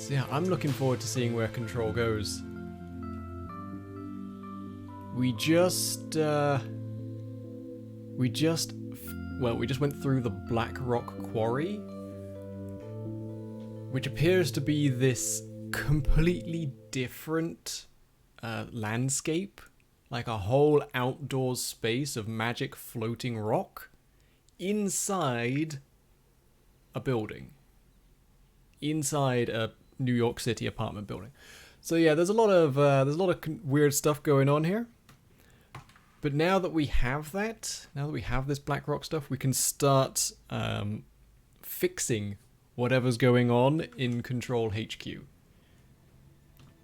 So yeah, I'm looking forward to seeing where Control goes. We just went through the Blackrock Quarry, which appears to be this completely different landscape, like a whole outdoors space of magic floating rock inside a building, inside a New York City apartment building. So yeah, there's a lot of weird stuff going on here. But now that we have that, now that we have this Blackrock stuff, we can start fixing whatever's going on in Control HQ.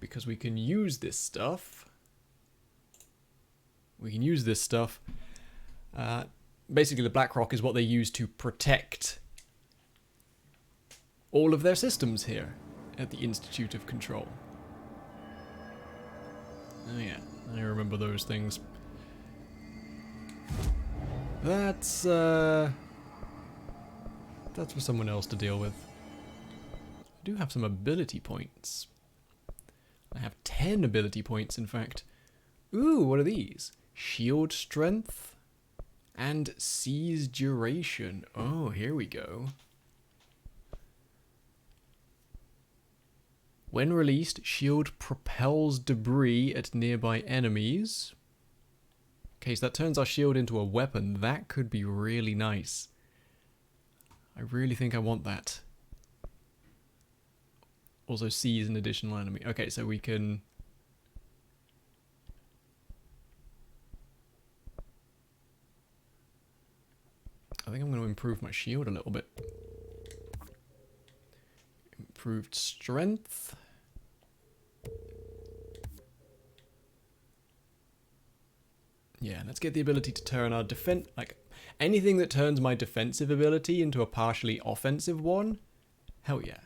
Because we can use this stuff. Basically, the Blackrock is what they use to protect all of their systems here at the Institute of Control. Oh yeah, I remember those things. That's for someone else to deal with. I do have some ability points. I have 10 ability points, in fact. Ooh, what are these? Shield strength and seize duration. Oh, here we go. When released, shield propels debris at nearby enemies. Okay, so that turns our shield into a weapon. That could be really nice. I really think I want that. Also seize an additional enemy. Okay, so we can... I think I'm going to improve my shield a little bit. Improved strength. Yeah, let's get the ability to turn our defense... Like, anything that turns my defensive ability into a partially offensive one. Hell yeah.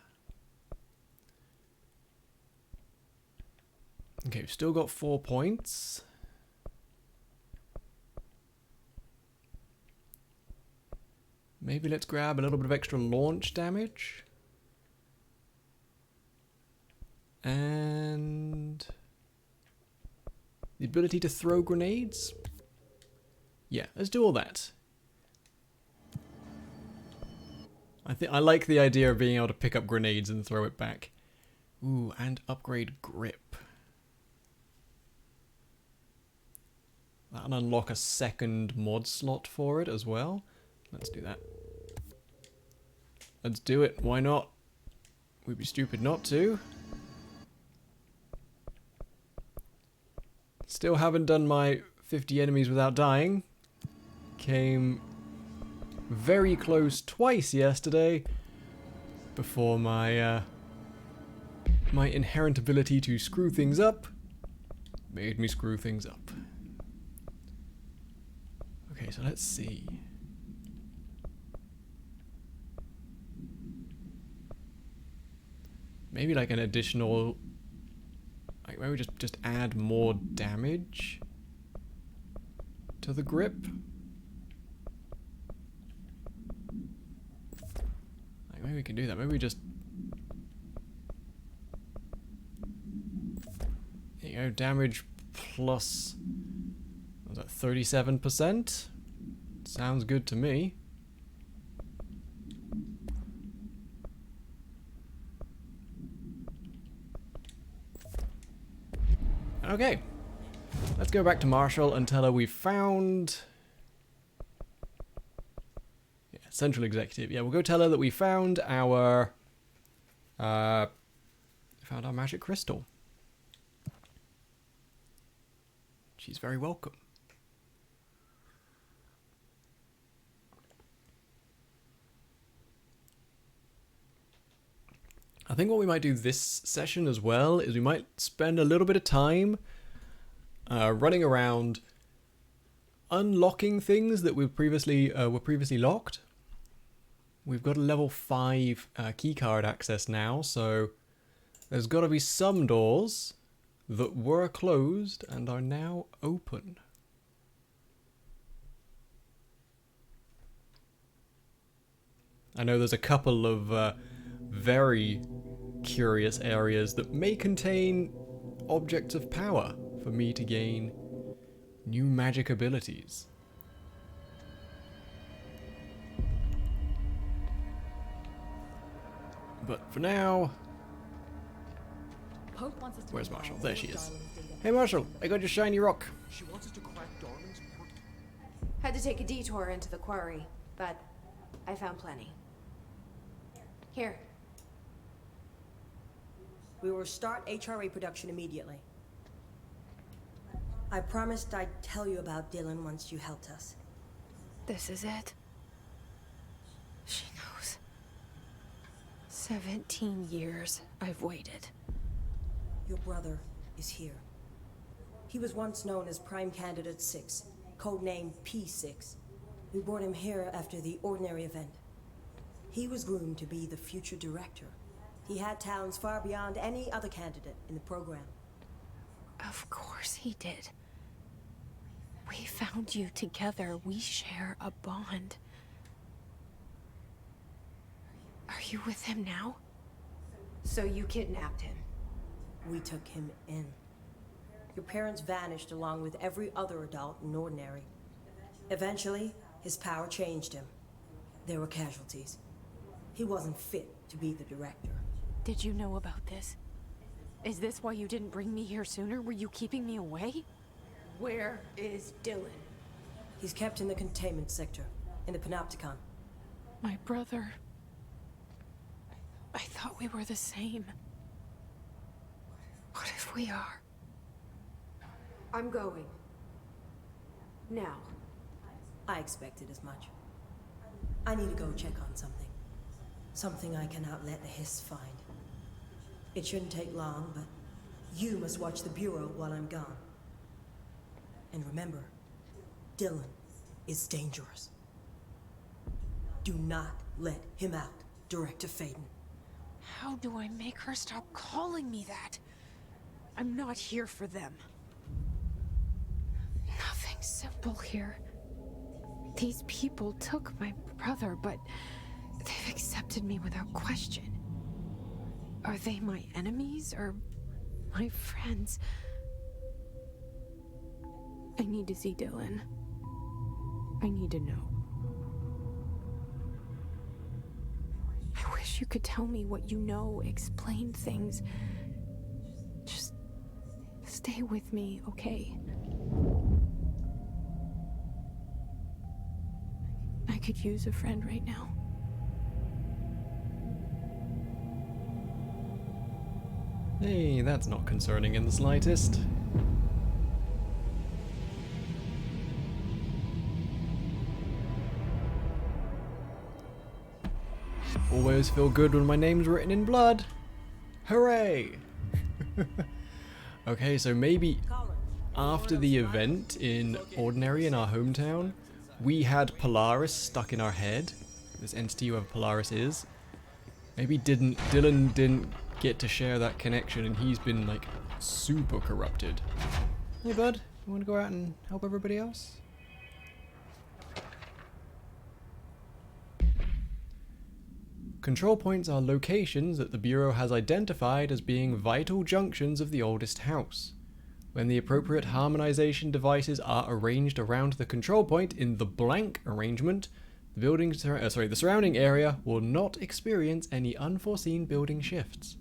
Okay, we've still got 4 points. Maybe let's grab a little bit of extra launch damage. And... the ability to throw grenades? Yeah, let's do all that. I like the idea of being able to pick up grenades and throw it back. Ooh, and upgrade grip. That'll unlock a second mod slot for it as well. Let's do that. Let's do it. Why not? We'd be stupid not to. Still haven't done my 50 enemies without dying. Came very close twice yesterday before my my inherent ability to screw things up made me screw things up. Okay, so let's see. Maybe like an additional... like maybe just add more damage to the grip. Like maybe we can do that. Maybe we just... there you go, damage plus... was that 37%? Sounds good to me. Okay, let's go back to Marshall and tell her we found... yeah, Central Executive. Yeah, we'll go tell her that we found our... magic crystal. She's very welcome. I think what we might do this session as well is we might spend a little bit of time running around unlocking things that were previously locked. We've got a level 5 keycard access now, so there's got to be some doors that were closed and are now open. I know there's a couple of very curious areas that may contain objects of power for me to gain new magic abilities. But for now... Where's Marshall? There she is. Hey Marshall, I got your shiny rock. She wants us to crack Darling's port. Had to take a detour into the quarry, but I found plenty. Here. We will start HRA production immediately. I promised I'd tell you about Dylan once you helped us. This is it. She knows. 17 years I've waited. Your brother is here. He was once known as Prime Candidate 6, codenamed P6. We brought him here after the ordinary event. He was groomed to be the future director. He had talents far beyond any other candidate in the program. Of course he did. We found you together. We share a bond. Are you with him now? So you kidnapped him? We took him in. Your parents vanished along with every other adult in Ordinary. Eventually, his power changed him. There were casualties. He wasn't fit to be the director. Did you know about this? Is this why you didn't bring me here sooner? Were you keeping me away? Where is Dylan? He's kept in the containment sector, in the Panopticon. My brother. I thought we were the same. What if we are? I'm going. Now. I expected as much. I need to go check on something. Something I cannot let the Hiss find. It shouldn't take long, but you must watch the Bureau while I'm gone. And remember, Dylan is dangerous. Do not let him out, Director Faden. How do I make her stop calling me that? I'm not here for them. Nothing simple here. These people took my brother, but they've accepted me without question. Are they my enemies or my friends? I need to see Dylan. I need to know. I wish you could tell me what you know, explain things. Just stay with me, okay? I could use a friend right now. Hey, that's not concerning in the slightest. Always feel good when my name's written in blood. Hooray! Okay, so maybe after the event in Ordinary in our hometown, we had Polaris stuck in our head. This entity, whoever Polaris is. Maybe Dylan didn't get to share that connection and he's been like super corrupted. Hey bud, you want to go out and help everybody else? Control points are locations that the Bureau has identified as being vital junctions of the oldest house. When the appropriate harmonization devices are arranged around the control point in the blank arrangement, the surrounding area will not experience any unforeseen building shifts.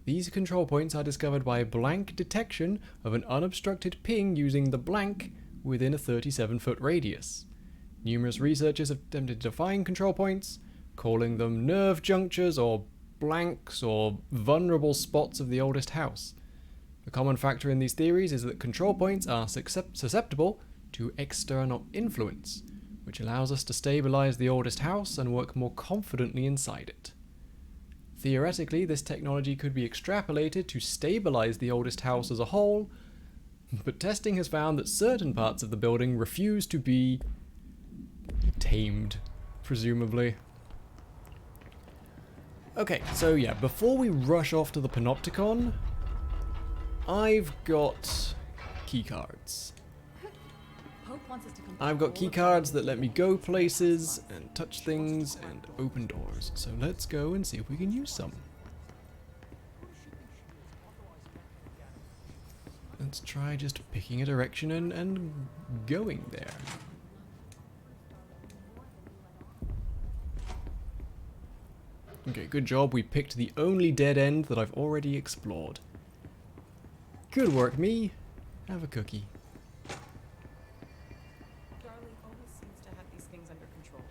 These control points are discovered by blank detection of an unobstructed ping using the blank within a 37-foot radius. Numerous researchers have attempted to define control points, calling them nerve junctures or blanks or vulnerable spots of the oldest house. A common factor in these theories is that control points are susceptible to external influence, which allows us to stabilize the oldest house and work more confidently inside it. Theoretically, this technology could be extrapolated to stabilize the oldest house as a whole, but testing has found that certain parts of the building refuse to be tamed, presumably. Okay, so yeah, before we rush off to the Panopticon, I've got keycards. I've got keycards that let me go places and touch things and open doors. So let's go and see if we can use some. Let's try just picking a direction and going there. Okay, good job. We picked the only dead end that I've already explored. Good work, me. Have a cookie. Darling always seems to have these things under control.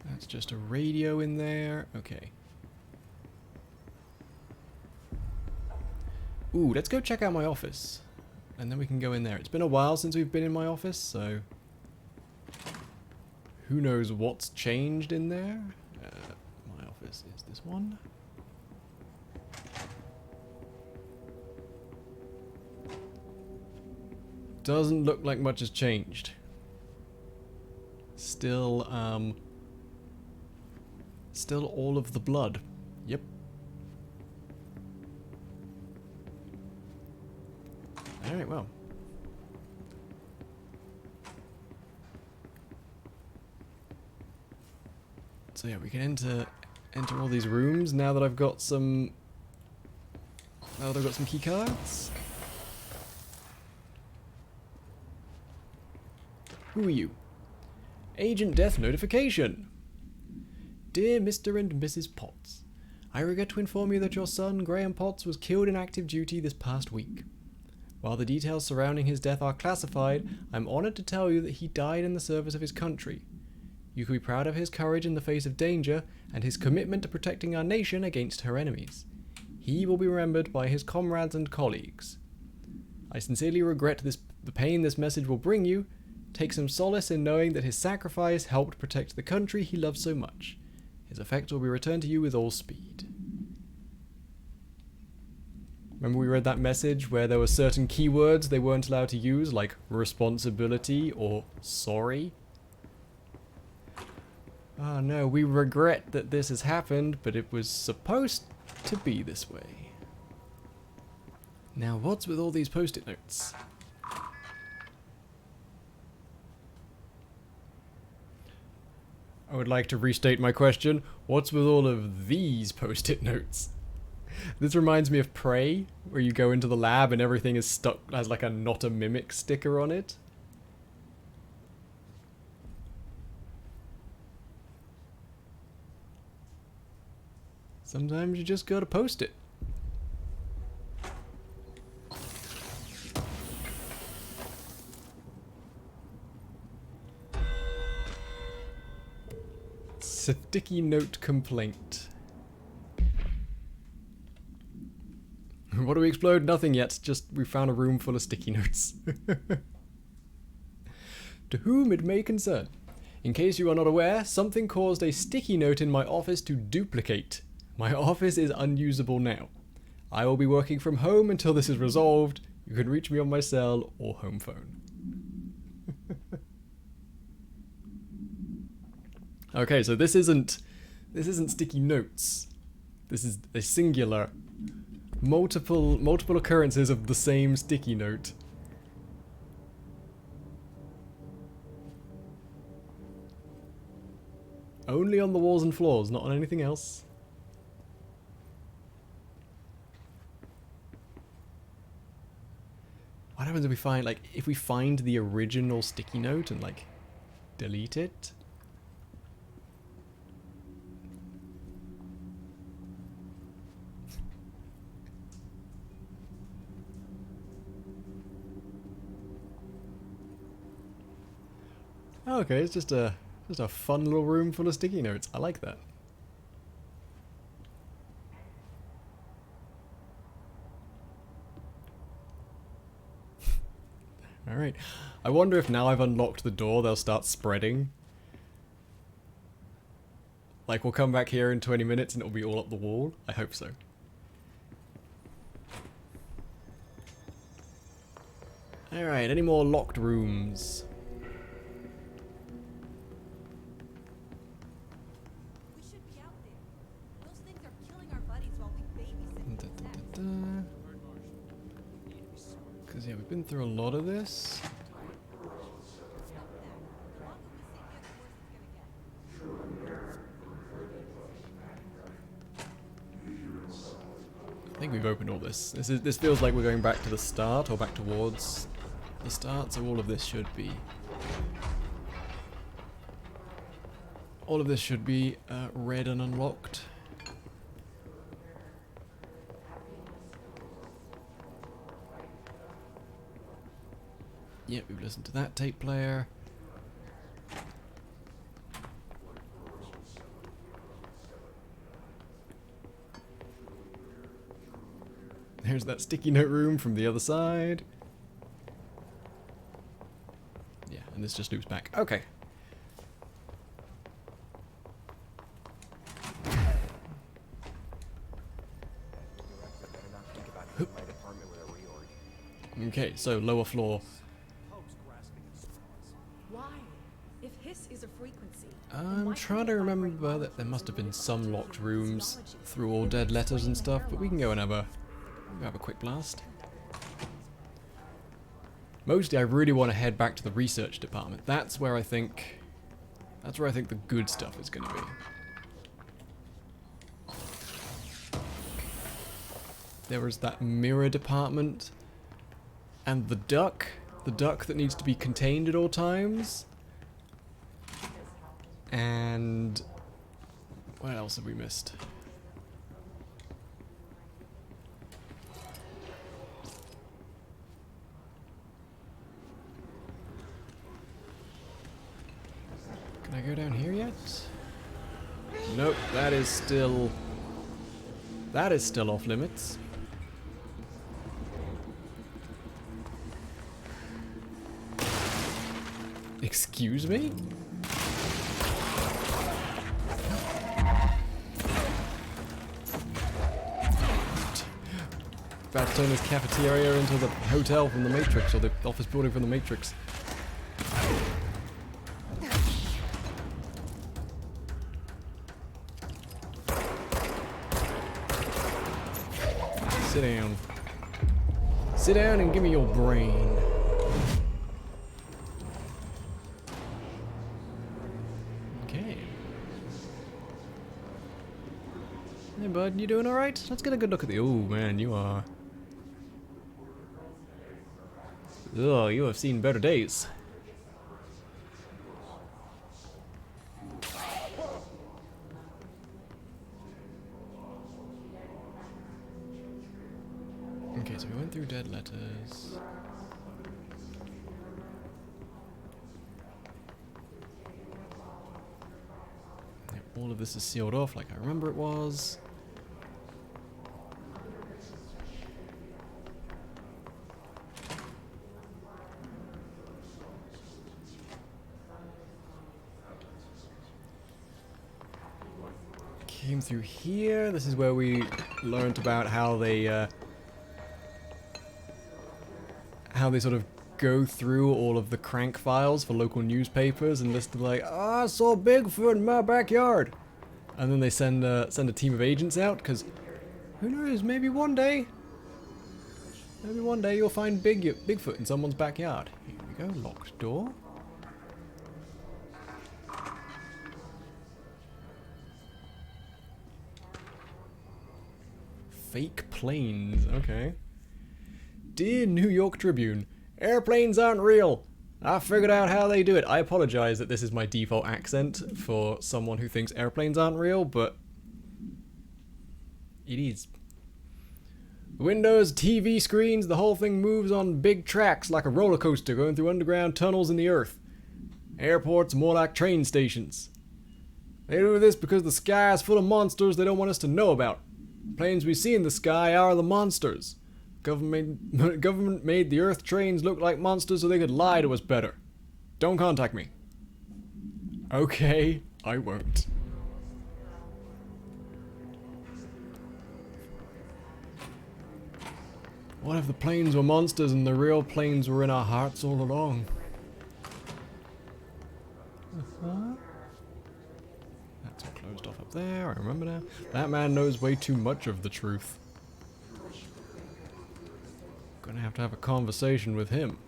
That's just a radio in there. Okay. Ooh, let's go check out my office. And then we can go in there. It's been a while since we've been in my office, so... who knows what's changed in there? My office is this one. Doesn't look like much has changed. Still all of the blood. Yep. Alright, well. So yeah, we can enter all these rooms now that I've got some key cards. Who are you? Agent Death Notification. Dear Mr. and Mrs. Potts, I regret to inform you that your son, Graham Potts, was killed in active duty this past week. While the details surrounding his death are classified, I'm honored to tell you that he died in the service of his country. You can be proud of his courage in the face of danger and his commitment to protecting our nation against her enemies. He will be remembered by his comrades and colleagues. I sincerely regret the pain this message will bring you. Take some solace in knowing that his sacrifice helped protect the country he loved so much. His effects will be returned to you with all speed. Remember we read that message where there were certain keywords they weren't allowed to use, like responsibility or sorry? Oh no, we regret that this has happened, but it was supposed to be this way. Now what's with all these post-it notes? I would like to restate my question. What's with all of these post-it notes? This reminds me of Prey, where you go into the lab and everything is stuck as like a not a mimic sticker on it. Sometimes you just gotta post it. Sticky note complaint. What do we explode? Nothing yet. Just we found a room full of sticky notes. To whom it may concern. In case you are not aware, something caused a sticky note in my office to duplicate. My office is unusable now. I will be working from home until this is resolved. You can reach me on my cell or home phone. Okay, so this isn't sticky notes. This is a singular, multiple occurrences of the same sticky note. Only on the walls and floors, not on anything else. What happens if we find, like, if we find the original sticky note and, like, delete it? Okay, it's just a fun little room full of sticky notes. I like that. Alright. I wonder if now I've unlocked the door, they'll start spreading. Like, we'll come back here in 20 minutes and it'll be all up the wall. I hope so. Alright, any more locked rooms? We should be out there. Those things are killing our buddies while we babysit. Because, yeah, we've been through a lot of this. I think we've opened all this. This feels like we're going back to the start, or back towards the start, so all of this should be... all of this should be read and unlocked. Yep, we've listened to that tape player. There's that sticky note room from the other side. Yeah, and this just loops back. Okay. Okay, so lower floor. Why? If hiss is a frequency, I'm trying to remember that there must have been some locked rooms through all dead letters and stuff, but we can go and have a quick blast. Mostly I really want to head back to the research department. That's where I think the good stuff is going to be. There was that mirror department and the duck that needs to be contained at all times. And what else have we missed? Can I go down here yet? Nope, that is still off limits. Excuse me? About to turn this cafeteria into the hotel from the Matrix, or the office building from the Matrix. Sit down. Sit down and give me your brain. Okay. Hey bud, you doing alright? Let's get a good look at the... Oh man, you are... Oh, you have seen better days. Okay, so we went through dead letters. Yep, all of this is sealed off like I remember it was. Came through here. This is where we learned about how they sort of go through all of the crank files for local newspapers and list like, oh, I saw Bigfoot in my backyard, and then they send a team of agents out because who knows, maybe one day you'll find Bigfoot in someone's backyard. Here we go, locked door. Fake planes, okay. Dear New York Tribune, airplanes aren't real. I figured out how they do it. I apologize that this is my default accent for someone who thinks airplanes aren't real, but it is. Windows, TV screens, the whole thing moves on big tracks like a roller coaster going through underground tunnels in the earth. Airports more like train stations. They do this because the sky is full of monsters they don't want us to know about. Planes we see in the sky are the monsters. Government made the Earth trains look like monsters so they could lie to us better. Don't contact me. Okay, I won't. What if the planes were monsters and the real planes were in our hearts all along? That's all closed off up there, I remember now. That man knows way too much of the truth. Gonna have to have a conversation with him.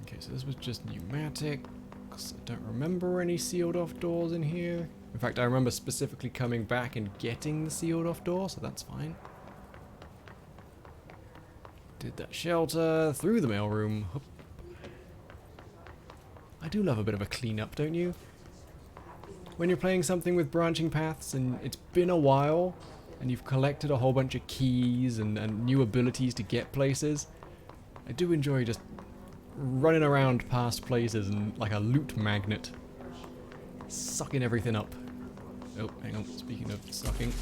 Okay, so this was just pneumatics. I don't remember any sealed off doors in here. In fact, I remember specifically coming back and getting the sealed off door, so that's fine. Did that shelter, through the mailroom. Hup. I do love a bit of a cleanup, don't you? When you're playing something with branching paths and it's been a while and you've collected a whole bunch of keys and new abilities to get places, I do enjoy just running around past places and like a loot magnet, sucking everything up. Oh, hang on, speaking of sucking.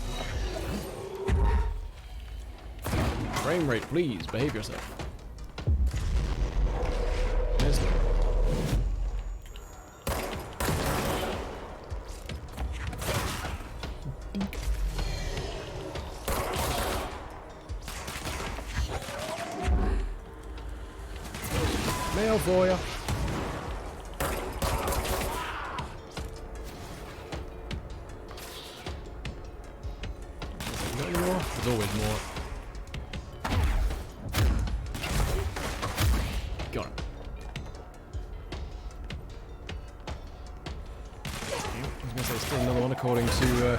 Frame rate, please, behave yourself. Missed. Mail for ya. Got any more? There's always more. Got him. I was gonna say still another one according to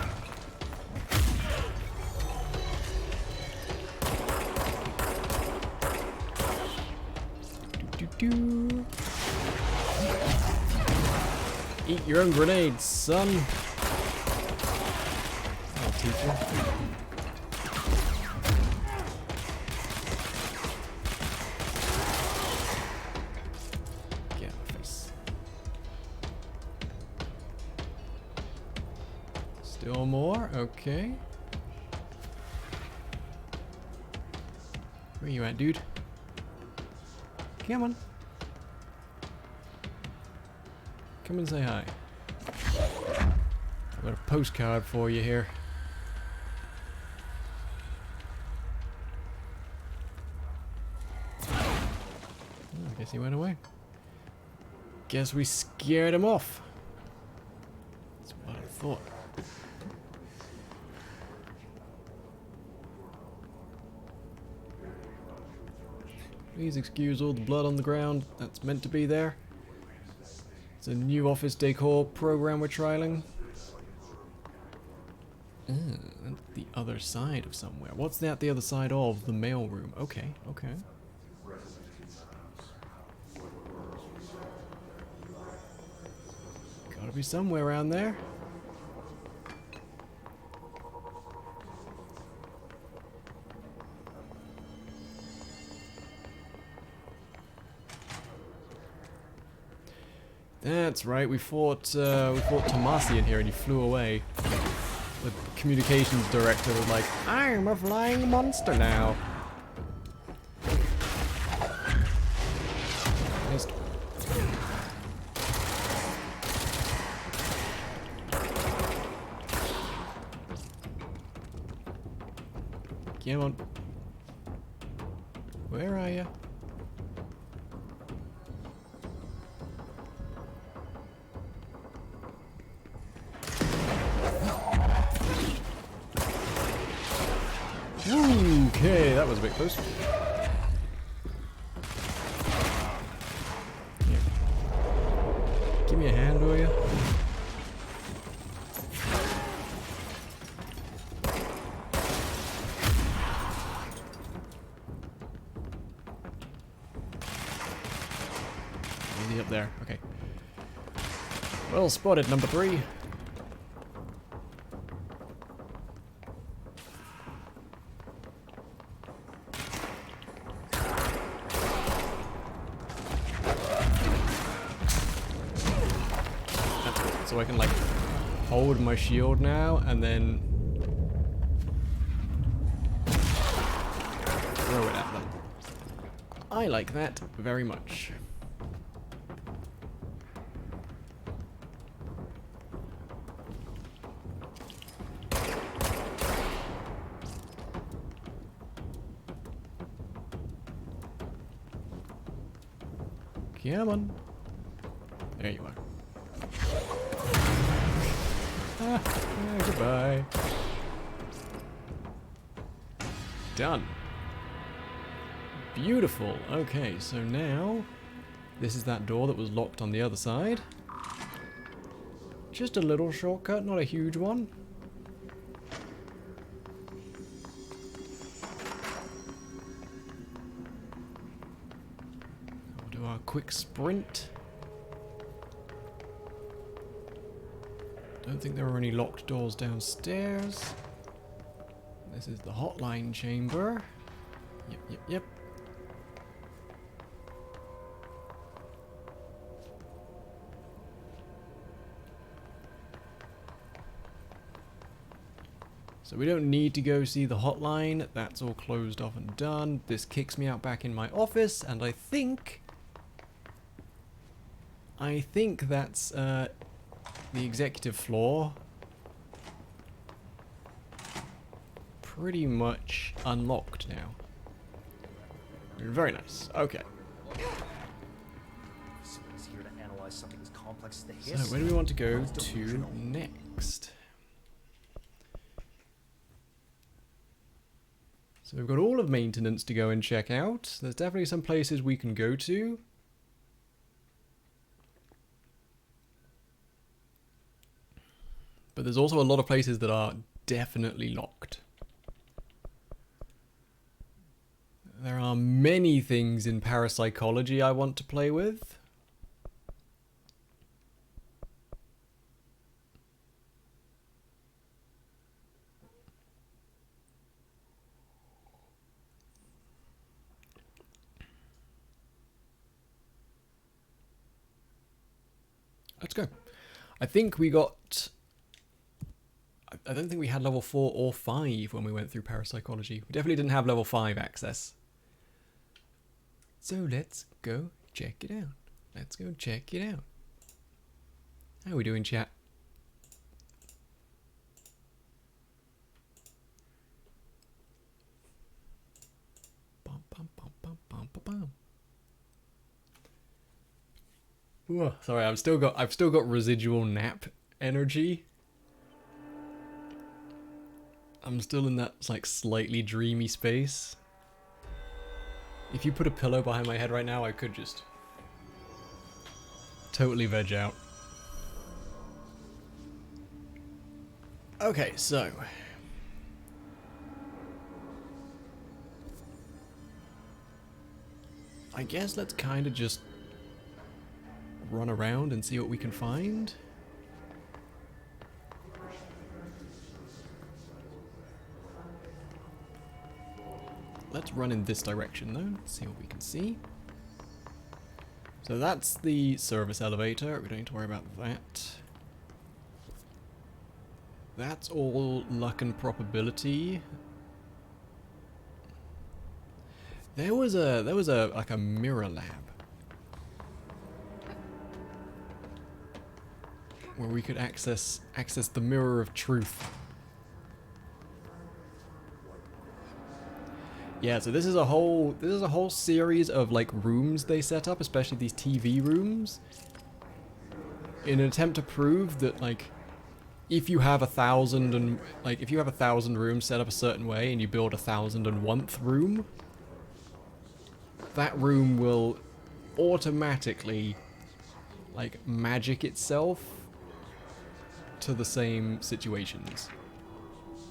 Eat your own grenades, son. I'll teach you. Get out of my face. Still more? Okay. Where you at, dude? Come on. Come and say hi. I've got a postcard for you here. Oh, I guess he went away. Guess we scared him off. That's what I thought. Please excuse all the blood on the ground. That's meant to be there. It's a new office decor program we're trialing. That's the other side of somewhere. What's that the other side of? The mailroom. Okay, okay. Gotta be somewhere around there. That's right, we fought Tomasi in here and he flew away. The communications director was like, I'm a flying monster now. Missed. Come on. Where are you? Okay, that was a bit close. Here. Give me a hand, will you? Is he up there? Okay. Well spotted, number 3. So I can like hold my shield now and then throw it at them. I like that very much. Come on. There you are. Goodbye. Done. Beautiful. Okay, so now this is that door that was locked on the other side. Just a little shortcut, not a huge one. We'll do our quick sprint. Don't think there are any locked doors downstairs. This is the hotline chamber. Yep. So we don't need to go see the hotline. That's all closed off and done. This kicks me out back in my office, and I think that's the executive floor. Pretty much unlocked now. Very nice. Okay. Someone's here to analyze something as complex as the So hiss. where do we want to go to next? So we've got all of maintenance to go and check out. There's definitely some places we can go to. But there's also a lot of places that are definitely locked. There are many things in parapsychology I want to play with. Let's go. I think we got... I don't think we had level 4 or 5 when we went through parapsychology. We definitely didn't have level 5 access. So let's go check it out. Let's go check it out. How are we doing, chat? Bum, bum, bum, bum, bum, bum, bum. Whoa, sorry, I've still got residual nap energy. I'm still in that like slightly dreamy space. If you put a pillow behind my head right now, I could just totally veg out. Okay, so I guess let's kind of just run around and see what we can find. Let's run in this direction though, see what we can see. So that's the service elevator, we don't need to worry about that. That's all luck and probability. There was a like a mirror lab where we could access the mirror of truth. Yeah, so this is a whole series of like rooms they set up, especially these TV rooms, in an attempt to prove that like if you have 1,000 rooms set up a certain way and you build 1,001th room, that room will automatically like magic itself to the same situations.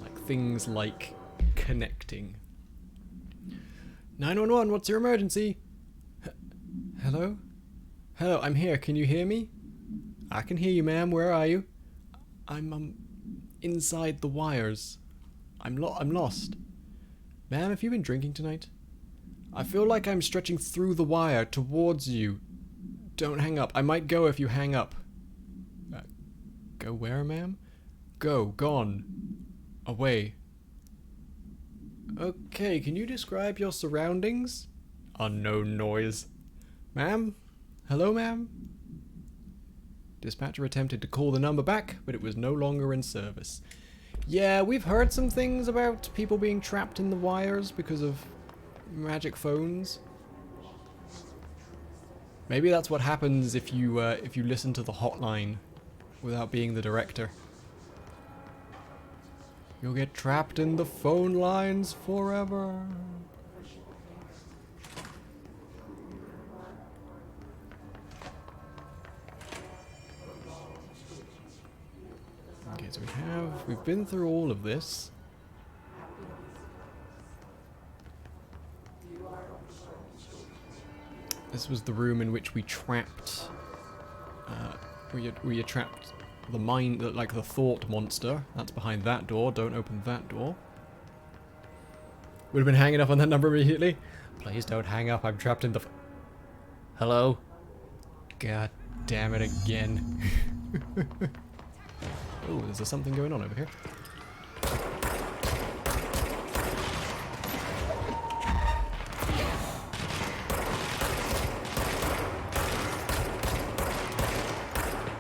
Like things like connecting. 911, what's your emergency? Hello? Hello, I'm here. Can you hear me? I can hear you, ma'am. Where are you? I'm inside the wires. I'm lost. Ma'am, have you been drinking tonight? I feel like I'm stretching through the wire towards you. Don't hang up. I might go if you hang up. Go where, ma'am? Go. Gone. Away. Okay, can you describe your surroundings? Unknown noise. Ma'am? Hello, ma'am? Dispatcher attempted to call the number back, but it was no longer in service. Yeah, we've heard some things about people being trapped in the wires because of magic phones. Maybe that's what happens if you listen to the hotline without being the director. You'll get trapped in the phone lines forever. We've been through all of this. This was the room in which we trapped... we trapped the mind, like the thought monster. That's behind that door. Don't open that door. Would have been hanging up on that number immediately. Please don't hang up. I'm trapped in the... Hello? God damn it again. Oh, is there something going on over here?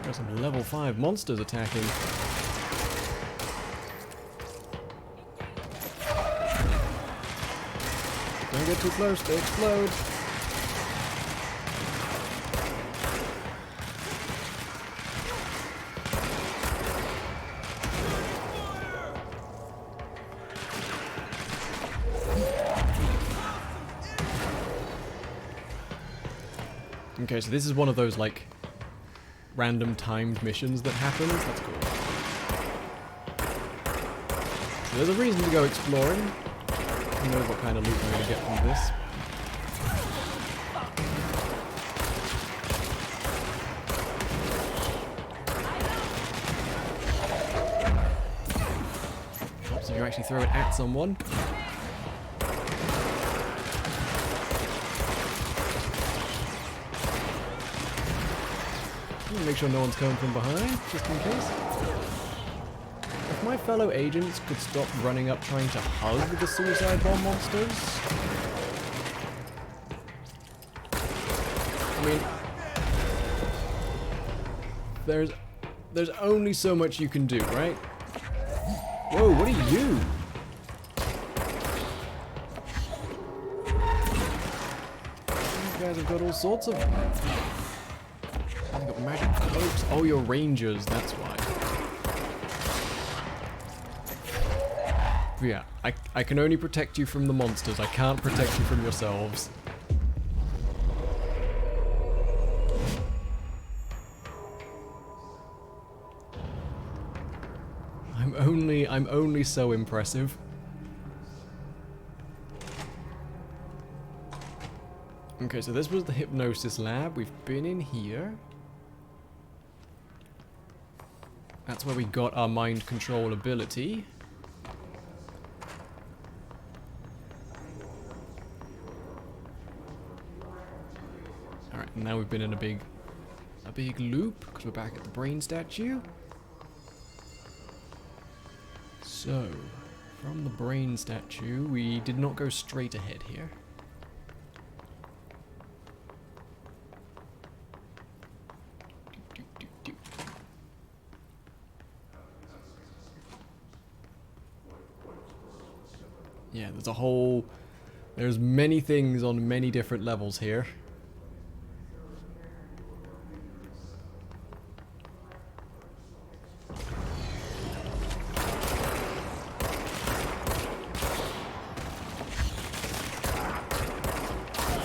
There's some level 5 monsters attacking. Don't get too close, they explode. Okay, so this is one of those, like, random timed missions that happens. That's cool. So there's a reason to go exploring. Who knows what kind of loot we're going to get from this. Helps if you actually throw it at someone. Make sure no one's coming from behind, just in case. If my fellow agents could stop running up trying to hug the suicide bomb monsters. I mean, there's only so much you can do, right? Whoa, what are you? These guys have got all sorts of... I've got magic cloaks. Oh, you're rangers, that's why. Yeah, I can only protect you from the monsters. I can't protect you from yourselves. I'm only so impressive. Okay, so this was the Hypnosis Lab. We've been in here. That's where we got our mind control ability. Alright, now we've been in a big loop, because we're back at the brain statue. So, from the brain statue, we did not go straight ahead here. Yeah, there's many things on many different levels here.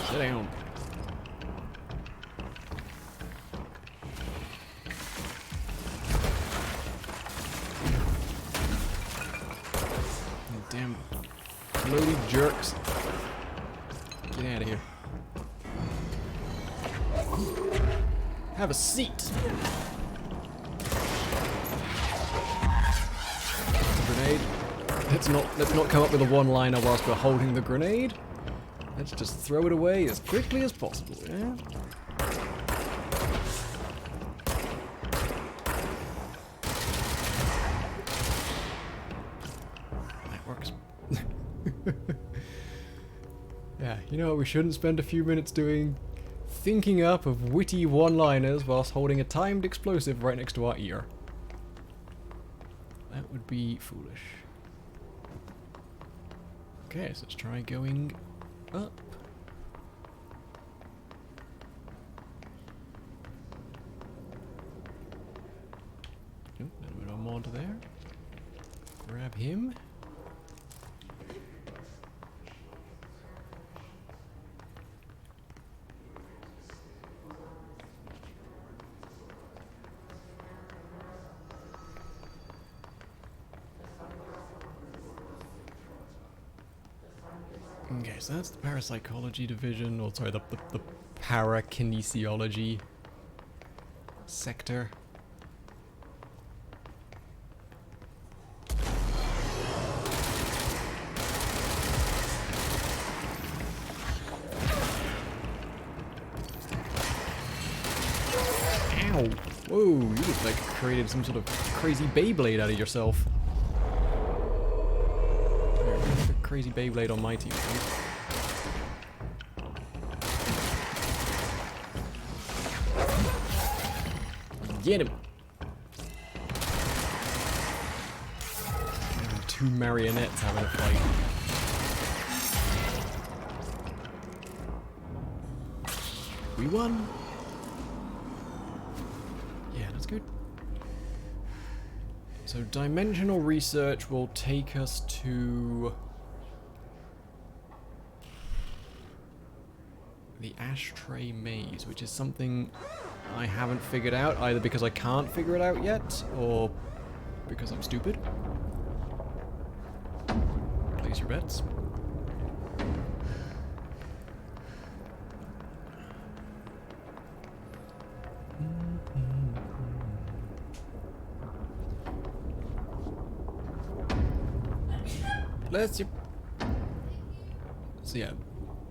Sit down. Damn. Bloody jerks. Get out of here. Have a seat. That's a grenade. Let's not come up with a one-liner whilst we're holding the grenade. Let's just throw it away as quickly as possible, yeah? That works. Yeah, you know what we shouldn't spend a few minutes doing? Thinking up of witty one-liners whilst holding a timed explosive right next to our ear. That would be foolish. Okay, so let's try going up. Oh, a little bit of mod there. Grab him. Okay, so that's the parapsychology division, or sorry, the parakinesiology sector. Ow! Whoa, you just like created some sort of crazy Beyblade out of yourself. Crazy Beyblade on my team, please. Get him! Two marionettes having a fight. We won! Yeah, that's good. So dimensional research will take us to the ashtray maze, which is something I haven't figured out, either because I can't figure it out yet, or because I'm stupid. Place your bets. Bless you. So yeah,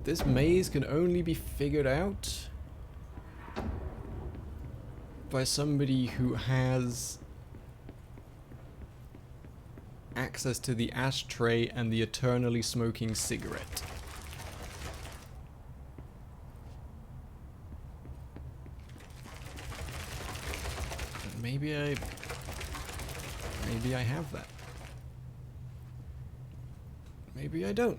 this maze can only be figured out by somebody who has access to the ashtray and the eternally smoking cigarette. Maybe I have that. Maybe I don't.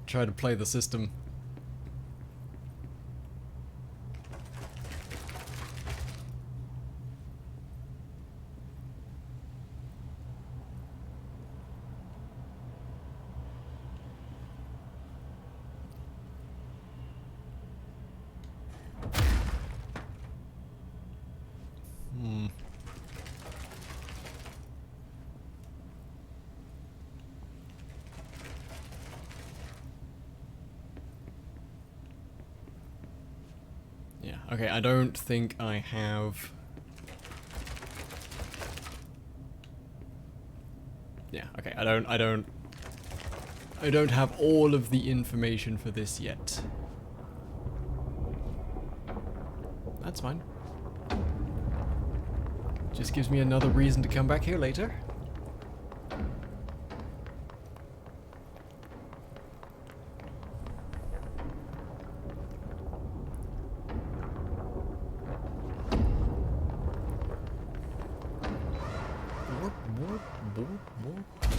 Try to play the system. Yeah, okay, I don't think I have... Yeah, okay, I don't have all of the information for this yet. That's fine. Just gives me another reason to come back here later.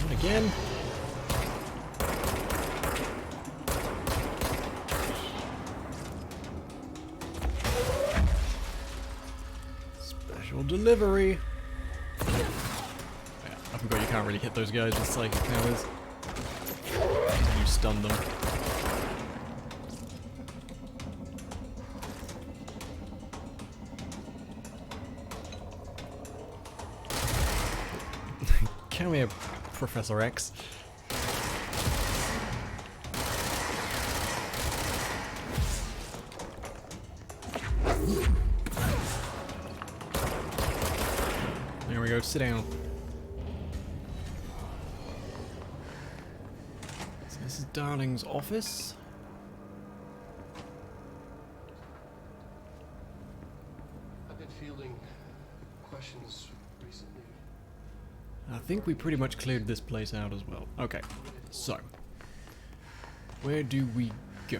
Not again. Special delivery. Yeah, I forgot you can't really hit those guys with psychic powers. You stun them. Come here, Professor X. There we go, sit down. So this is Darling's office. I've been fielding questions recently. I think we pretty much cleared this place out as well. Okay, so where do we go?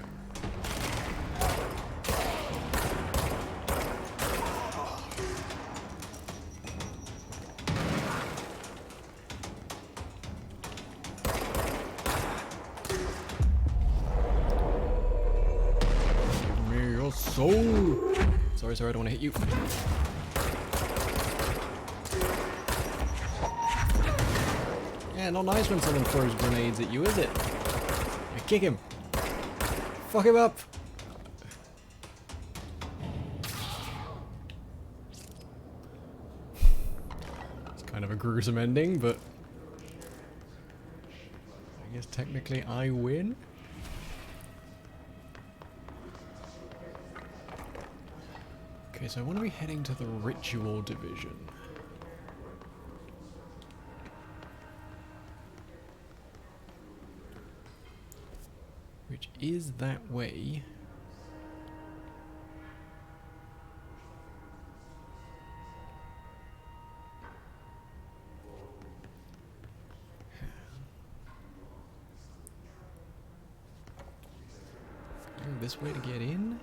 Give me your soul! Sorry, I don't want to hit you. Yeah, not nice when someone throws grenades at you, is it? Yeah, kick him. Fuck him up. Kind of a gruesome ending, but I guess technically I win. Okay, so I want to be heading to the ritual division. Which is that way. This way to get in?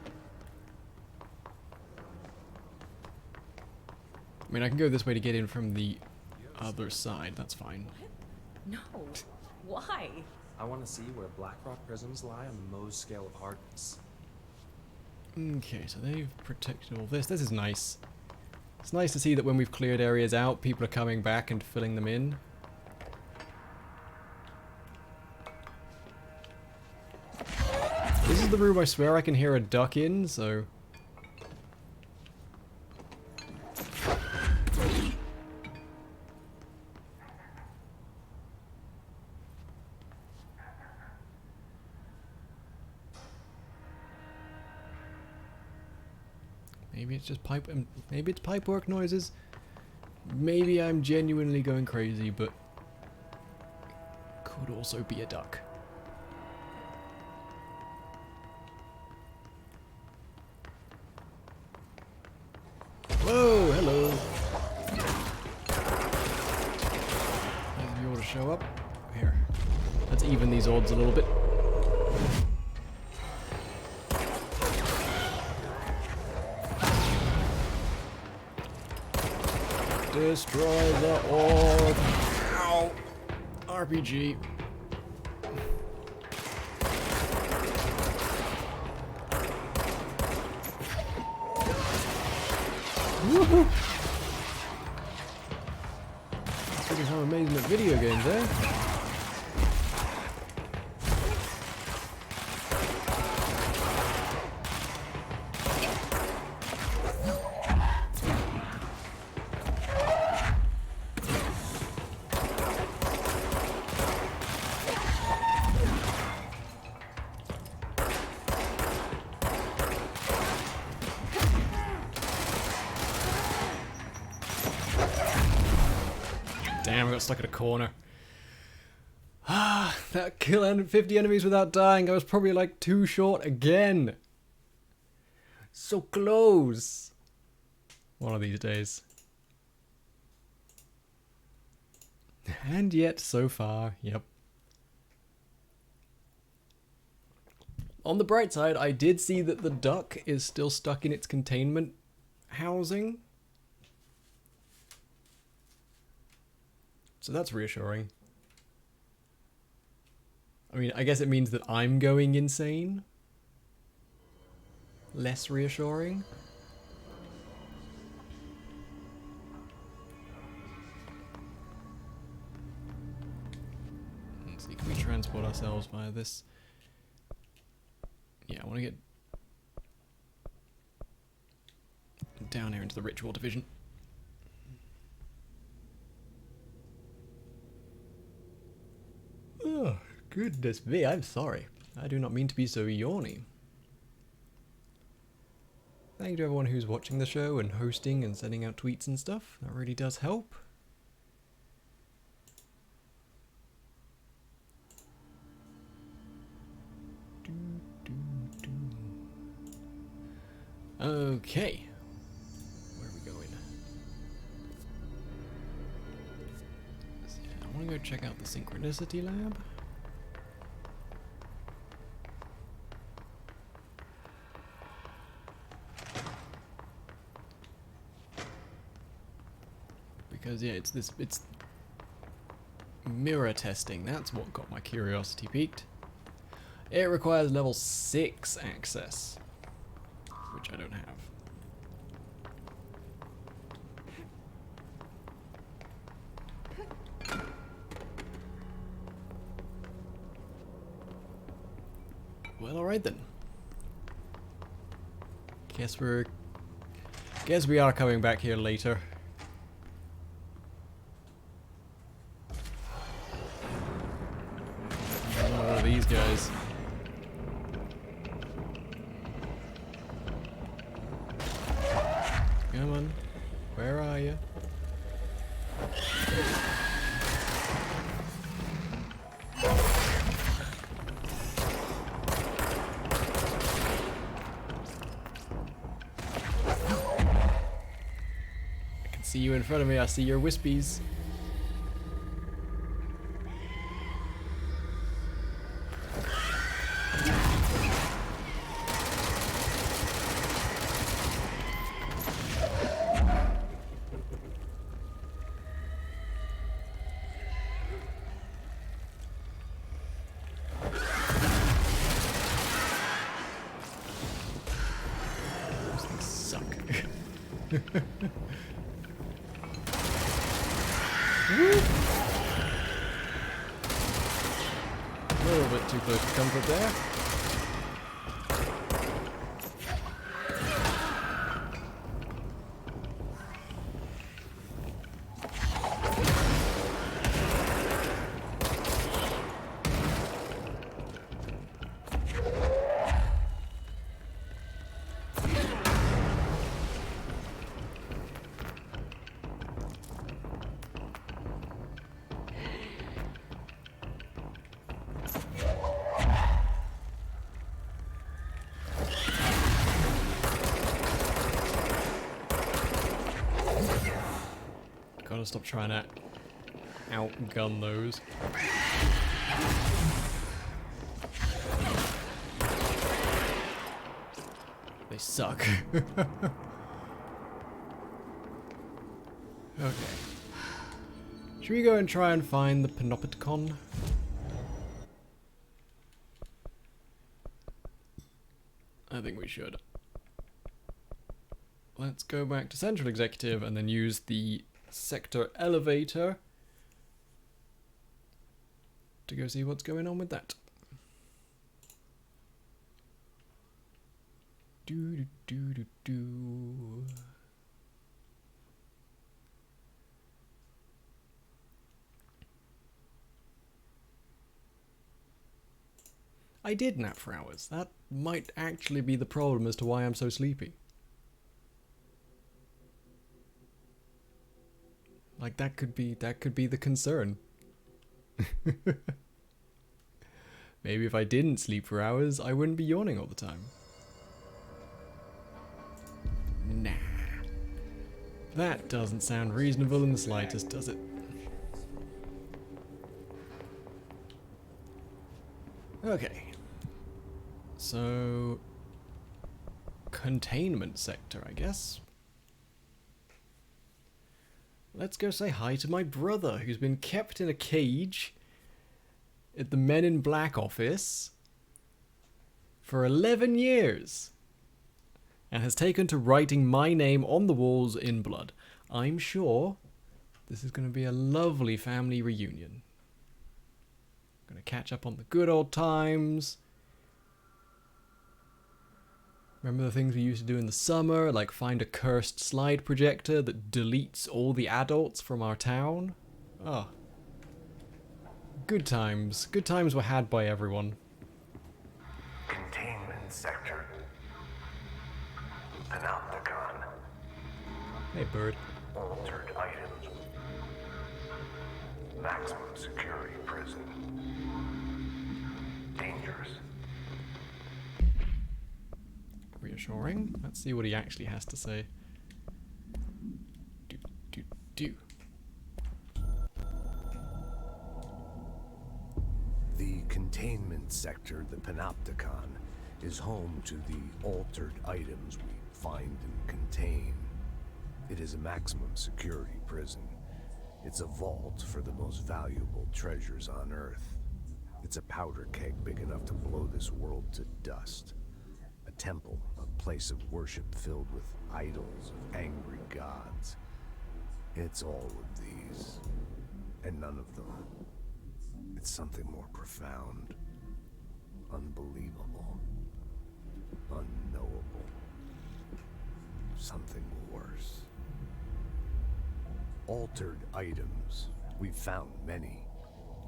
I mean, I can go this way to get in from the other side, that's fine. No. Why? I want to see where Blackrock prisms lie on the Mohs scale of hardness. Okay, so they've protected all this. This is nice. It's nice to see that when we've cleared areas out, people are coming back and filling them in. This is the room I swear I can hear a duck in, so... Maybe it's just maybe it's pipework noises. Maybe I'm genuinely going crazy, but could also be a duck. Whoa, hello. There's the order show up. Here. Let's even these odds a little bit. Destroy the orb. Ow. RPG. Woohoo! This is how amazing at video games, eh? Damn, I got stuck at a corner. Ah, that kill 50 enemies without dying. I was probably like too short again. So close. One of these days. And yet, so far, yep. On the bright side, I did see that the duck is still stuck in its containment housing. So that's reassuring. I mean, I guess it means that I'm going insane. Less reassuring. Let's see, can we transport ourselves via this? Yeah, I want to get down here into the ritual division. Oh, goodness me, I'm sorry. I do not mean to be so yawny. Thank you to everyone who's watching the show and hosting and sending out tweets and stuff. That really does help. Okay. Where are we going? I want to go check out the Synchronicity Lab. Because yeah, it's mirror testing. That's what got my curiosity piqued. It requires level 6 access, which I don't have. Well, alright then. Guess we are coming back here later. Come on. Where are you? I can see you in front of me. I see your wispies. A little bit too close to comfort there. Gotta stop trying to outgun those. They suck. Okay. Should we go and try and find the Panopticon? I think we should. Let's go back to Central Executive and then use the sector elevator to go see what's going on with that. Do do do do do. I did nap for hours. That might actually be the problem as to why I'm so sleepy. Like that could be the concern. Maybe if I didn't sleep for hours, I wouldn't be yawning all the time. Nah. That doesn't sound reasonable in the slightest, does it? Okay. So, containment sector, I guess. Let's go say hi to my brother, who's been kept in a cage at the Men in Black office for 11 years and has taken to writing my name on the walls in blood. I'm sure this is going to be a lovely family reunion. Going to catch up on the good old times. Remember the things we used to do in the summer, like find a cursed slide projector that deletes all the adults from our town? Oh. Good times. Good times were had by everyone. Containment sector. Panopticon. Hey, bird. Altered items. Maximum security prison. Dangerous. Reassuring. Let's see what he actually has to say. Do. The containment sector, the Panopticon, is home to the altered items we find and contain. It is a maximum security prison. It's a vault for the most valuable treasures on Earth. It's a powder keg big enough to blow this world to dust. A temple, a place of worship filled with idols of angry gods. It's all of these, and none of them. It's something more profound, unbelievable, unknowable, something worse. Altered items. We've found many.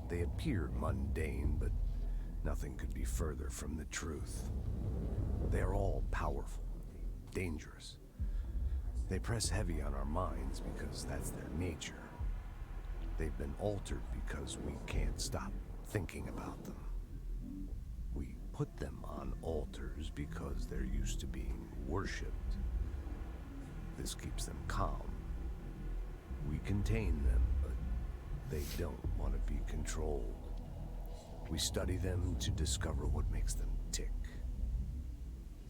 They appear mundane, but nothing could be further from the truth. They are all powerful, dangerous, They press heavy on our minds because that's their nature. They've been altered because we can't stop thinking about them. We put them on altars because they're used to being worshipped. This keeps them calm. We contain them, but they don't want to be controlled. We study them to discover what makes them tick.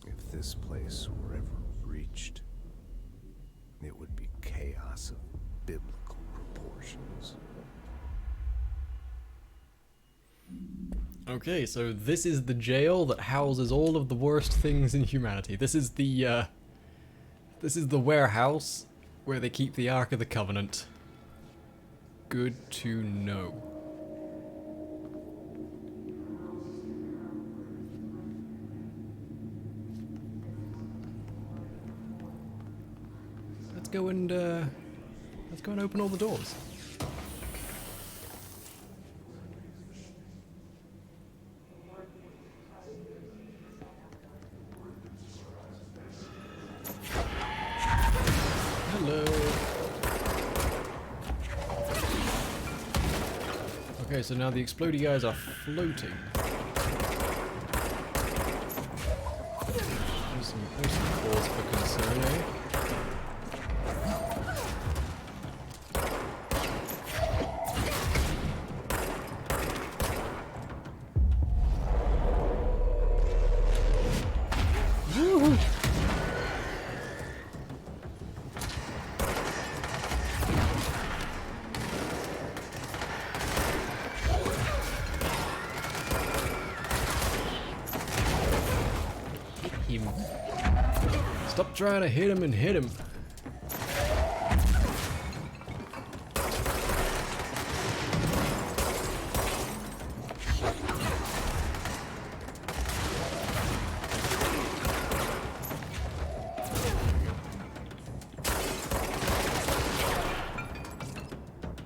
If this place were ever breached, it would be chaos of biblical proportions. Okay, so this is the jail that houses all of the worst things in humanity. This is the warehouse where they keep the Ark of the Covenant. Good to know. Let's go and open all the doors. Hello. Okay, so now the explodey guys are floating. There's some cause for concern, eh? Him. Stop trying to hit him and hit him.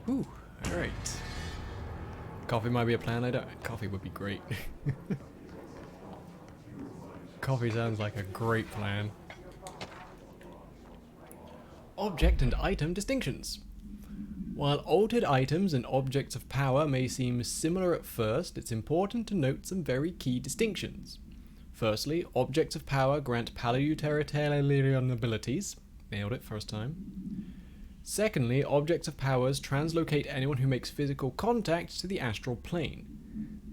Whew, alright. Coffee might be a plan, I don't. Coffee would be great. Coffee sounds like a great plan. Object and item distinctions. While altered items and objects of power may seem similar at first, it's important to note some very key distinctions. Firstly, objects of power grant paluteritarian abilities. Nailed it first time. Secondly, objects of powers translocate anyone who makes physical contact to the astral plane.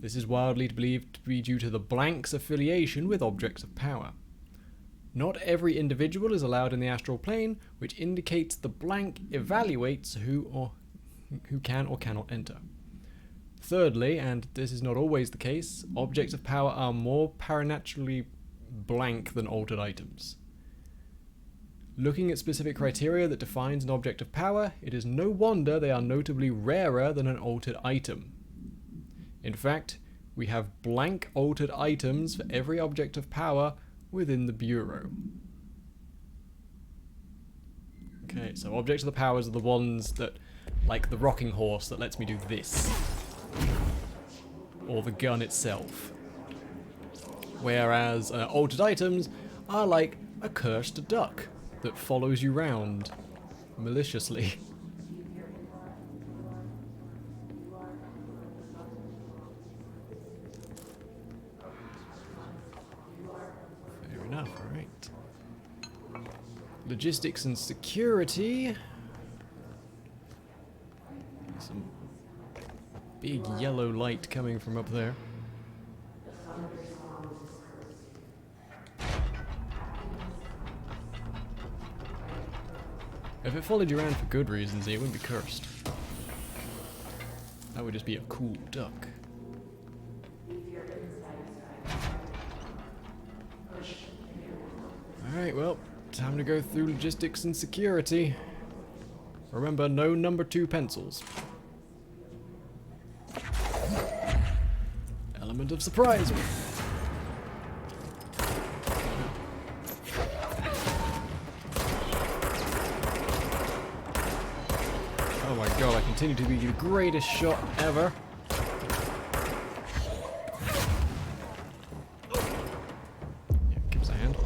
This is widely believed to be due to the blank's affiliation with objects of power. Not every individual is allowed in the astral plane, which indicates the blank evaluates who can or cannot enter. Thirdly, and this is not always the case, objects of power are more paranaturally blank than altered items. Looking at specific criteria that defines an object of power, it is no wonder they are notably rarer than an altered item. In fact, we have blank altered items for every object of power within the Bureau. Okay, so objects of the powers are the ones that, like the rocking horse that lets me do this. Or the gun itself. Whereas altered items are like a cursed duck that follows you round maliciously. Fair enough, alright. Logistics and security. Some big yellow light coming from up there. If it followed you around for good reasons, it wouldn't be cursed. That would just be a cool duck. Alright, well, time to go through logistics and security. Remember, no number 2 pencils. Element of surprise. Oh my god, I continue to be the greatest shot ever. Yeah, give us a hand.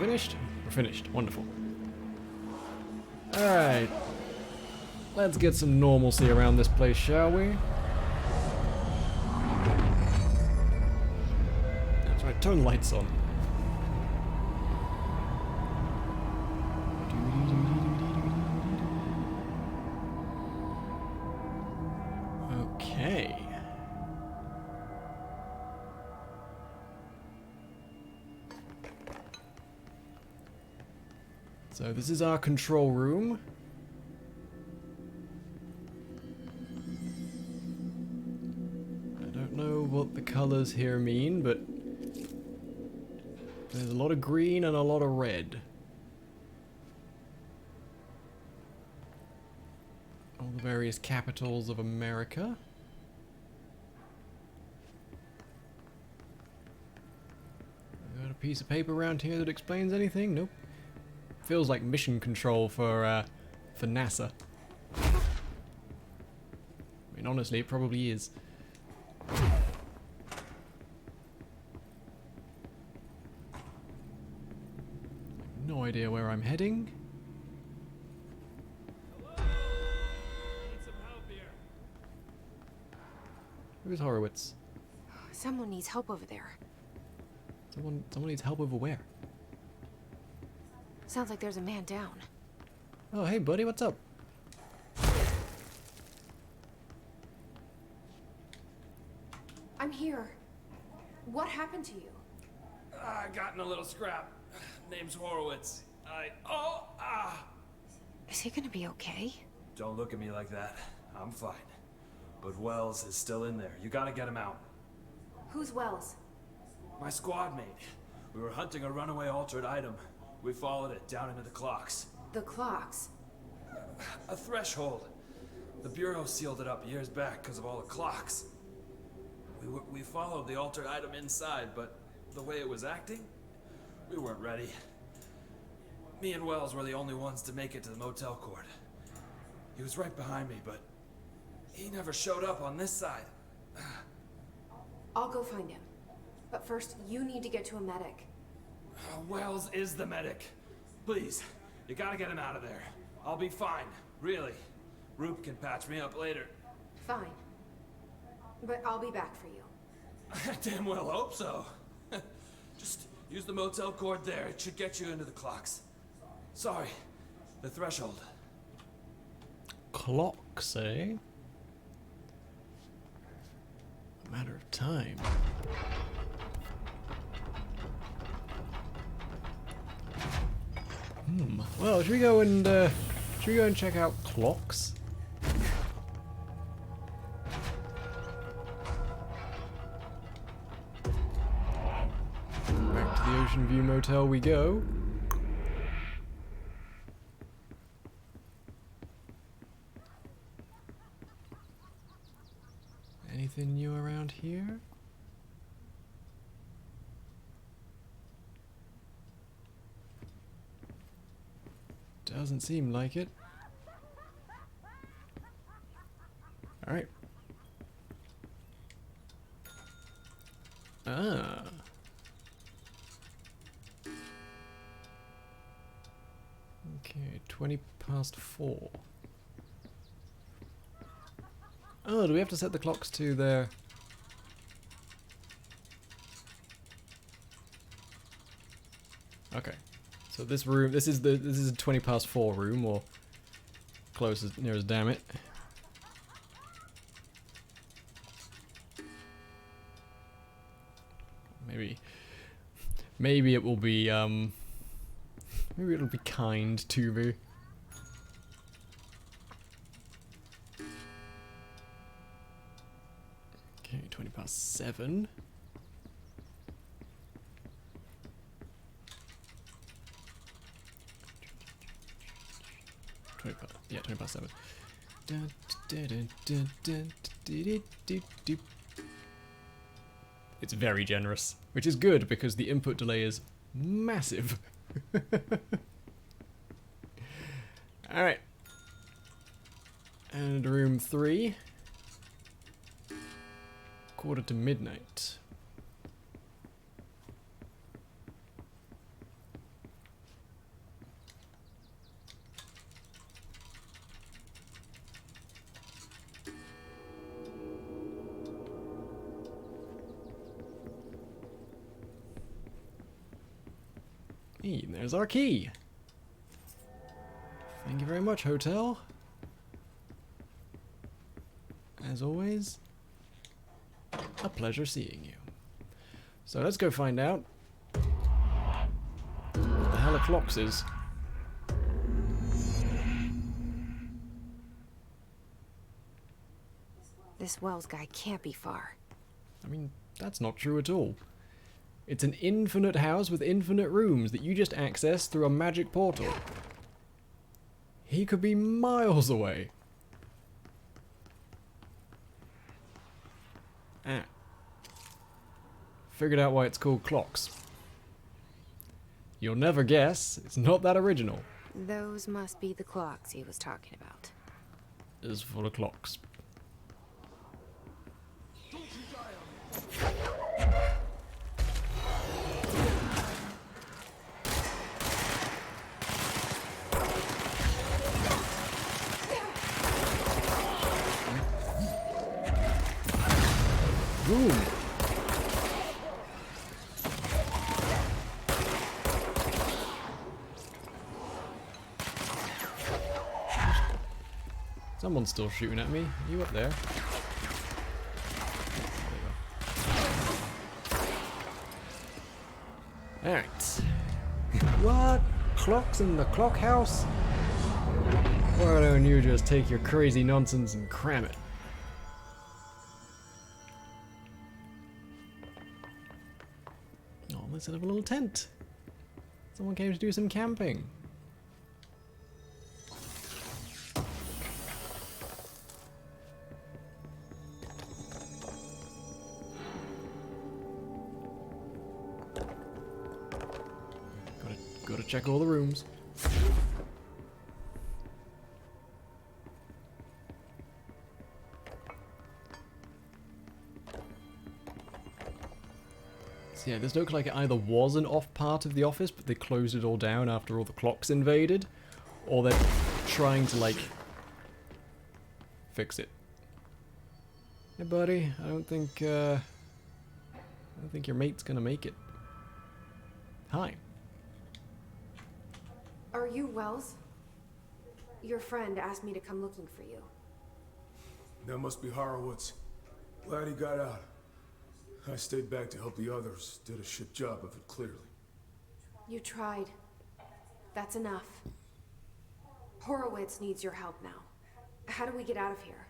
finished? We're finished. Wonderful. Alright. Let's get some normalcy around this place, shall we? That's right, turn the lights on. Okay. So this is our control room. I don't know what the colors here mean, but there's a lot of green and a lot of red. All the various capitals of America. Got a piece of paper around here that explains anything? Nope. Feels like mission control for NASA. I mean, honestly, it probably is. No idea where I'm heading. Who's Horowitz? Someone needs help over there. Someone needs help over where? Sounds like there's a man down. Oh, hey buddy, what's up? I'm here. What happened to you? I got in a little scrap. Name's Horowitz. Is he gonna be okay? Don't look at me like that. I'm fine. But Wells is still in there. You gotta get him out. Who's Wells? My squad mate. We were hunting a runaway altered item. We followed it down into the clocks. The clocks. A threshold. The Bureau sealed it up years back because of all the clocks. We followed the altered item inside, but the way it was acting, we weren't ready. Me and Wells were the only ones to make it to the motel court. He was right behind me, but he never showed up on this side. I'll go find him. But first, you need to get to a medic. Wells is the medic. Please, you gotta get him out of there. I'll be fine, really. Roop can patch me up later. Fine. But I'll be back for you. I damn well hope so. Just use the motel cord there. It should get you into the clocks. Sorry, the threshold. Clocks, eh? A matter of time. Well, should we go and check out clocks? Back to the Ocean View Motel we go. Anything new around here? Doesn't seem like it. Alright. Ah. Okay, 4:20. Oh, do we have to set the clocks to their... Okay. So this room, this is a 4:20 room, or close as near as damn it. Maybe it will be maybe it'll be kind to me. Okay, 7:20. Yeah, 7:20. It's very generous, which is good because the input delay is massive. Alright. And room 3. 1:45. Hey, there's our key. Thank you very much, hotel. As always, a pleasure seeing you. So let's go find out what the hell a clocks is. This Wells guy can't be far. I mean, that's not true at all. It's an infinite house with infinite rooms that you just access through a magic portal. He could be miles away. Ah. Figured out why it's called clocks. You'll never guess, it's not that original. Those must be the clocks he was talking about. It's full of clocks. Boom. Someone's still shooting at me. Are you up there? Alright. What? Clocks in the clock house? Why don't you just take your crazy nonsense and cram it? Oh, let's set up a little tent. Someone came to do some camping. Gotta check all the rooms. So yeah, this looks like it either was an off part of the office, but they closed it all down after all the clocks invaded, or they're trying to, like, fix it. Hey buddy, I don't think your mate's gonna make it. Hi. Are you Wells? Your friend asked me to come looking for you. That must be Horowitz. Glad he got out. I stayed back to help the others. Did a shit job of it, clearly. You tried. That's enough. Horowitz needs your help now. How do we get out of here?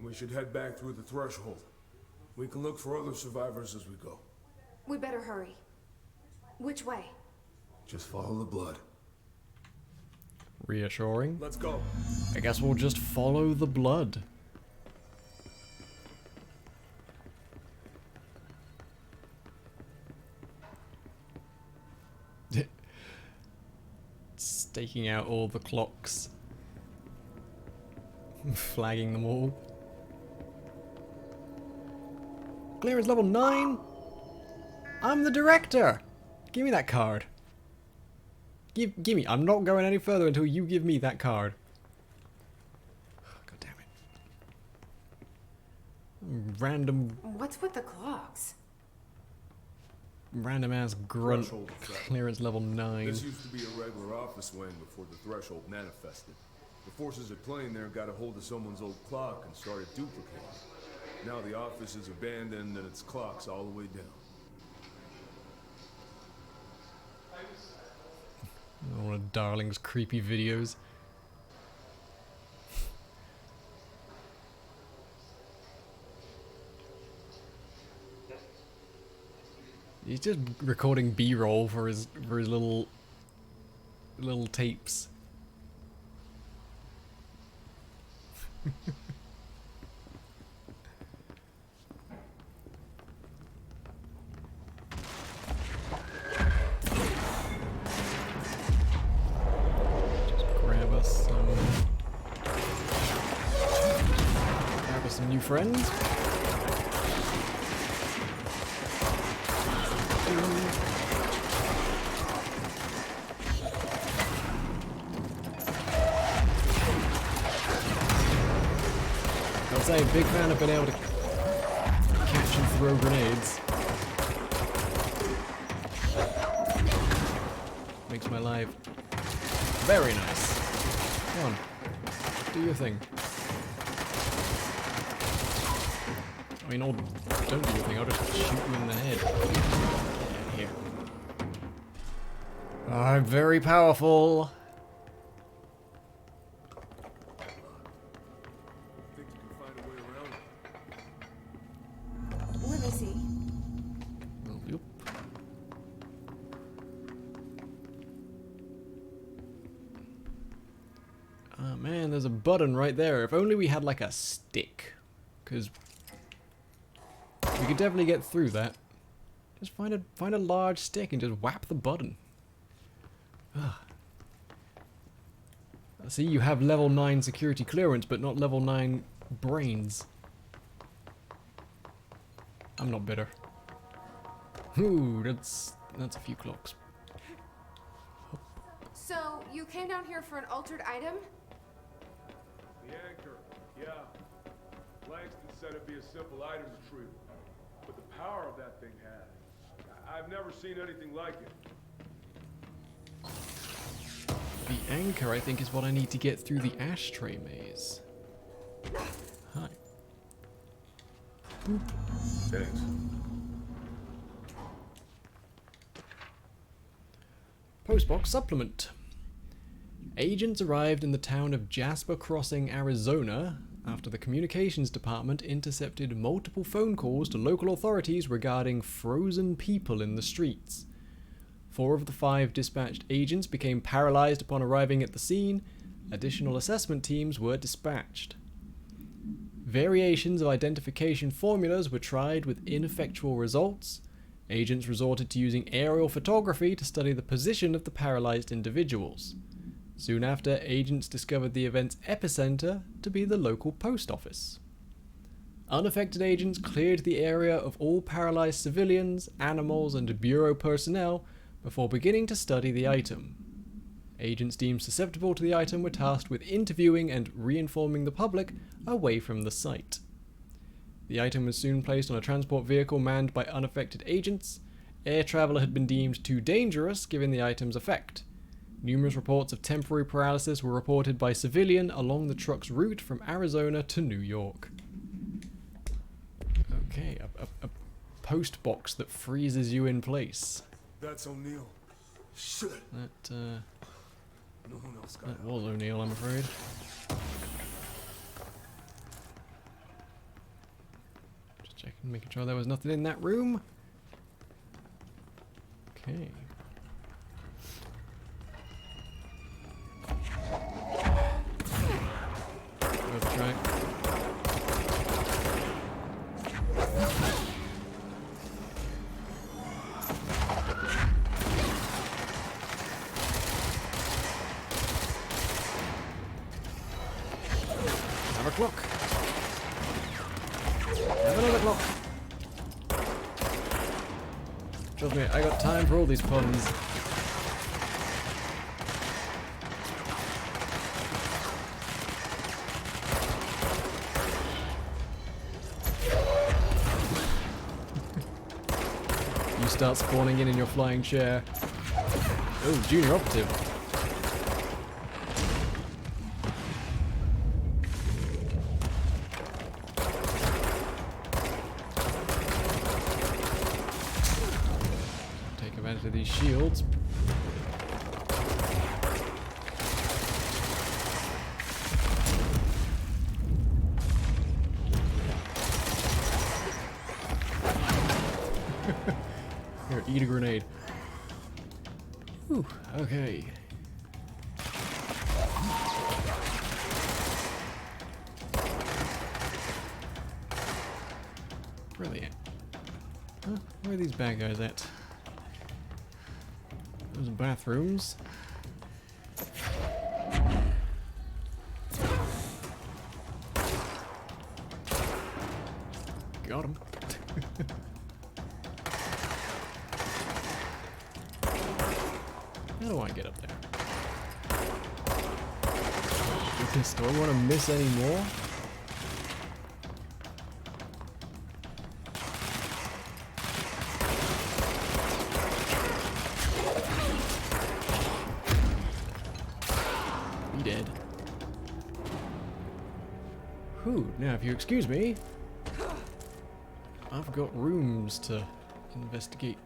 We should head back through the threshold. We can look for other survivors as we go. We better hurry. Which way? Just follow the blood. Reassuring. Let's go. I guess we'll just follow the blood. Staking out all the clocks. Flagging them all. Clearance level 9? I'm the director! Give me that card. Give me. I'm not going any further until you give me that card. God damn it. Random... What's with the clocks? Random ass grunt. Threshold effect. Clearance level 9. This used to be a regular office wing before the threshold manifested. The forces at play in there got a hold of someone's old clock and started duplicating. Now the office is abandoned and its clock's all the way down. One of Darling's creepy videos. He's just recording B-roll for his little tapes. Some new friends. I'll say, big fan of being able to catch and throw grenades. to my live. Very nice. Come on. Do your thing. I mean, don't do your thing, I'll just shoot you in the head. Yeah, here. I'm very powerful. Think you can find a way around? Let me see. Oh, yep. Oh man, there's a button right there. If only we had like a stick. Because we could definitely get through that. Just find a large stick and just whap the button. Ugh. See, you have level 9 security clearance, but not level 9 brains. I'm not bitter. Ooh, that's a few clocks. So, you came down here for an altered item? The anchor, yeah. Langston said it'd be a simple item retrieval. But the power of that thing had. I've never seen anything like it. The anchor, I think, is what I need to get through the ashtray maze. Hi. Boop. Thanks. Postbox supplement. Agents arrived in the town of Jasper Crossing, Arizona, after the communications department intercepted multiple phone calls to local authorities regarding frozen people in the streets. 4 of the 5 dispatched agents became paralyzed upon arriving at the scene. Additional assessment teams were dispatched. Variations of identification formulas were tried with ineffectual results. Agents resorted to using aerial photography to study the position of the paralyzed individuals. Soon after, agents discovered the event's epicenter to be the local post office. Unaffected agents cleared the area of all paralyzed civilians, animals, and Bureau personnel before beginning to study the item. Agents deemed susceptible to the item were tasked with interviewing and reinforming the public away from the site. The item was soon placed on a transport vehicle manned by unaffected agents. Air travel had been deemed too dangerous given the item's effect. Numerous reports of temporary paralysis were reported by civilian along the truck's route from Arizona to New York. Okay, a post box that freezes you in place. That's O'Neill. Shit. That, No one else got that was O'Neill, I'm afraid. Just checking, making sure there was nothing in that room. Okay. Try. Have a clock. Have another clock. Trust me, I got time for all these puns. Start spawning in your flying chair. Oh, junior operative. Take advantage of these shields. Here, eat a grenade. Whew, okay. Brilliant. Huh? Where are these bad guys at? Those bathrooms. Got him. How do I get up there? Goodness, do I want to miss any more? Ooh, now if you excuse me, I've got rooms to investigate.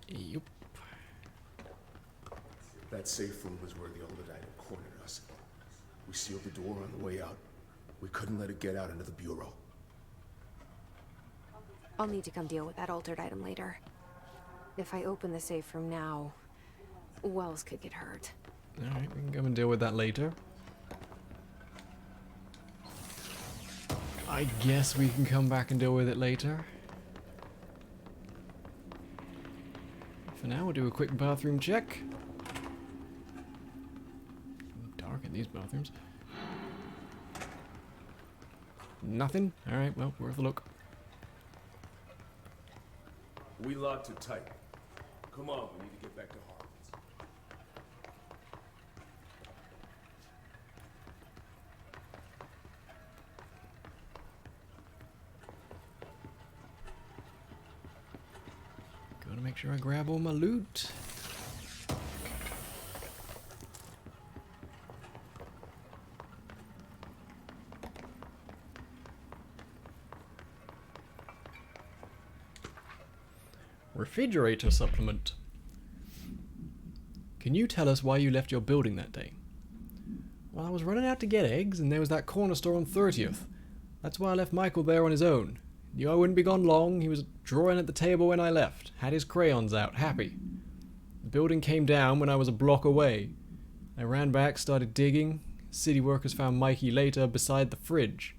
Yup. That safe room was where the altered item cornered us. We sealed the door on the way out. We couldn't let it get out into the bureau. I'll need to come deal with that altered item later. If I open the safe room now, Wells could get hurt. Alright, we can come and deal with that later. I guess we can come back and deal with it later. For now, we'll do a quick bathroom check. Dark in these bathrooms. Nothing? Alright, well, worth a look. We locked it tight. Come on, we need to get back to Harlan's. Gotta make sure I grab all my loot. Refrigerator supplement. Can you tell us why you left your building that day? Well, I was running out to get eggs, and there was that corner store on 30th. That's why I left Michael there on his own. Knew I wouldn't be gone long. He was drawing at the table when I left. Had his crayons out, happy. The building came down when I was a block away. I ran back, started digging. City workers found Mikey later beside the fridge.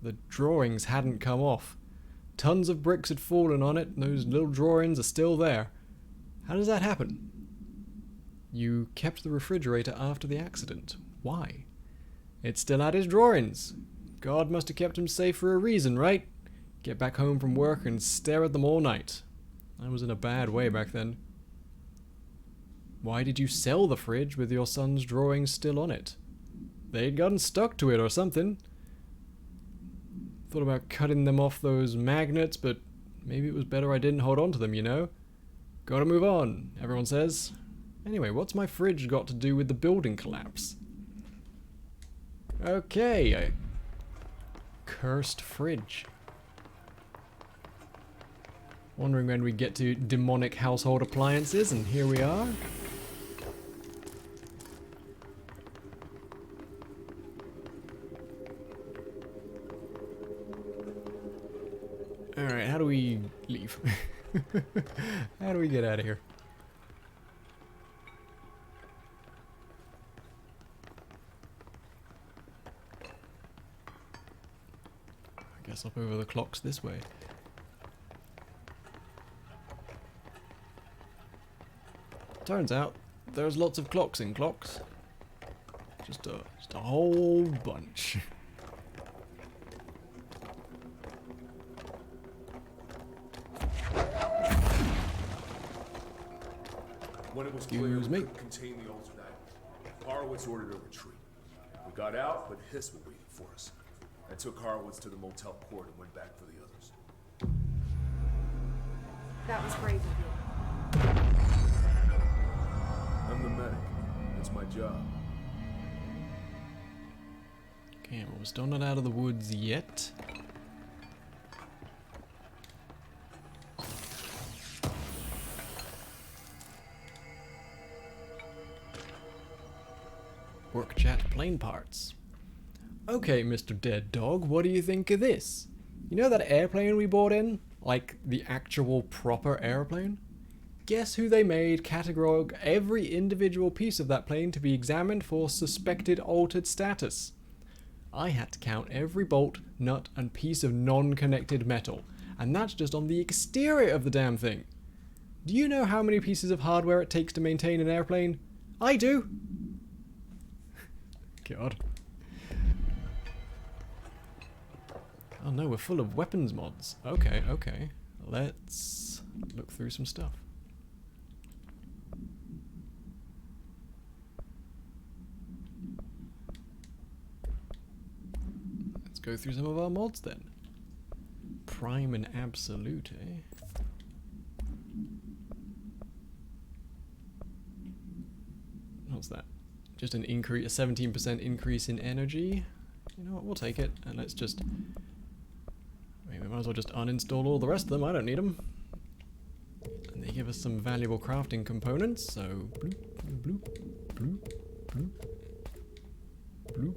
The drawings hadn't come off. Tons of bricks had fallen on it, and those little drawings are still there. How does that happen? You kept the refrigerator after the accident. Why? It still had his drawings. God must have kept him safe for a reason, right? Get back home from work and stare at them all night. I was in a bad way back then. Why did you sell the fridge with your son's drawings still on it? They'd gotten stuck to it or something. Thought about cutting them off those magnets, but maybe it was better I didn't hold on to them, you know? Gotta move on, everyone says. Anyway, what's my fridge got to do with the building collapse? Okay, a cursed fridge. Wondering when we get to demonic household appliances, and here we are. Alright, how do we leave? How do we get out of here? I guess up over the clocks this way. Turns out there's lots of clocks in clocks. Just a whole bunch. When it was clear we couldn't contain the altered item, Horowitz ordered a retreat. We got out, but Hiss were waiting for us. I took Horowitz to the motel court and went back for the others. That was brave of you. I'm the medic. It's my job. Okay, well, we're still not out of the woods yet. Work chat plane parts. Okay, Mr. Dead Dog, what do you think of this? You know that airplane we bought in? Like, the actual proper airplane? Guess who they made categorize every individual piece of that plane to be examined for suspected altered status? I had to count every bolt, nut, and piece of non-connected metal, and that's just on the exterior of the damn thing. Do you know how many pieces of hardware it takes to maintain an airplane? I do! God. Oh no, we're full of weapons mods. Okay, okay. Let's look through some stuff. Let's go through some of our mods then. Prime and Absolute, eh? What's that? Just an increase, a 17% increase in energy. You know what, we'll take it, and let's just... I mean, we might as well just uninstall all the rest of them, I don't need them. And they give us some valuable crafting components, so... bloop, bloop, bloop, bloop, bloop.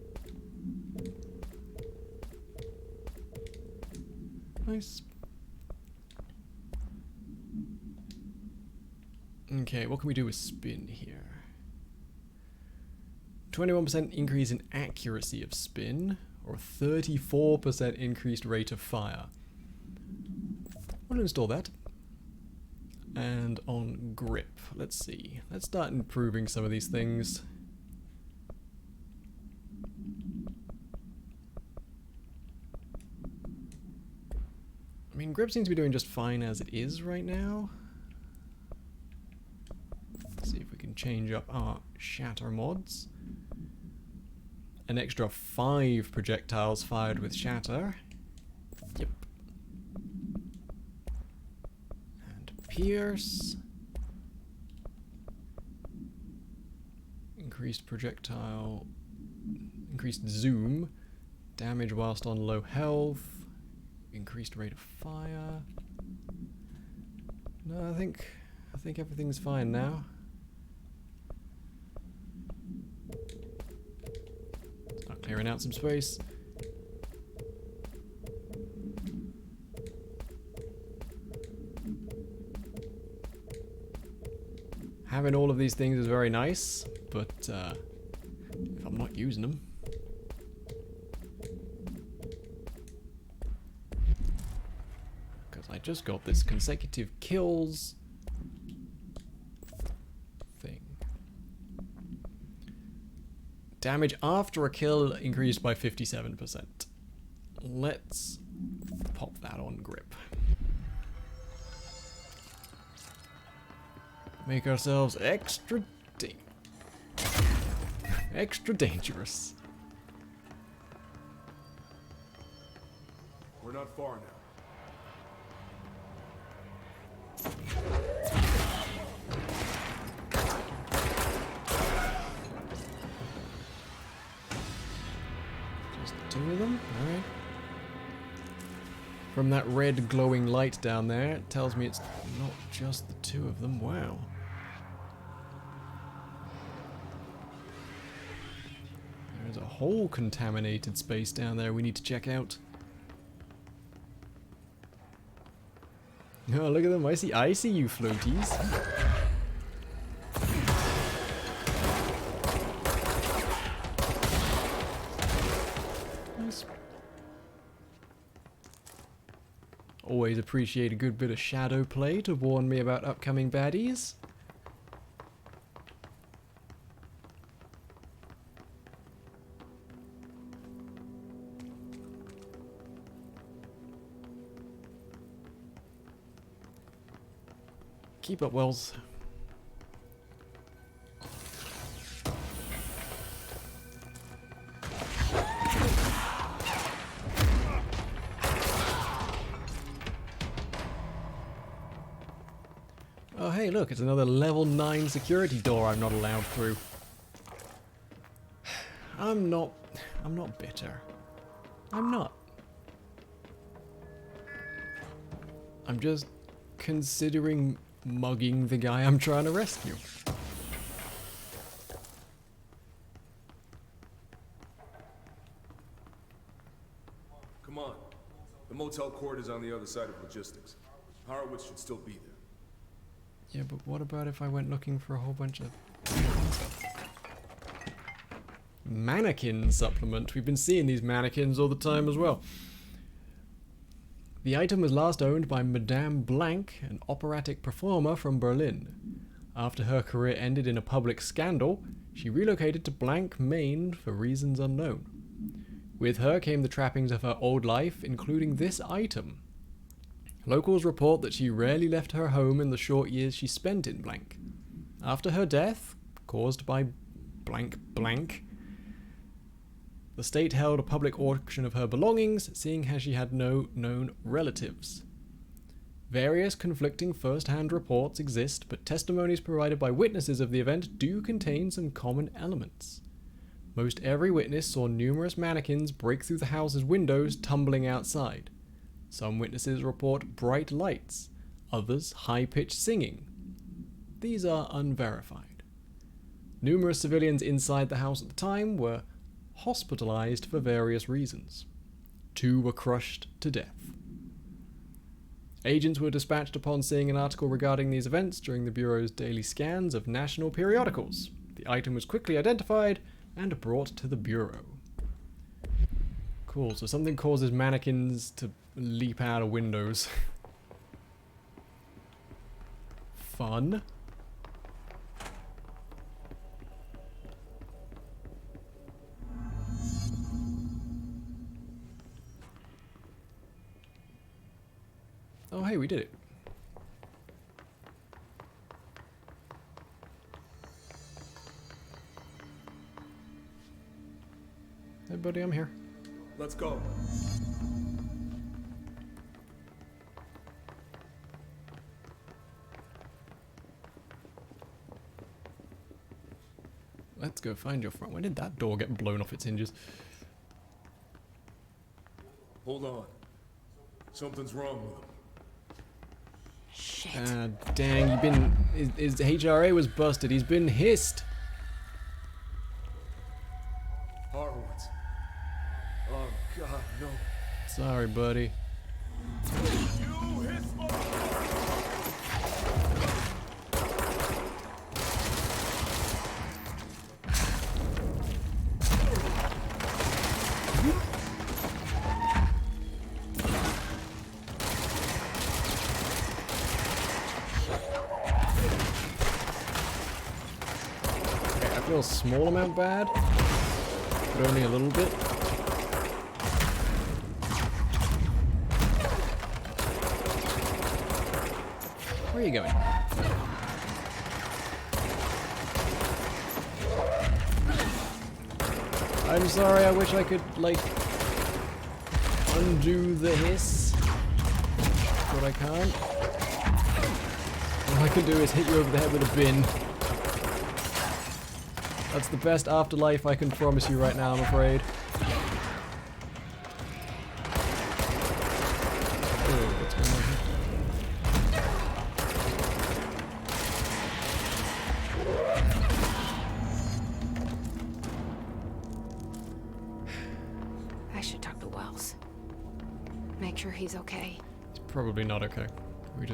Nice. Okay, what can we do with spin here? 21% increase in accuracy of spin, or 34% increased rate of fire. We'll install that. And on grip, let's see. Let's start improving some of these things. I mean, grip seems to be doing just fine as it is right now. Let's see if we can change up our shatter mods. An extra 5 projectiles fired with shatter. Yep. And pierce. Increased projectile. Increased zoom. Damage whilst on low health. Increased rate of fire. No, I think everything's fine now. Start clearing out some space. Having all of these things is very nice, but if I'm not using them. I just got this consecutive kills thing. Damage after a kill increased by 57%. Let's pop that on grip. Make ourselves extra dangerous. We're not far now. Just 2 of them? Alright. From that red glowing light down there, it tells me it's not just the 2 of them. Wow. There's a whole contaminated space down there we need to check out. Oh, look at them. I see you floaties. Nice. Always appreciate a good bit of shadow play to warn me about upcoming baddies. Keep up, Wells. Oh hey, look, it's another level 9 security door I'm not allowed through. I'm not bitter. I'm not. I'm just considering mugging the guy I'm trying to rescue. Come on. The motel court is on the other side of logistics. Horowitz should still be there. Yeah, but what about if I went looking for a whole bunch of... mannequin supplement? We've been seeing these mannequins all the time as well. The item was last owned by Madame Blank, an operatic performer from Berlin. After her career ended in a public scandal, she relocated to Blank, Maine for reasons unknown. With her came the trappings of her old life, including this item. Locals report that she rarely left her home in the short years she spent in Blank. After her death, caused by blank blank, the state held a public auction of her belongings, seeing as she had no known relatives. Various conflicting first-hand reports exist, but testimonies provided by witnesses of the event do contain some common elements. Most every witness saw numerous mannequins break through the house's windows, tumbling outside. Some witnesses report bright lights, others high-pitched singing. These are unverified. Numerous civilians inside the house at the time were hospitalized for various reasons. 2 were crushed to death. Agents were dispatched upon seeing an article regarding these events during the Bureau's daily scans of national periodicals. The item was quickly identified and brought to the Bureau. Cool, so something causes mannequins to leap out of windows. Fun. Oh, hey, we did it. Hey, buddy, I'm here. Let's go. Let's go find your friend. When did that door get blown off its hinges? Hold on. Something's wrong with him. Shit. Dang, you've been... His HRA was busted. He's been hissed. Horowitz. Oh, God, no. Sorry, buddy. You hit my... I feel a small amount bad, but only a little bit. Where are you going? I'm sorry, I wish I could, like, undo the hiss, but I can't. All I can do is hit you over the head with a bin. That's the best afterlife I can promise you right now, I'm afraid. Oh, what's going on here? I should talk to Wells. Make sure he's okay. He's probably not okay. We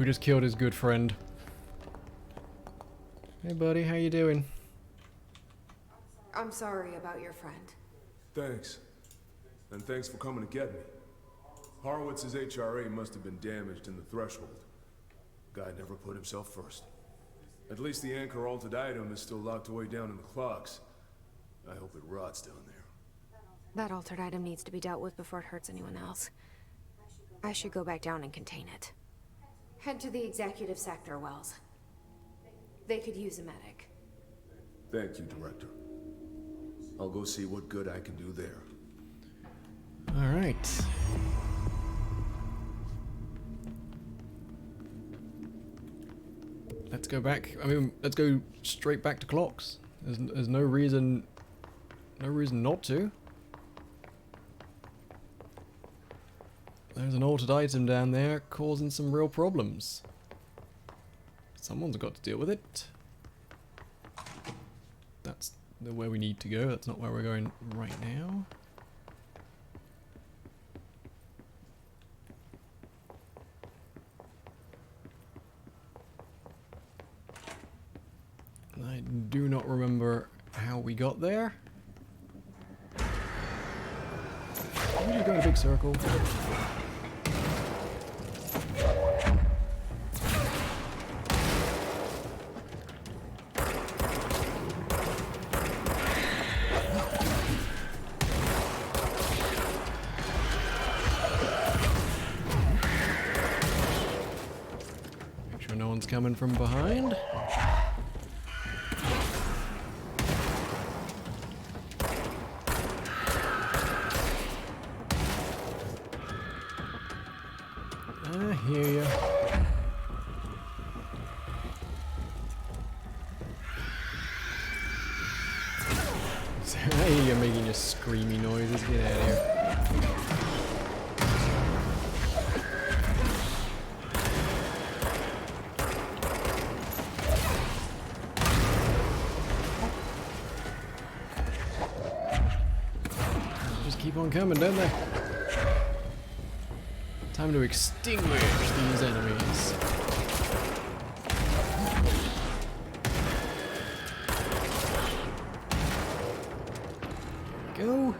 just killed his good friend. Hey buddy, how you doing? I'm sorry about your friend. Thanks. And thanks for coming to get me. Horowitz's HRA must have been damaged in the threshold. Guy never put himself first. At least the anchor altered item is still locked away down in the clocks. I hope it rots down there. That altered item needs to be dealt with before it hurts anyone else. I should go back down and contain it. Head to the executive sector, Wells. They could use a medic. Thank you, Director. I'll go see what good I can do there. Alright. Let's go back. I mean, let's go straight back to clocks. There's no reason not to. There's an altered item down there causing some real problems. Someone's got to deal with it. That's where we need to go. That's not where we're going right now. I do not remember how we got there. We just go in a big circle. Make sure no one's coming from behind. Finally, you're making your screamy noises. Get out of here. Just keep on coming, don't they? Time to extinguish these enemies. There we go.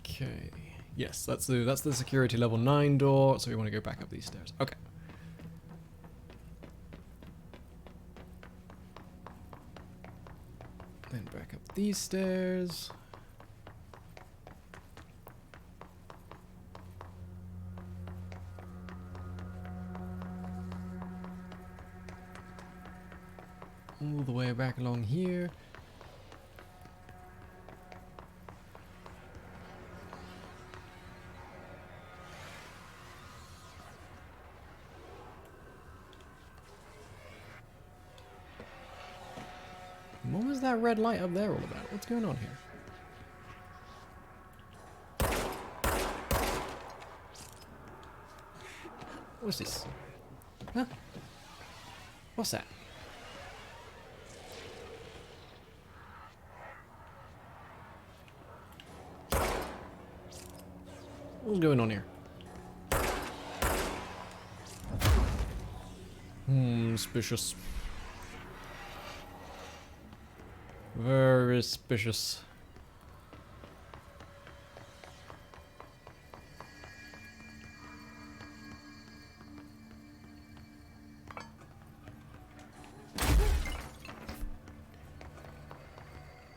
Okay. Yes, that's the security level 9 door, so we want to go back up these stairs. Okay. Then back up these stairs. All the way back along here. What was that red light up there all about? What's going on here? What's this? Huh? What's that? What's going on here? Suspicious. Very suspicious.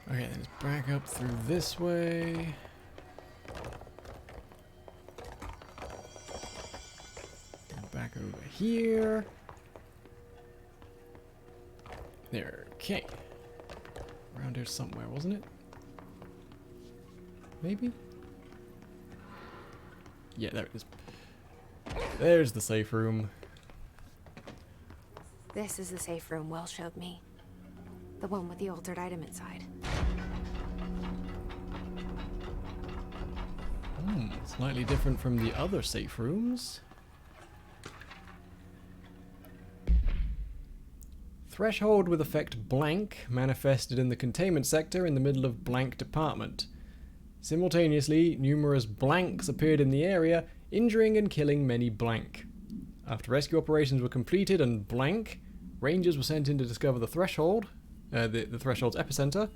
Okay, let's back up through this way. And back over here. There, okay. Around here somewhere, wasn't it? Maybe? Yeah, there it is. There's the safe room. This is the safe room Will showed me. The one with the altered item inside. Slightly different from the other safe rooms. Threshold with effect blank manifested in the containment sector in the middle of blank department. Simultaneously, numerous blanks appeared in the area, injuring and killing many blank. After rescue operations were completed and blank, rangers were sent in to discover the threshold, the threshold's epicenter.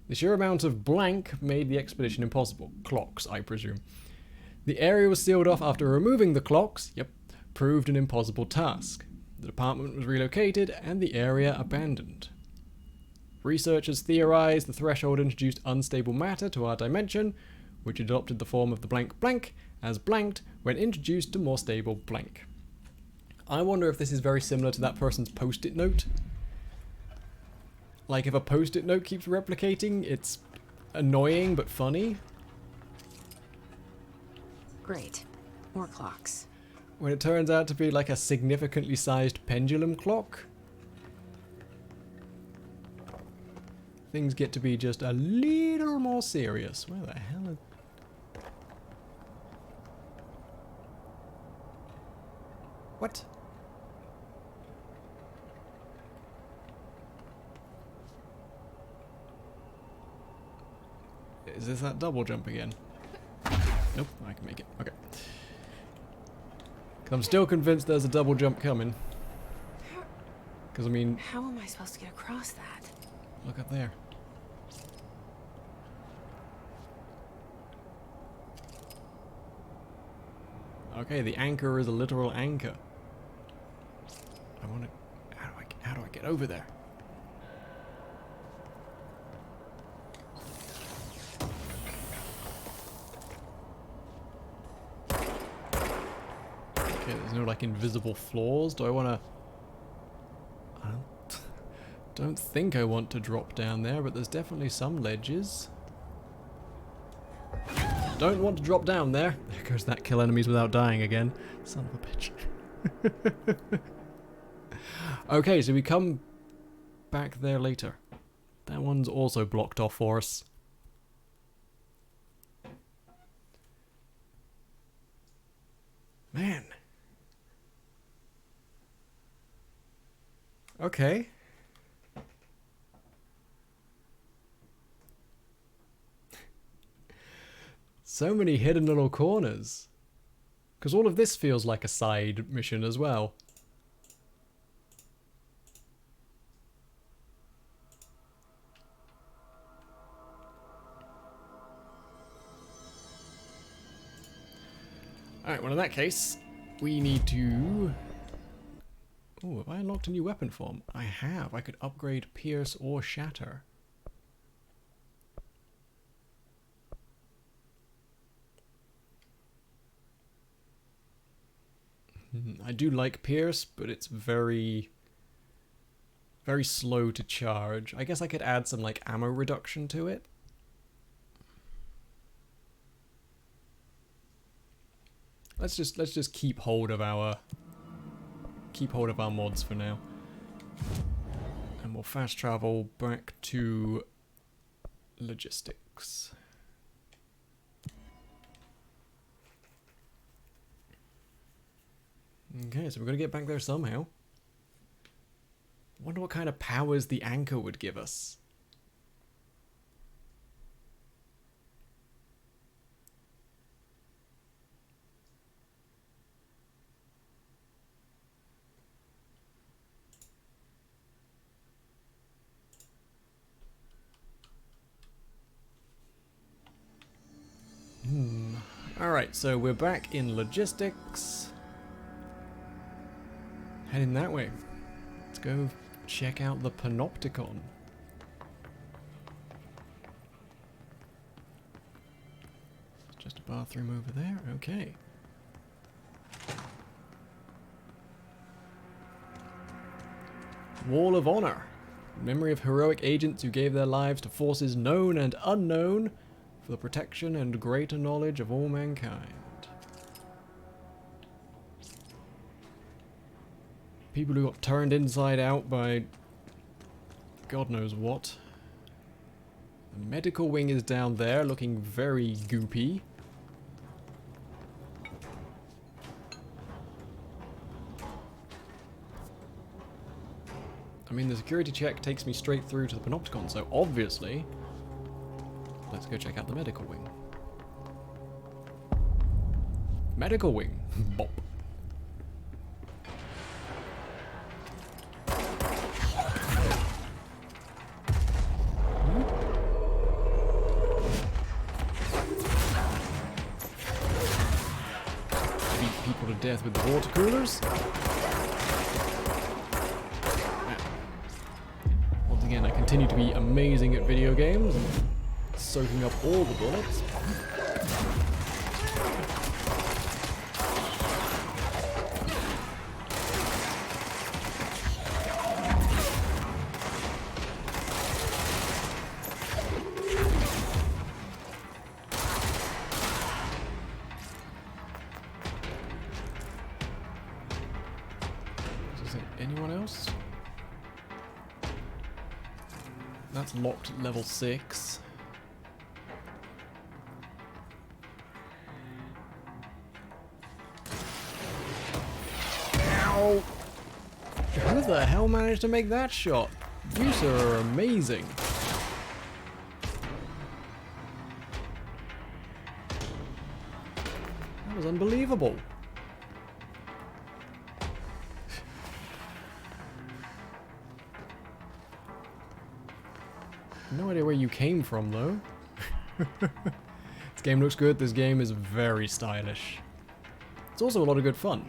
The sheer amount of blank made the expedition impossible. Clocks, I presume. The area was sealed off after removing the clocks, proved an impossible task. The department was relocated and the area abandoned. Researchers theorized the threshold introduced unstable matter to our dimension, which adopted the form of the blank blank as blanked when introduced to more stable blank. I wonder if this is very similar to that person's post-it note. Like if a post-it note keeps replicating, it's annoying but funny. Great. More clocks. When it turns out to be like a significantly sized pendulum clock, things get to be just a little more serious. Where the hell is... What? Is this that double jump again? Nope, I can make it. Okay. I'm still convinced there's a double jump coming. Because, I mean... How am I supposed to get across that? Look up there. Okay, the anchor is a literal anchor. I want to... How do I get over there? Okay, there's no like invisible floors. Do I want to... I don't think I want to drop down there, but there's definitely some ledges. Don't want to drop down there. There goes that kill enemies without dying again. Son of a bitch. Okay, so we come back there later. That one's also blocked off for us. Man. Okay. So many hidden little corners. Because all of this feels like a side mission as well. Alright, well in that case, we need to... Oh, have I unlocked a new weapon form? I have. I could upgrade Pierce or Shatter. I do like Pierce, but it's very slow to charge. I guess I could add some like ammo reduction to it. Let's just keep hold of our mods for now. And we'll fast travel back to logistics. Okay, so we're gonna get back there somehow. Wonder what kind of powers the anchor would give us. Alright, so we're back in logistics. Heading that way. Let's go check out the Panopticon. Just a bathroom over there. Okay. Wall of Honor. Memory of heroic agents who gave their lives to forces known and unknown for the protection and greater knowledge of all mankind. People who got turned inside out by God knows what. The medical wing is down there, looking very goopy. I mean, the security check takes me straight through to the Panopticon, so obviously, let's go check out the medical wing. Medical wing. Bop. Beat people to death with the water coolers. Once again, I continue to be amazing at video games, and soaking up all the bullets. Is there anyone else? That's locked at level 6. Ow! Who the hell managed to make that shot? You sir are amazing. That was unbelievable. No idea where you came from, though. This game looks good. This game is very stylish. It's also a lot of good fun.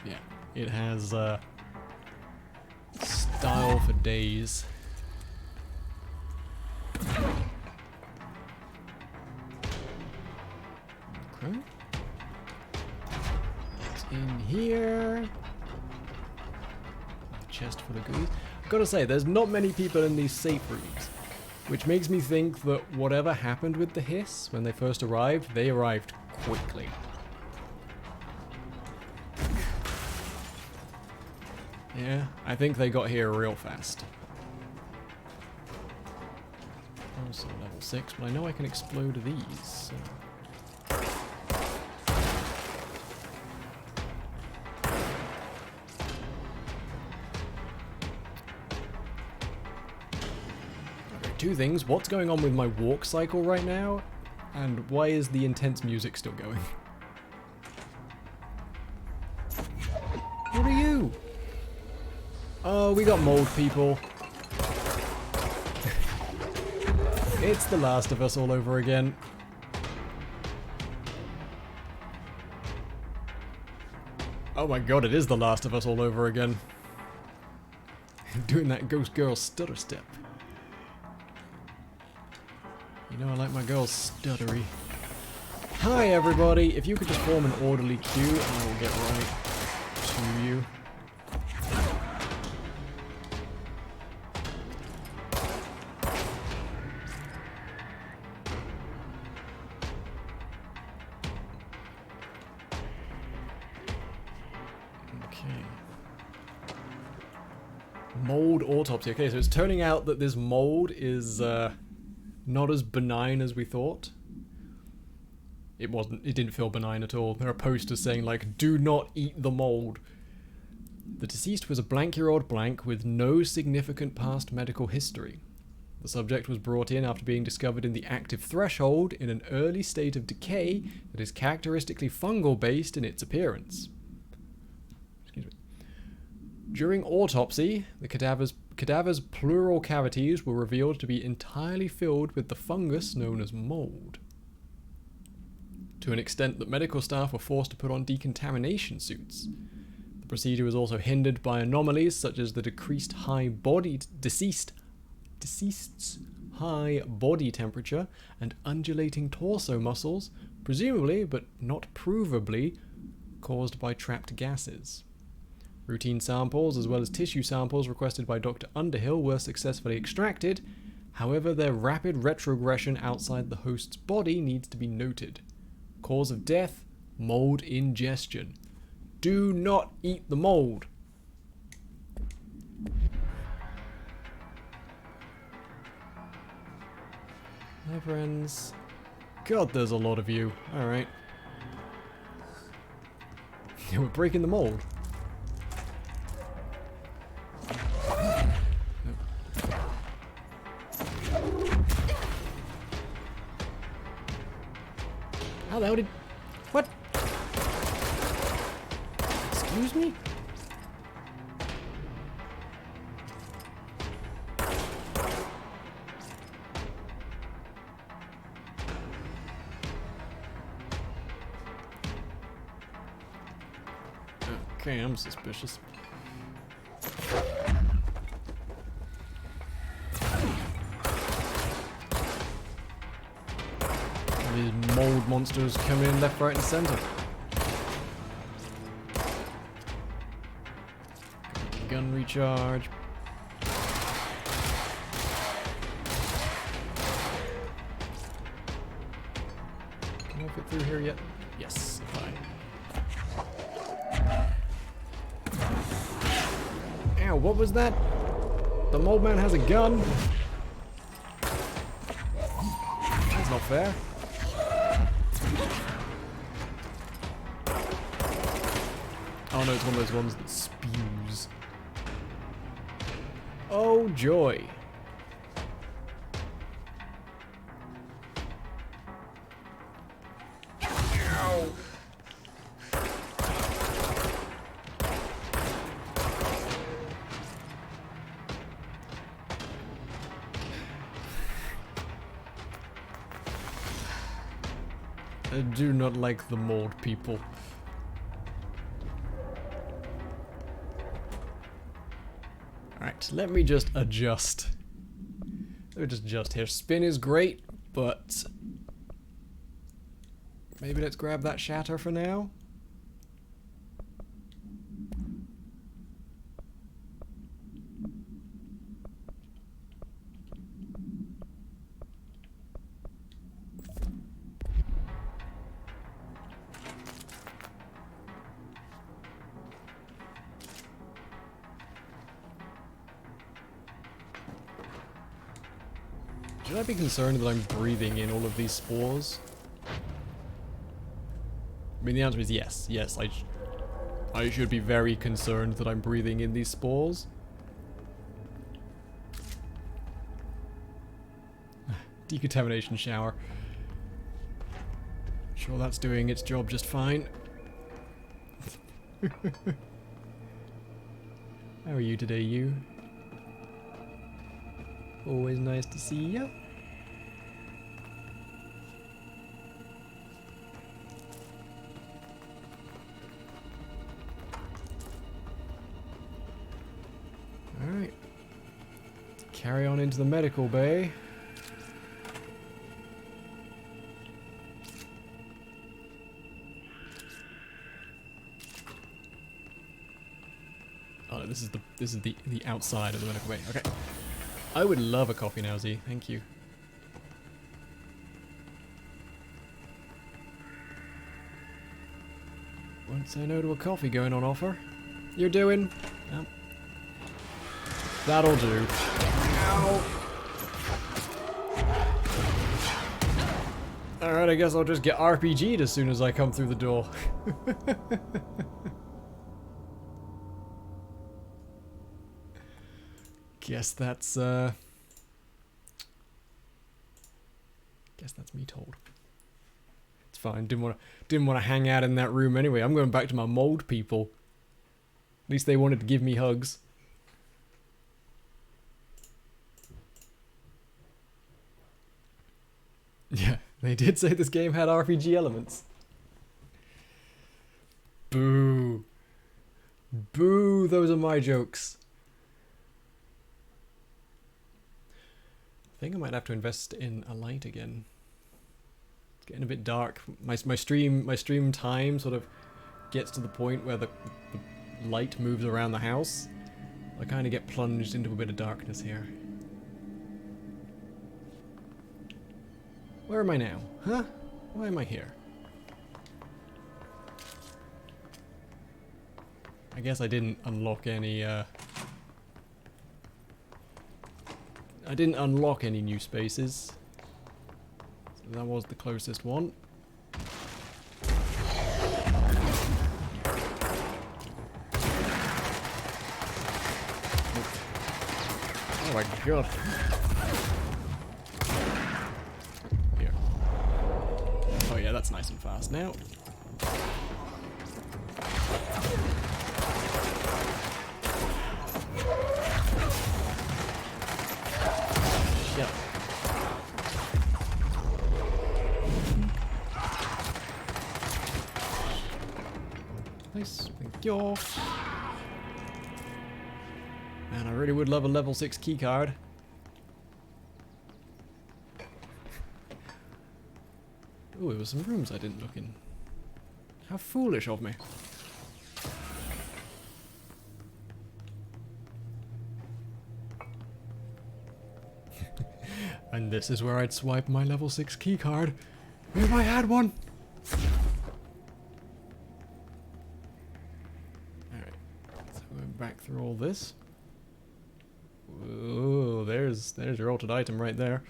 Yeah, it has style for days. Okay. It's in here. chest full of goodies. I've got to say, there's not many people in these safe rooms, which makes me think that whatever happened with the Hiss when they first arrived, they arrived quickly. Yeah, I think they got here real fast. Also level 6, but I know I can explode these. So. Okay, two things. What's going on with my walk cycle right now? And why is the intense music still going? What are you? Oh, we got mold people. It's The Last of Us all over again. Oh my god, it is The Last of Us all over again. Doing that ghost girl stutter step. You know I like my girls stuttery. Hi everybody, if you could just form an orderly queue and I will get right to you. Mold autopsy. Okay, so it's turning out that this mold is not as benign as we thought. It wasn't. It didn't feel benign at all. There are posters saying, like, do not eat the mold. The deceased was a blank-year-old blank with no significant past medical history. The subject was brought in after being discovered in the active threshold in an early state of decay that is characteristically fungal-based in its appearance. During autopsy, the cadaver's pleural cavities were revealed to be entirely filled with the fungus known as mold, to an extent that medical staff were forced to put on decontamination suits. The procedure was also hindered by anomalies such as the deceased's high body temperature and undulating torso muscles, presumably, but not provably, caused by trapped gases. Routine samples, as well as tissue samples requested by Dr. Underhill, were successfully extracted. However, their rapid retrogression outside the host's body needs to be noted. Cause of death, mold ingestion. Do not eat the mold. Hi, friends. God, there's a lot of you. Alright. We're breaking the mold. How the hell did... What? Excuse me? Okay, I'm suspicious. These mold monsters come in left, right, and center. Gun recharge. Can I fit through here yet? Yes, fine. Ow, what was that? The mold man has a gun? That's not fair. Oh no, it's one of those ones that spews. Oh joy. Ow. I do not like the mold people. Alright, let me just adjust. Let me just adjust here. Spin is great, but maybe let's grab that shatter for now. Should I be concerned that I'm breathing in all of these spores? I mean, the answer is yes. Yes, I should be very concerned that I'm breathing in these spores. Decontamination shower. Sure, that's doing its job just fine. How are you today, you? Always nice to see you. Alright. Carry on into the medical bay. Oh, this is the outside of the medical bay. Okay. I would love a coffee now, Z. Thank you. Won't say no to a coffee going on offer. You're doing? Oh. That'll do. Ow. Alright, I guess I'll just get RPG'd as soon as I come through the door. Guess that's me told. It's fine. Didn't want to hang out in that room anyway. I'm going back to my mold people. At least they wanted to give me hugs. Yeah, they did say this game had RPG elements. Boo. Boo, those are my jokes. I think I might have to invest in a light again. It's getting a bit dark. My stream time sort of gets to the point where the light moves around the house. I kind of get plunged into a bit of darkness here. Where am I now? Huh? Why am I here? I guess I didn't unlock any, I didn't unlock any new spaces. So that was the closest one. Oh my god. Here. Oh yeah, that's nice and fast now. Yep. Nice, thank you. Man, I really would love a level 6 keycard. Ooh, there were some rooms I didn't look in. How foolish of me. And this is where I'd swipe my level 6 keycard. If I had one! Alright, so going back through all this. Ooh, there's your altered item right there.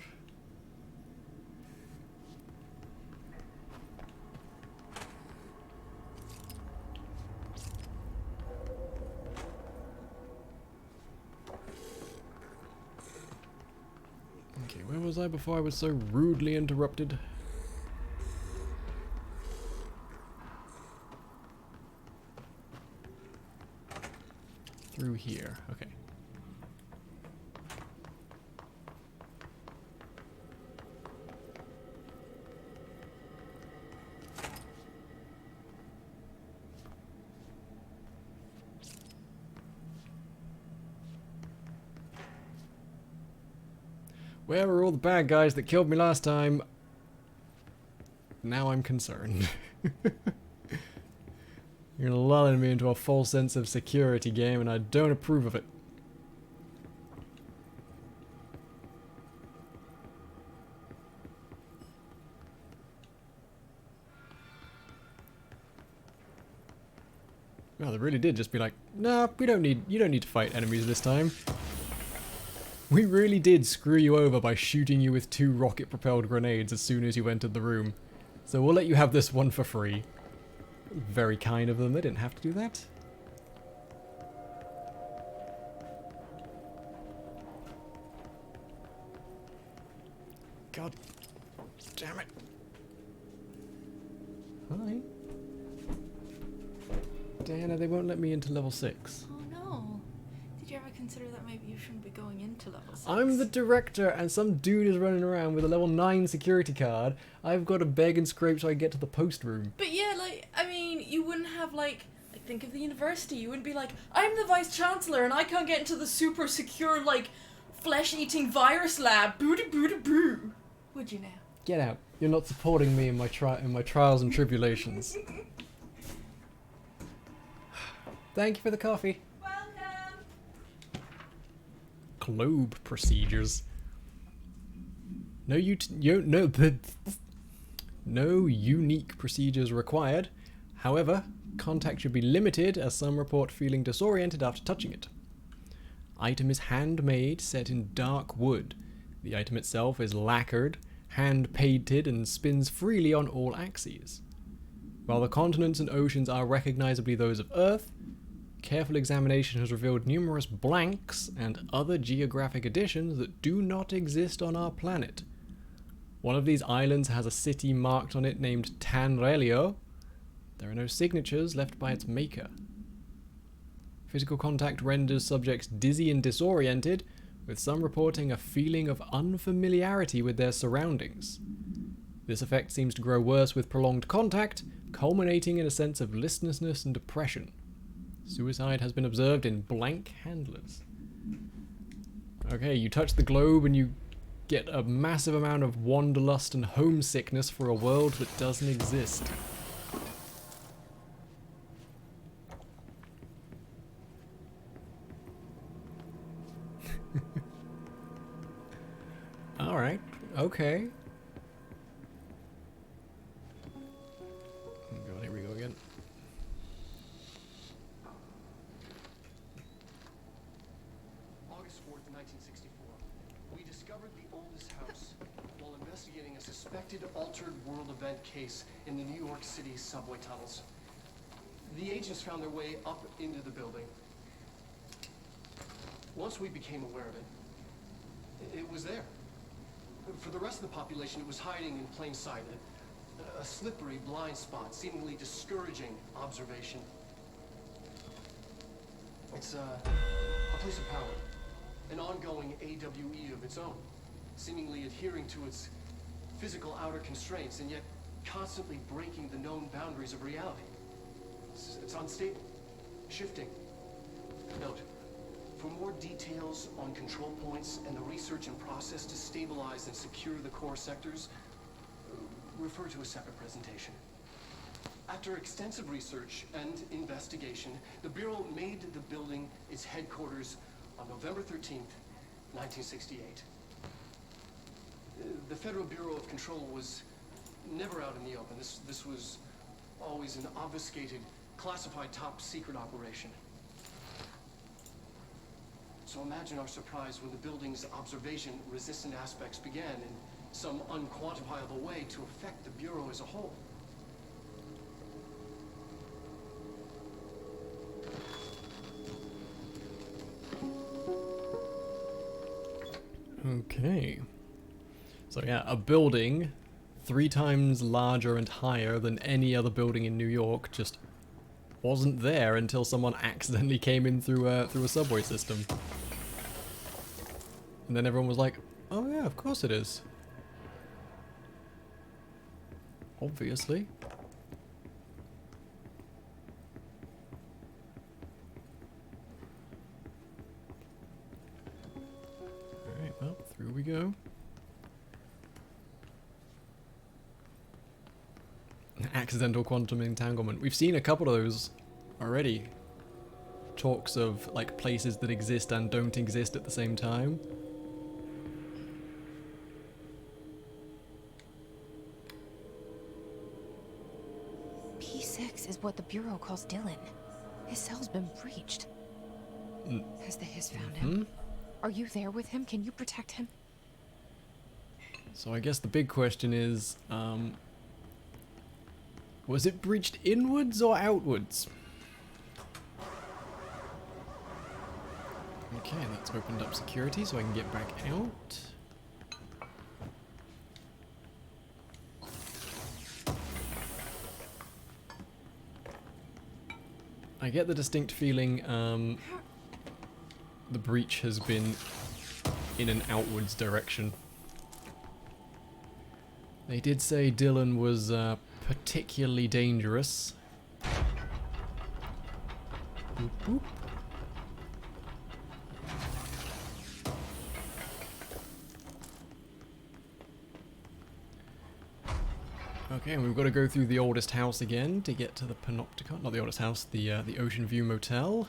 Okay, where was I before I was so rudely interrupted? Through here, okay. Where were all the bad guys that killed me last time? Now I'm concerned. You're lulling me into a false sense of security game, and I don't approve of it. Well, they really did just be like, nah, you don't need to fight enemies this time. We really did screw you over by shooting you with 2 rocket-propelled grenades as soon as you entered the room. So we'll let you have this one for free. Very kind of them, they didn't have to do that. God damn it. Hi. Diana, they won't let me into level 6. Oh no. Did you ever consider that maybe you shouldn't be going into level 6? I'm the director and some dude is running around with a level 9 security card. I've got to beg and scrape so I get to the post room. But yeah, like, I mean, you wouldn't have, like, think of the university. You wouldn't be like, I'm the vice chancellor and I can't get into the super secure, like, flesh-eating virus lab. Boo-da-boo-da-boo. Would you now? Get out. You're not supporting me in my trials and tribulations. Thank you for the coffee. Welcome. Globe procedures. No unique procedures required. However, contact should be limited as some report feeling disoriented after touching it. Item is handmade, set in dark wood. The item itself is lacquered, hand-painted, and spins freely on all axes. While the continents and oceans are recognizably those of Earth, careful examination has revealed numerous blanks and other geographic additions that do not exist on our planet. One of these islands has a city marked on it named Tanrelio. There are no signatures left by its maker. Physical contact renders subjects dizzy and disoriented, with some reporting a feeling of unfamiliarity with their surroundings. This effect seems to grow worse with prolonged contact, culminating in a sense of listlessness and depression. Suicide has been observed in blank handlers. Okay, you touch the globe and you get a massive amount of wanderlust and homesickness for a world that doesn't exist. Alright, okay. Oh god, here we go again. August 4th, 1964. We discovered the oldest house while investigating a suspected altered world event case in the New York City subway tunnels. The agents found their way up into the building. Once we became aware of it, it was there. For the rest of the population, it was hiding in plain sight. A slippery blind spot, seemingly discouraging observation. It's a place of power, an ongoing AWE of its own, seemingly adhering to its physical outer constraints and yet constantly breaking the known boundaries of reality. It's unstable, shifting. Note, for more details on control points and the research and process to stabilize and secure the core sectors, refer to a separate presentation. After extensive research and investigation, the Bureau made the building its headquarters on November 13th, 1968. The Federal Bureau of Control was never out in the open. This was always an obfuscated, classified top-secret operation. So imagine our surprise when the building's observation-resistant aspects began in some unquantifiable way to affect the Bureau as a whole. Okay. So yeah, a building 3 times larger and higher than any other building in New York just wasn't there until someone accidentally came in through a subway system. And then everyone was like, oh yeah, of course it is. Obviously. Alright, well, through we go. Accidental quantum entanglement. We've seen a couple of those already. Talks of like places that exist and don't exist at the same time. P6 is what the Bureau calls Dylan. His cell's been breached. Has the Hiss found him? Are you there with him? Can you protect him? So I guess the big question is, was it breached inwards or outwards? Okay, that's opened up security so I can get back out. I get the distinct feeling the breach has been in an outwards direction. They did say Dylan was particularly dangerous. Boop, boop. Okay, and we've got to go through the oldest house again to get to the Panopticon. Not the oldest house, the Ocean View Motel.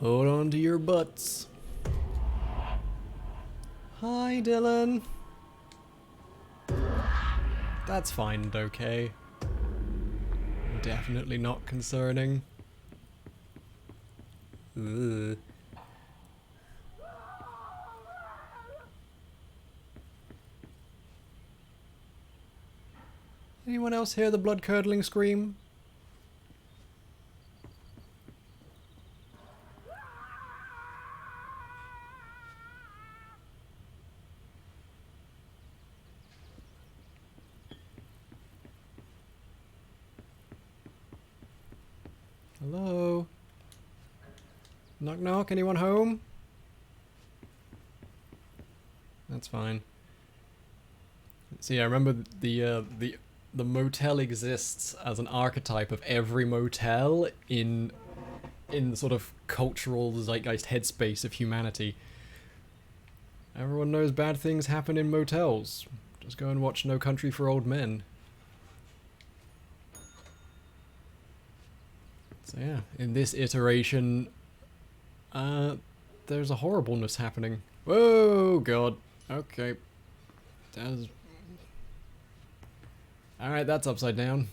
Hold on to your butts. Hi, Dylan. That's fine and okay. Definitely not concerning. Ugh. Anyone else hear the blood-curdling scream? Hello? Knock knock, anyone home? That's fine. See, I remember the motel exists as an archetype of every motel in the sort of cultural zeitgeist headspace of humanity. Everyone knows bad things happen in motels. Just go and watch No Country for Old Men. So yeah, in this iteration, there's a horribleness happening. Whoa, God. Okay. Alright, that's upside down.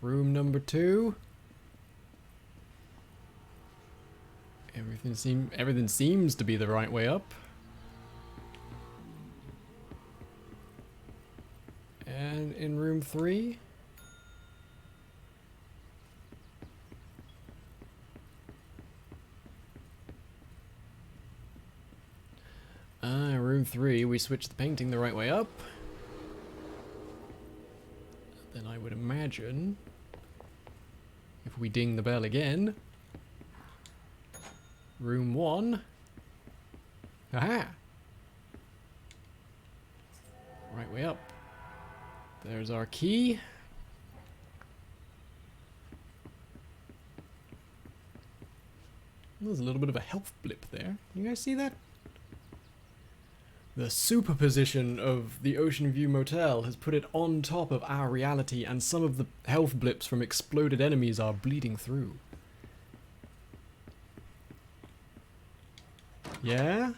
Room number 2. Everything seems to be the right way up. And in room 3. Room 3, we switch the painting the right way up. Then I would imagine, if we ding the bell again, room 1. Aha! Right way up. There's our key. There's a little bit of a health blip there. You guys see that? The superposition of the Ocean View Motel has put it on top of our reality, and some of the health blips from exploded enemies are bleeding through. Yeah?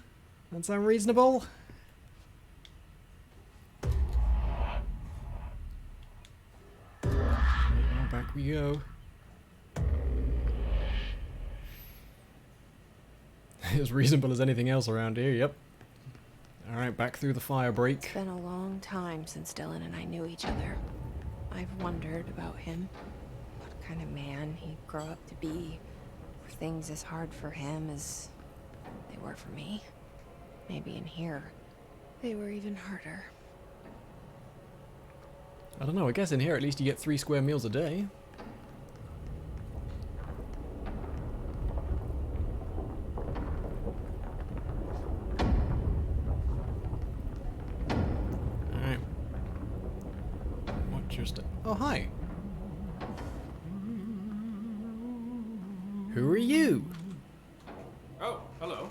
That sound reasonable? Back we go. As reasonable as anything else around here, yep. Alright, back through the fire break. It's been a long time since Dylan and I knew each other. I've wondered about him. What kind of man he'd grow up to be. Were things as hard for him as they were for me? Maybe in here, they were even harder. I don't know, I guess in here at least you get 3 square meals a day. Alright. Watch your step. Oh, hi. Who are you? Oh, hello.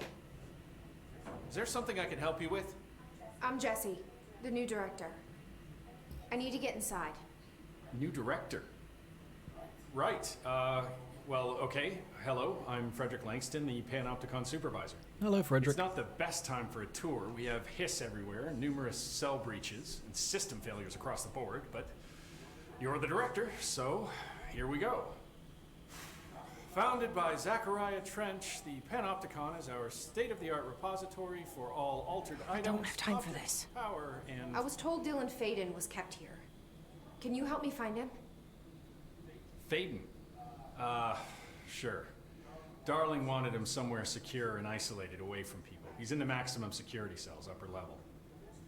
Is there something I can help you with? I'm Jessie, the new director. I need to get inside. New director. Right. well, okay. Hello, I'm Frederick Langston, the Panopticon supervisor. Hello, Frederick. It's not the best time for a tour. We have hiss everywhere, numerous cell breaches, and system failures across the board, but you're the director, so here we go. Founded by Zachariah Trench, the Panopticon is our state-of-the-art repository for all altered items. I don't have time for objects, this. Power and I was told Dylan Faden was kept here. Can you help me find him? Faden. Sure. Darling wanted him somewhere secure and isolated away from people. He's in the maximum security cells, upper level.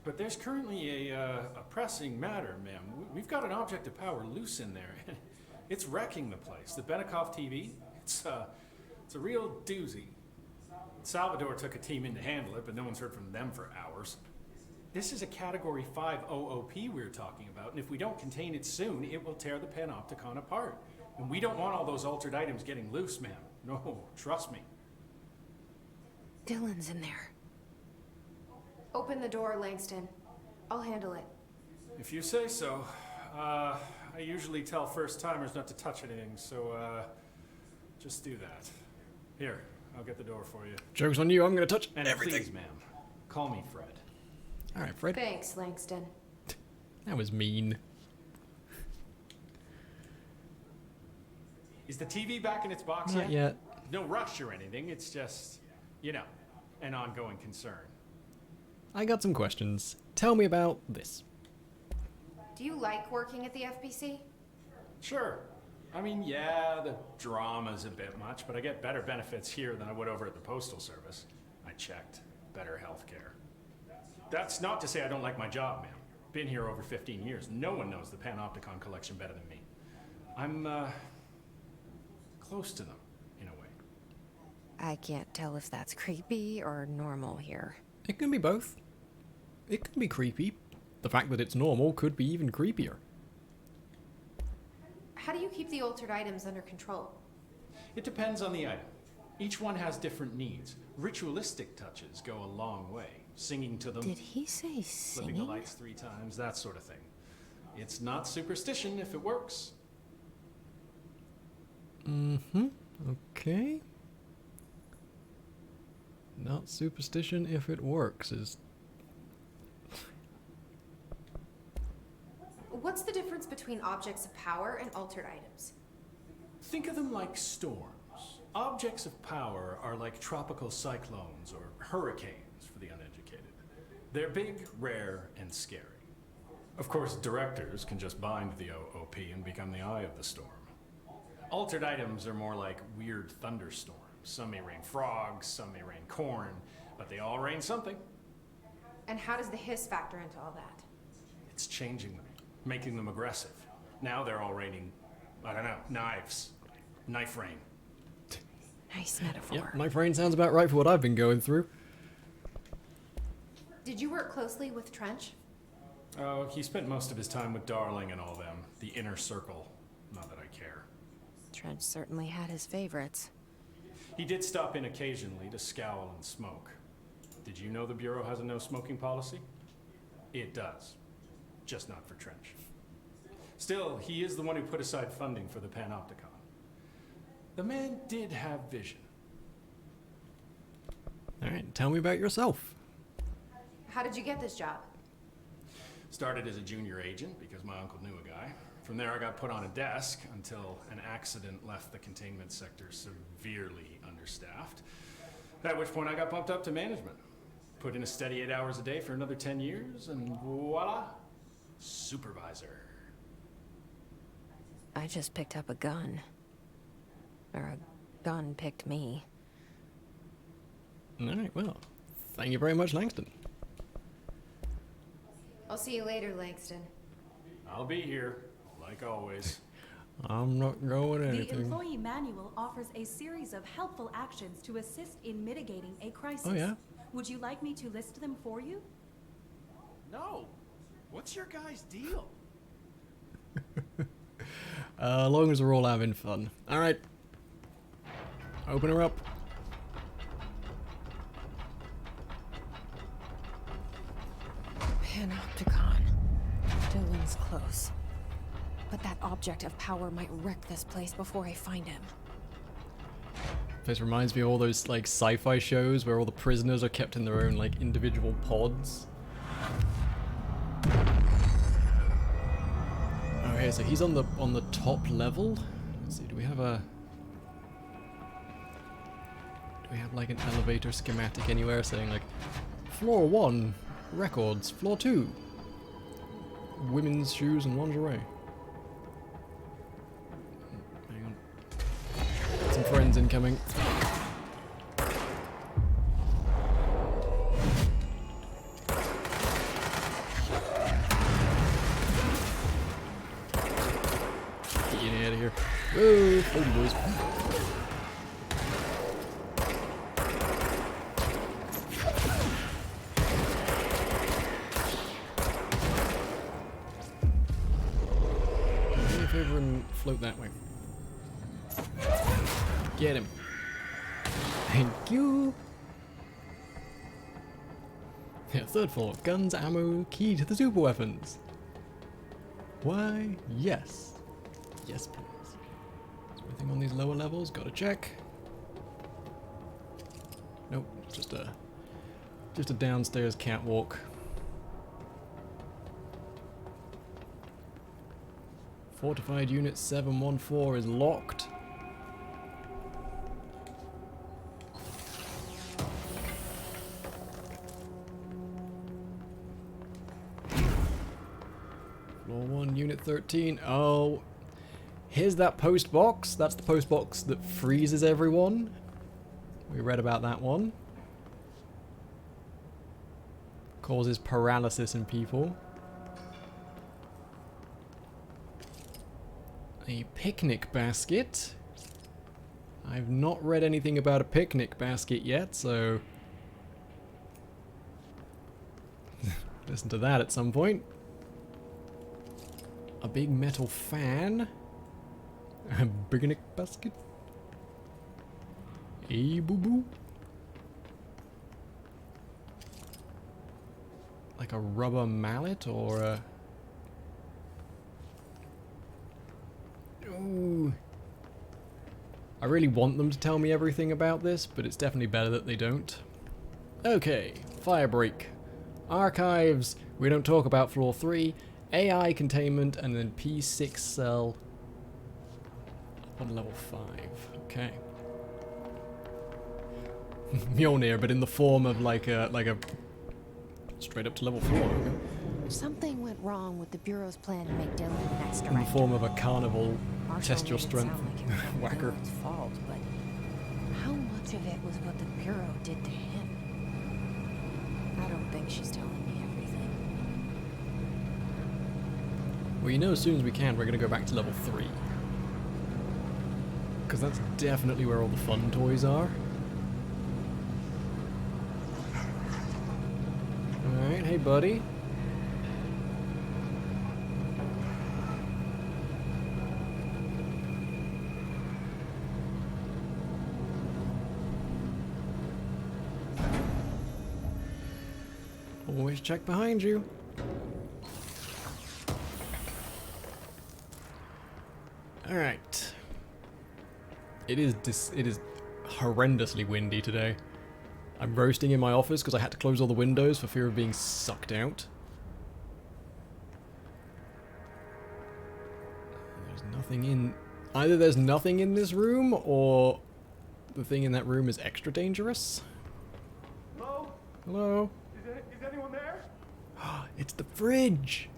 But there's currently a pressing matter, ma'am. We've got an object of power loose in there. It's wrecking the place. The Benikoff TV, it's a real doozy. Salvador took a team in to handle it, but no one's heard from them for hours. This is a Category 5 OOP we're talking about, and if we don't contain it soon, it will tear the Panopticon apart. And we don't want all those altered items getting loose, ma'am. No, trust me. Dylan's in there. Open the door, Langston. I'll handle it. If you say so. I usually tell first-timers not to touch anything, so, just do that. Here, I'll get the door for you. Joke's on you, I'm gonna touch And everything. please, ma'am, call me Fred. Alright, Fred. Thanks, Langston. That was mean. Is the TV back in its box Not yet. No rush or anything, it's just, you know, an ongoing concern. I got some questions. Tell me about this. Do you like working at the FBC? Sure. I mean, yeah, the drama's a bit much, but I get better benefits here than I would over at the Postal Service. I checked. Better healthcare. That's not to say I don't like my job, ma'am. Been here over 15 years. No one knows the Panopticon collection better than me. I'm, close to them, in a way. I can't tell if that's creepy or normal here. It can be both. It can be creepy. The fact that it's normal could be even creepier. How do you keep the altered items under control? It depends on the item. Each one has different needs. Ritualistic touches go a long way. Singing to them. Did he say Flipping the singing? lights 3 times, that sort of thing. It's not superstition if it works. Mm-hmm. Okay. Not superstition if it works is... What's the difference between objects of power and altered items? Think of them like storms. Objects of power are like tropical cyclones or hurricanes for the uneducated. They're big, rare, and scary. Of course, directors can just bind the OOP and become the eye of the storm. Altered items are more like weird thunderstorms. Some may rain frogs, some may rain corn, but they all rain something. And how does the hiss factor into all that? It's changing them, making them aggressive. Now they're all raining, I don't know, knives. Knife rain. Nice metaphor. Yep, knife rain sounds about right for what I've been going through. Did you work closely with Trench? Oh, he spent most of his time with Darling and all them. The inner circle. Not that I care. Trench certainly had his favorites. He did stop in occasionally to scowl and smoke. Did you know the Bureau has a no smoking policy? It does. Just not for Trench. Still, he is the one who put aside funding for the Panopticon. The man did have vision. Alright, tell me about yourself. How did you get this job? Started as a junior agent because my uncle knew a guy. From there I got put on a desk until an accident left the containment sector severely understaffed. At which point I got bumped up to management. Put in a steady 8 hours a day for another 10 years and voila, supervisor. I just picked up a gun. Or a gun picked me. Alright, well, thank you very much, Langston. I'll see you later, Langston. I'll be here, like always. I'm not going The anything. employee manual offers a series of helpful actions to assist in mitigating a crisis. Oh, yeah? Would you like me to list them for you? No. What's your guy's deal? As long as we're all having fun. Alright. Open her up. Panopticon. Dylan's close. But that object of power might wreck this place before I find him. place reminds me of all those like sci-fi shows where all the prisoners are kept in their own like individual pods. Okay, so he's on the top level. Let's see, do we have like an elevator schematic anywhere saying like floor 1 records, floor 2 women's shoes and lingerie. Hang on. Got some friends incoming. Get out of here. Whoa, floaty boys. Over and float that way. Get him. Thank you. Yeah, 3rd floor. Guns, ammo, key to the super weapons. Why? Yes. Yes, please. Is there anything on these lower levels? Gotta check. Nope. Just a downstairs catwalk. Fortified Unit 714 is locked. Floor 1, Unit 13. Oh, here's that post box. That's the post box that freezes everyone. We read about that one. Causes paralysis in people. A picnic basket. I've not read anything about a picnic basket yet, so listen to that at some point. A big metal fan. A picnic basket. A boo-boo. Like a rubber mallet or a... Ooh. I really want them to tell me everything about this, but it's definitely better that they don't. Okay, firebreak. Archives, we don't talk about floor 3. AI containment, and then P6 cell up on level 5. Okay. Mjolnir, but in the form of like a straight up to level 4. Okay. Something went wrong with the Bureau's plan to make Dylan the next director. In the form of a carnival Marshall test your made it strength sound like it was whacker. Dylan's fault, but how much of it was what the Bureau did to him? I don't think she's telling me everything. Well, you know, as soon as we can, we're going to go back to level 3. Because that's definitely where all the fun toys are. Alright, hey buddy. Always check behind you. Alright. It is horrendously windy today. I'm roasting in my office because I had to close all the windows for fear of being sucked out. There's nothing in... Either there's nothing in this room, or the thing in that room is extra dangerous. Hello? Hello? Is anyone there? It's the fridge!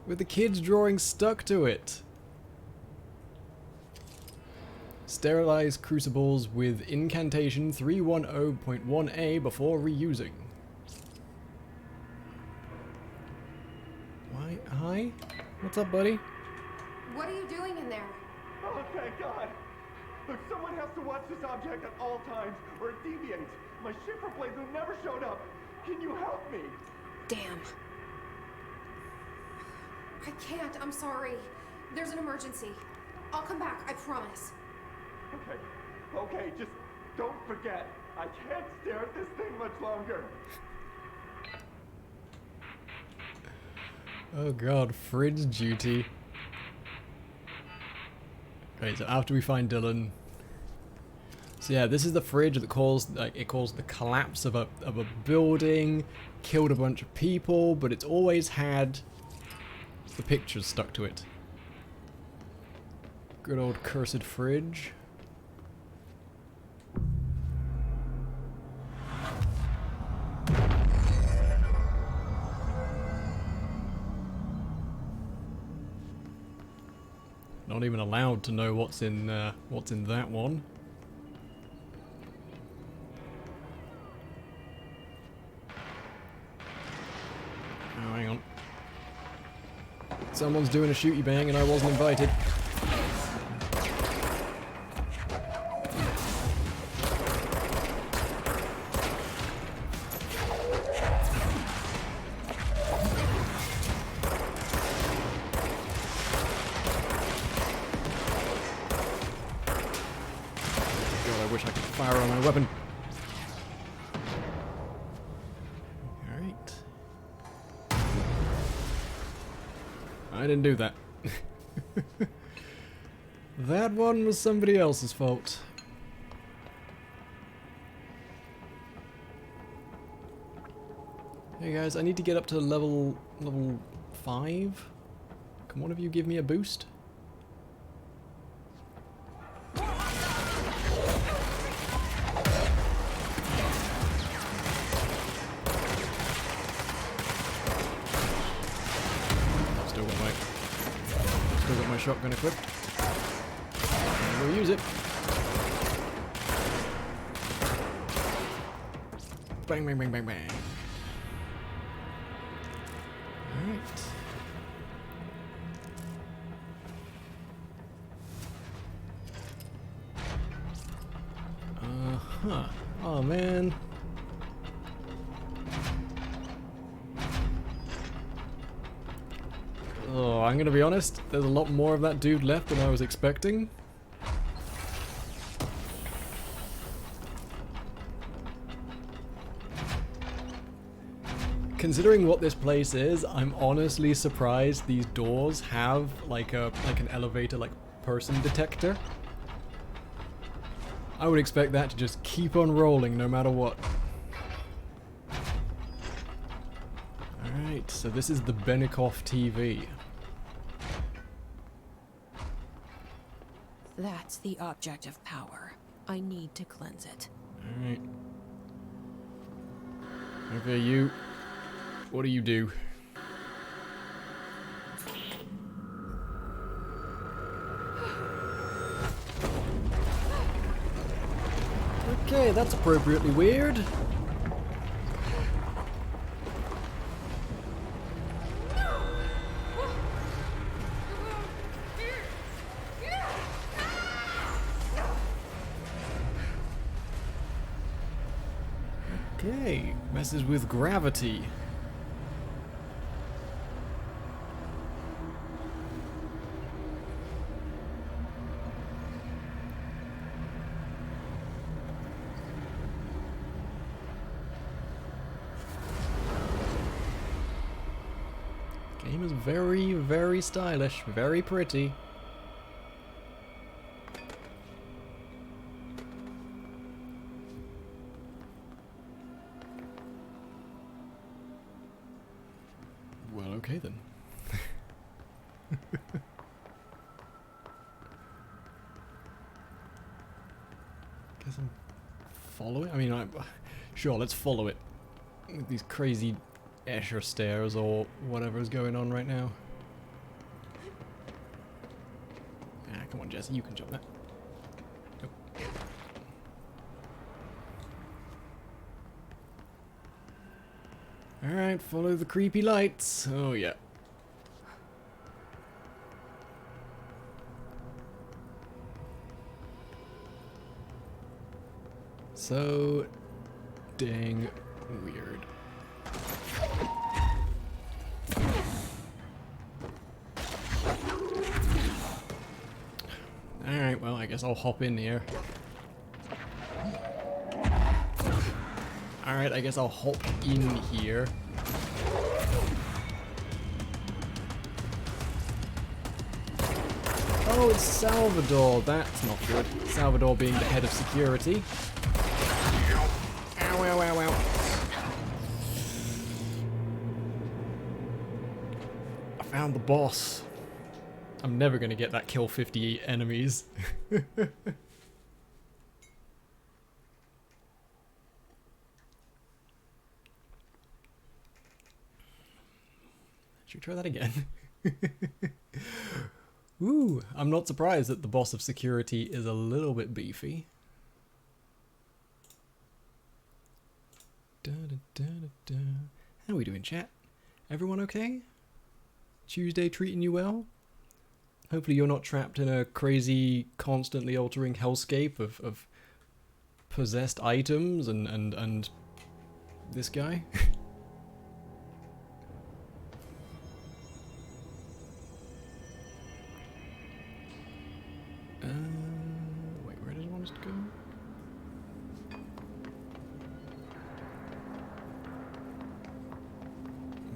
With the kids' drawing stuck to it. Sterilize crucibles with incantation 310.1a before reusing. Why? Hi? What's up, buddy? What are you doing in there? Oh, thank God. Look, someone has to watch this object at all times, or it deviates. My shipper blades have never showed up. Can you help me? Damn. I can't. I'm sorry. There's an emergency. I'll come back. I promise. Okay, just don't forget. I can't stare at this thing much longer. Oh god, fridge duty. Okay, so after we find Dylan, So yeah, this is the fridge that caused the collapse of a building, killed a bunch of people, but it's always had the pictures stuck to it. Good old cursed fridge. Not even allowed to know what's in that one. Oh, hang on. Someone's doing a shooty bang and I wasn't invited. God, I wish I could fire on my weapon. I didn't do that. That one was somebody else's fault. Hey guys, I need to get up to level 5. Can one of you give me a boost? Still got my shotgun equipped. And we'll use it. Bang, bang, bang, bang, bang. Alright. Uh-huh. Oh, man. Oh, I'm gonna be honest, there's a lot more of that dude left than I was expecting. Considering what this place is, I'm honestly surprised these doors have like an elevator, like person detector. I would expect that to just keep on rolling no matter what. Alright, so this is the Benikoff TV. That's the object of power. I need to cleanse it. Alright. Okay, you. What do you do? Okay, that's appropriately weird. Okay, messes with gravity. Game is very, very stylish, very pretty. Well, okay then. Guess I'm following. I mean, sure. Let's follow it. These crazy Escher stairs or whatever's going on right now. Ah, come on, Jesse. You can jump that. Nope. Alright, follow the creepy lights. Oh, yeah. So dang weird. Alright, well, I guess I'll hop in here. Alright, I guess I'll hop in here. Oh, it's Salvador. That's not good. Salvador being the head of security. Ow, ow, ow, ow. I found the boss. I'm never going to get that kill 50 enemies. Should we try that again? Ooh, I'm not surprised that the boss of security is a little bit beefy. Da, da, da, da, da. How are we doing, chat? Everyone okay? Tuesday treating you well? Hopefully you're not trapped in a crazy, constantly altering hellscape of possessed items and this guy. Wait, where does it want us to go?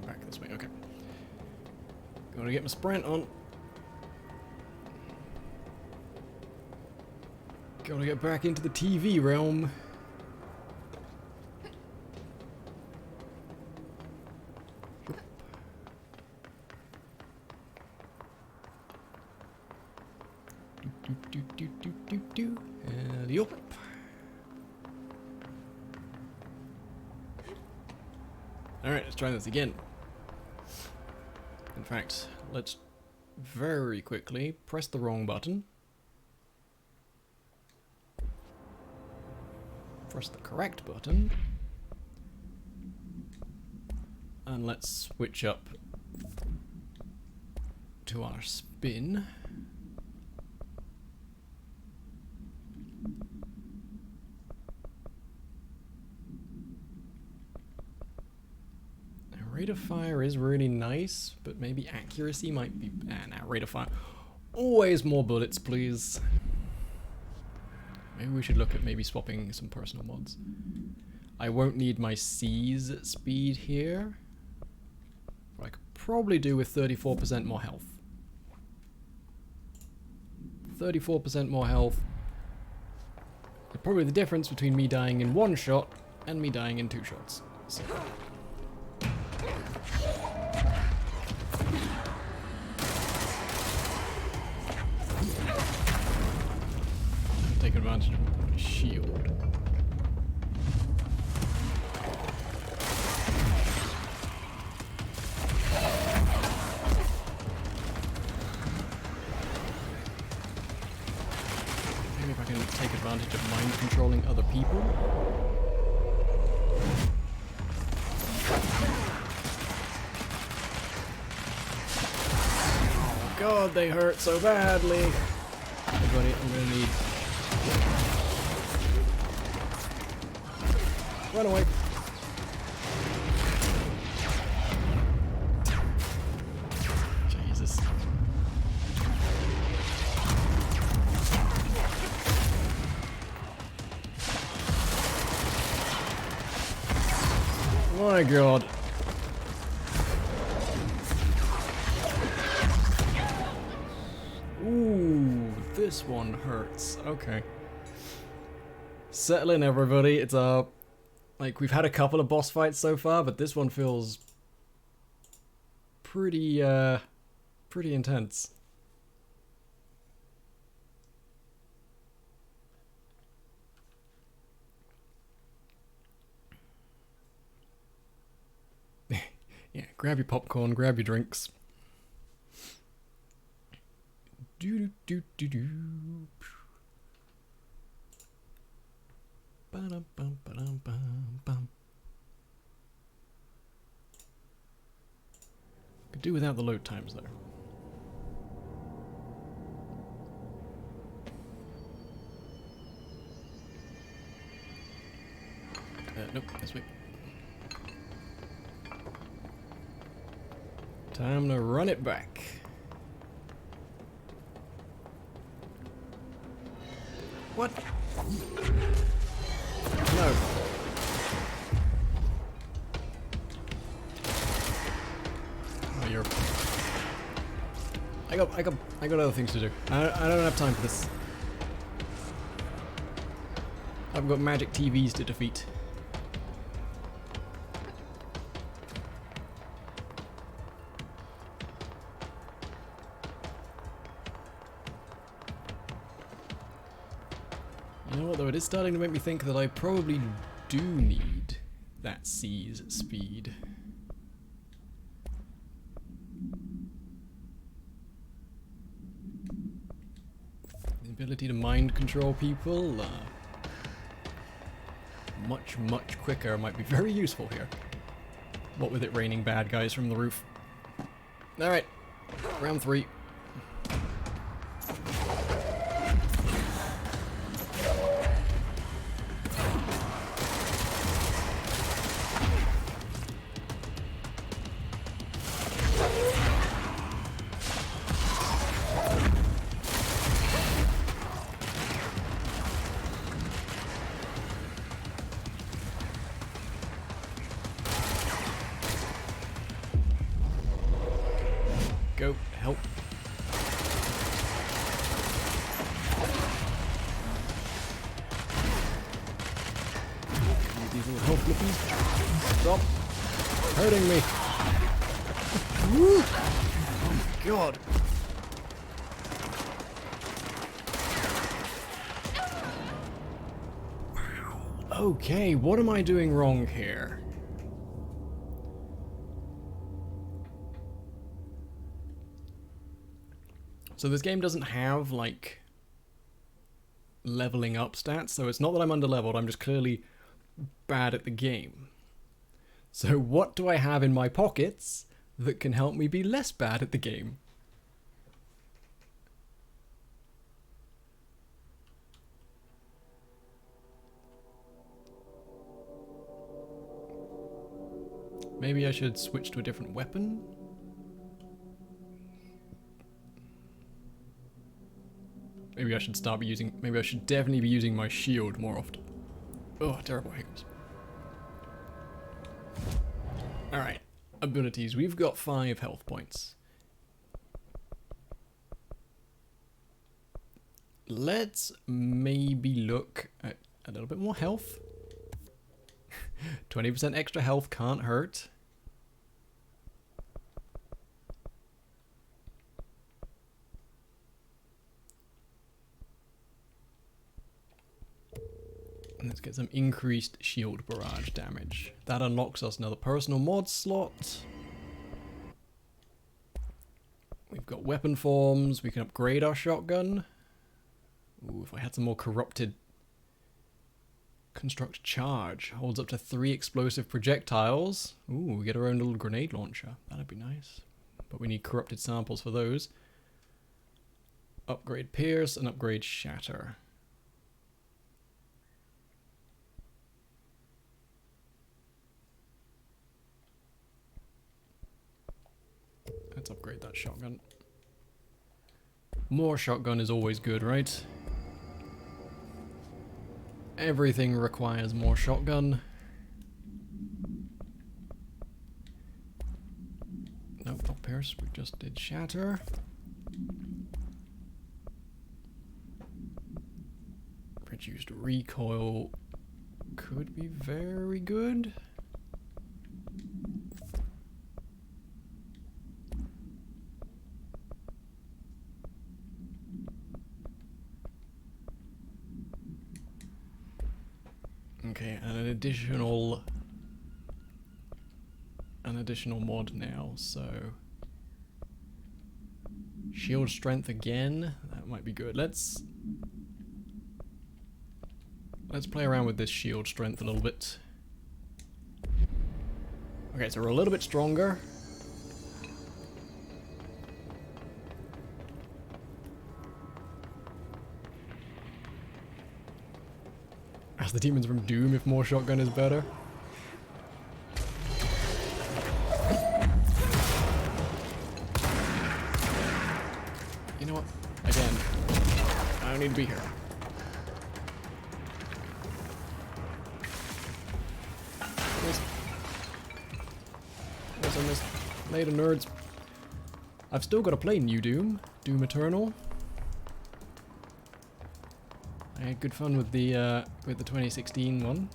Back this way, okay. Gotta get my sprint on. Gotta get back into the TV realm. And yup. Alright, let's try this again. In fact, let's very quickly press the wrong button. Press the correct button. And let's switch up to our spin. Rate of fire is really nice, but maybe accuracy might be... nah, rate of fire. Always more bullets, please. Maybe we should look at maybe swapping some personal mods. I won't need my C's speed here. I could probably do with 34% more health. 34% more health. Probably the difference between me dying in one shot and me dying in 2 shots. So. Take advantage of my shield. Maybe if I can take advantage of mind controlling other people. Oh god, they hurt so badly. Everybody, I'm gonna need... Run away. Jesus. My god. Ooh, this one hurts. Okay. Settle in, everybody. It's like, we've had a couple of boss fights so far, but this one feels pretty intense. Yeah, grab your popcorn, grab your drinks. Do do do do do. Ba-dum, bum, ba-dum, bum, bum. Could do without the load times though. Nope, this way. Time to run it back. What? No. Oh, I got other things to do. I don't have time for this. I've got magic TVs to defeat. You know what though, it is starting to make me think that I probably do need that C's speed. The ability to mind control people, much quicker might be very useful here. What with it raining bad guys from the roof. Alright, round 3. Go, help. These little help flippies. Stop hurting me. Woo! Oh my god. Wow. Okay, what am I doing wrong here? So this game doesn't have, like, leveling up stats, so it's not that I'm underleveled, I'm just clearly bad at the game. So what do I have in my pockets that can help me be less bad at the game? Maybe I should switch to a different weapon? Maybe I should start using, maybe I should definitely be using my shield more often. Oh, terrible hiccups. Alright, abilities. We've got 5 health points. Let's maybe look at a little bit more health. 20% extra health can't hurt. Let's get some increased shield barrage damage. That unlocks us another personal mod slot. We've got weapon forms. We can upgrade our shotgun. Ooh, if I had some more corrupted... Construct charge. Holds up to 3 explosive projectiles. Ooh, we get our own little grenade launcher. That'd be nice. But we need corrupted samples for those. Upgrade pierce and upgrade shatter. Let's upgrade that shotgun. More shotgun is always good, right? Everything requires more shotgun. Nope, not pierce. We just did shatter. Reduced recoil could be very good. Okay, and an additional mod now, so shield strength again, that might be good. Let's play around with this shield strength a little bit. Okay, so we're a little bit stronger. Ask the demons from Doom if more shotgun is better. You know what? Again, I don't need to be here. Yes, I missed. Later, nerds. I've still got to play New Doom, Doom Eternal. I had good fun with the 2016 one.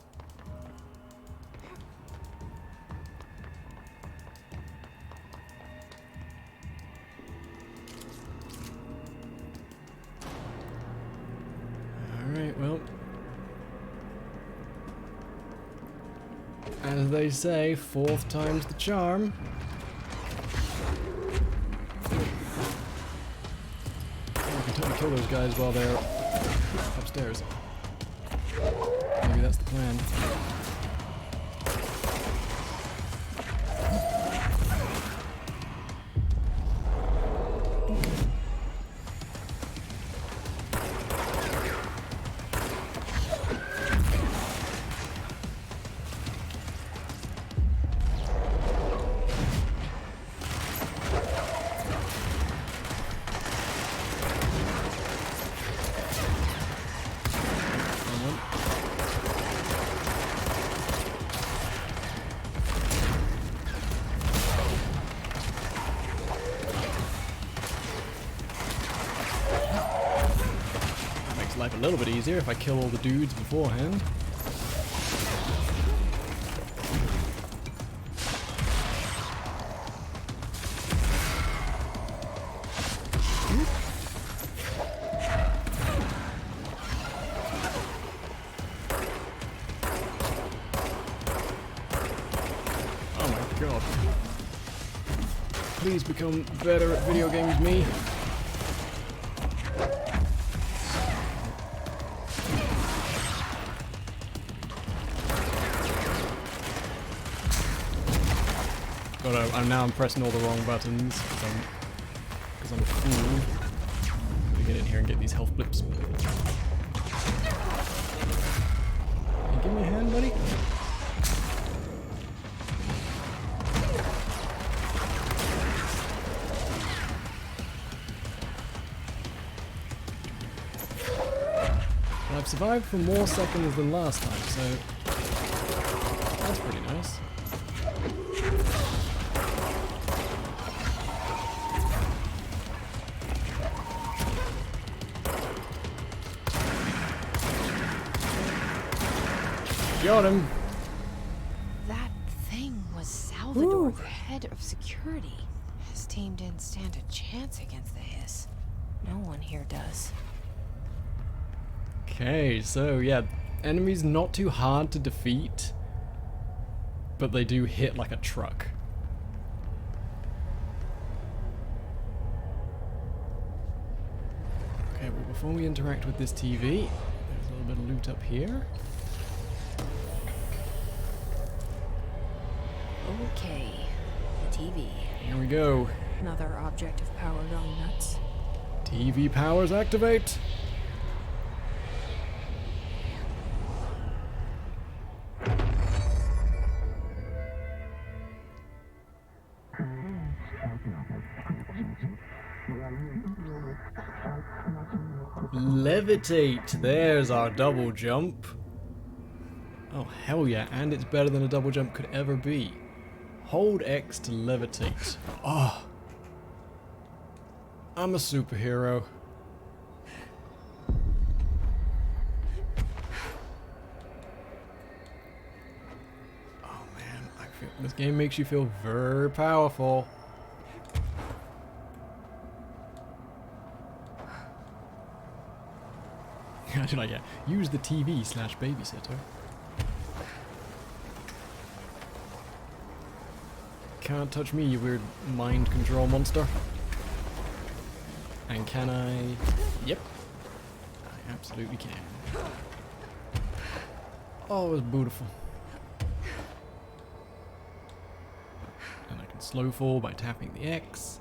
Alright, well. As they say, fourth time's the charm. I can totally kill those guys while they're upstairs. Maybe that's the plan. Life a little bit easier if I kill all the dudes beforehand. Oh my god. Please become better at video games, me. I'm pressing all the wrong buttons because I'm a fool. Let me get in here and get these health blips. Hey, give me a hand, buddy. Well, I've survived for more seconds than last time, so that's pretty nice. Got him. That thing was Salvador, the head of security. His team didn't stand a chance against the Hiss. No one here does. Okay, so yeah, enemies not too hard to defeat, but they do hit like a truck. Okay, well before we interact with this TV, there's a little bit of loot up here. Okay, the TV. Here we go. Another object of power going nuts. TV powers activate. Levitate. There's our double jump. Oh hell yeah, and it's better than a double jump could ever be. Hold X to levitate. Oh. I'm a superhero. Oh man, I feel this game makes you feel very powerful. Like, yeah, use the TV/babysitter. Can't touch me, you weird mind control monster. And can I? Yep. I absolutely can. Oh, it's beautiful. And I can slow fall by tapping the X.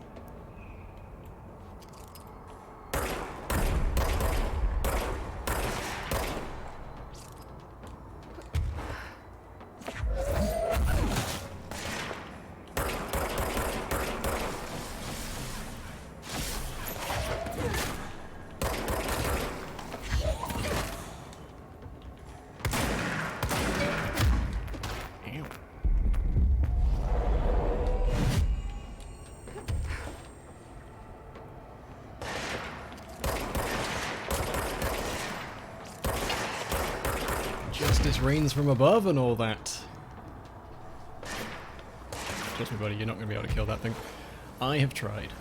Justice reigns from above and all that. Trust me, buddy, you're not going to be able to kill that thing. I have tried.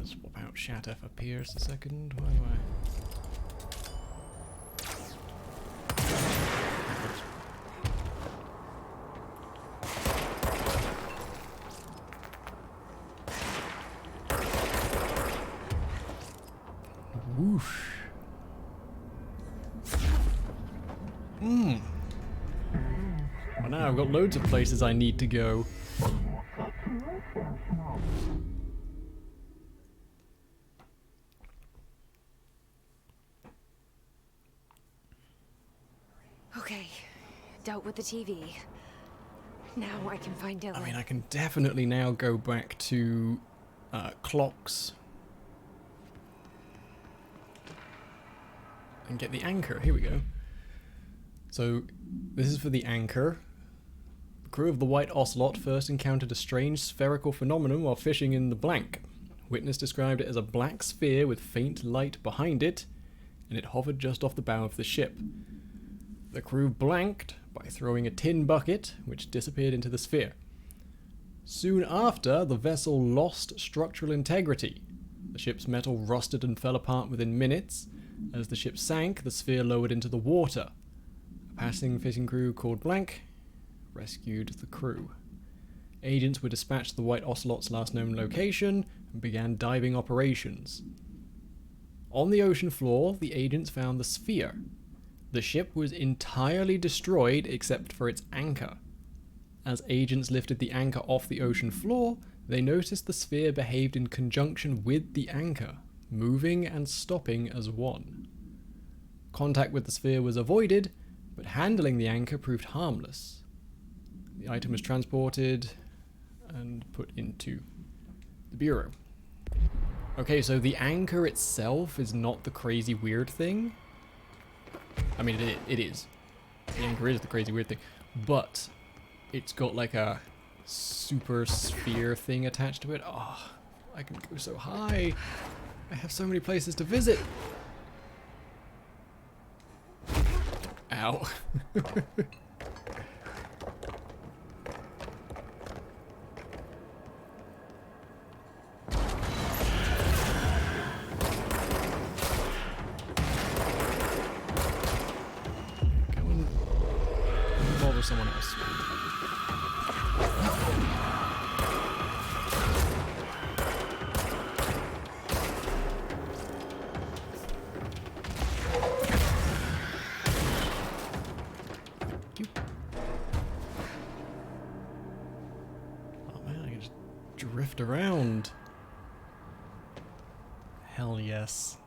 Swap out Shatter for Pierce a second. Why do I? Whoosh. Well, now I've got loads of places I need to go. Okay, dealt with the TV. Now I can find Dylan. I mean, I can definitely now go back to clocks and get the anchor. Here we go. So this is for the anchor. The crew of the White Ocelot first encountered a strange spherical phenomenon while fishing in the blank. Witness described it as a black sphere with faint light behind it, and it hovered just off the bow of the ship. The crew blanked by throwing a tin bucket, which disappeared into the sphere. Soon after, the vessel lost structural integrity. The ship's metal rusted and fell apart within minutes. As the ship sank, the sphere lowered into the water. A passing fishing crew called Blank rescued the crew. Agents were dispatched to the White Ocelot's last known location and began diving operations. On the ocean floor, the agents found the sphere. The ship was entirely destroyed except for its anchor. As agents lifted the anchor off the ocean floor, they noticed the sphere behaved in conjunction with the anchor, moving and stopping as one. Contact with the sphere was avoided, but handling the anchor proved harmless. The item was transported and put into the bureau. Okay, so the anchor itself is not the crazy weird thing. I mean, it is. The anchor is the crazy weird thing. But it's got like a super sphere thing attached to it. Oh, I can go so high. I have so many places to visit. Ow. Someone else. Thank you. Oh man, I can just drift around. Hell yes.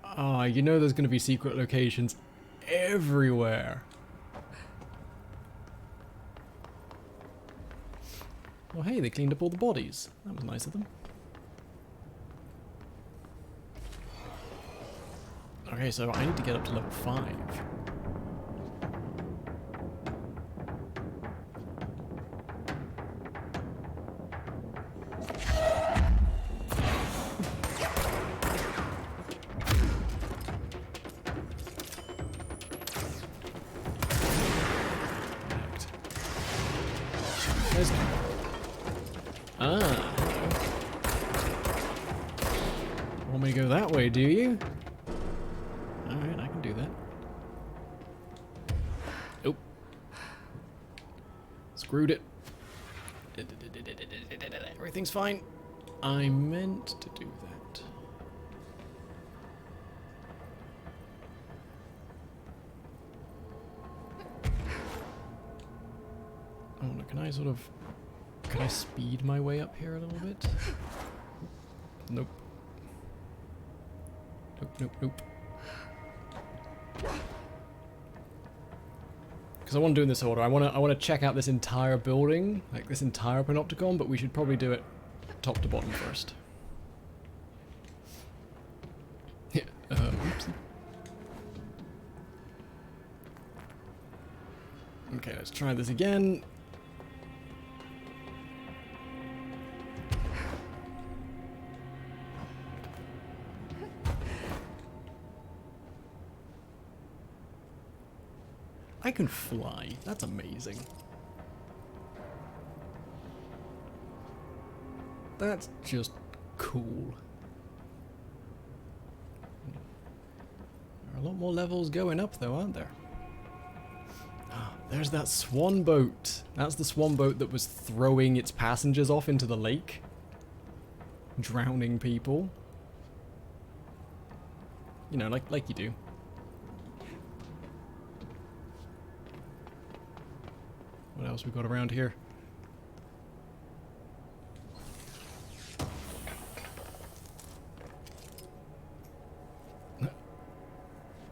Ah, you know there's gonna be secret locations everywhere. Oh hey, they cleaned up all the bodies. That was nice of them. Okay, so I need to get up to level 5. There's want me to go that way, do you? Alright, I can do that. Nope. Screwed it. Everything's fine. I meant to do that. Oh no, can I speed my way up here a little bit? Nope. Nope. Because I want to do in this order. I want to check out this entire building, like this entire Panopticon, but we should probably do it top to bottom first. Yeah. Oops. Okay, let's try this again. I can fly. That's amazing. That's just cool. There are a lot more levels going up though, aren't there? Ah, there's that swan boat. That's the swan boat that was throwing its passengers off into the lake. Drowning people. You know, like you do. What else we got around here?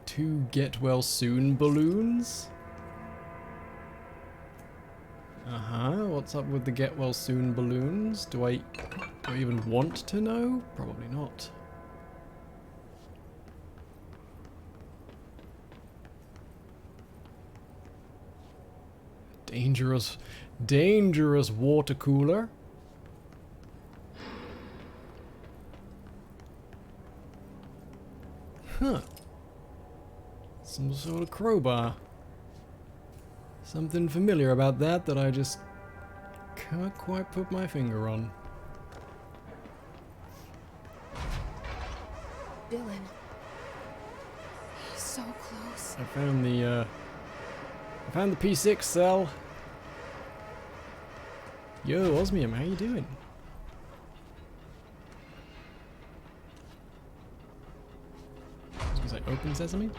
Two get well soon balloons? What's up with the get well soon balloons? Do I even want to know? Probably not. Dangerous water cooler. Huh. Some sort of crowbar. Something familiar about that I just can't quite put my finger on. Dylan. He's so close. I found the P6 cell. Yo, Osmium, how you doing? I was gonna say open sesame?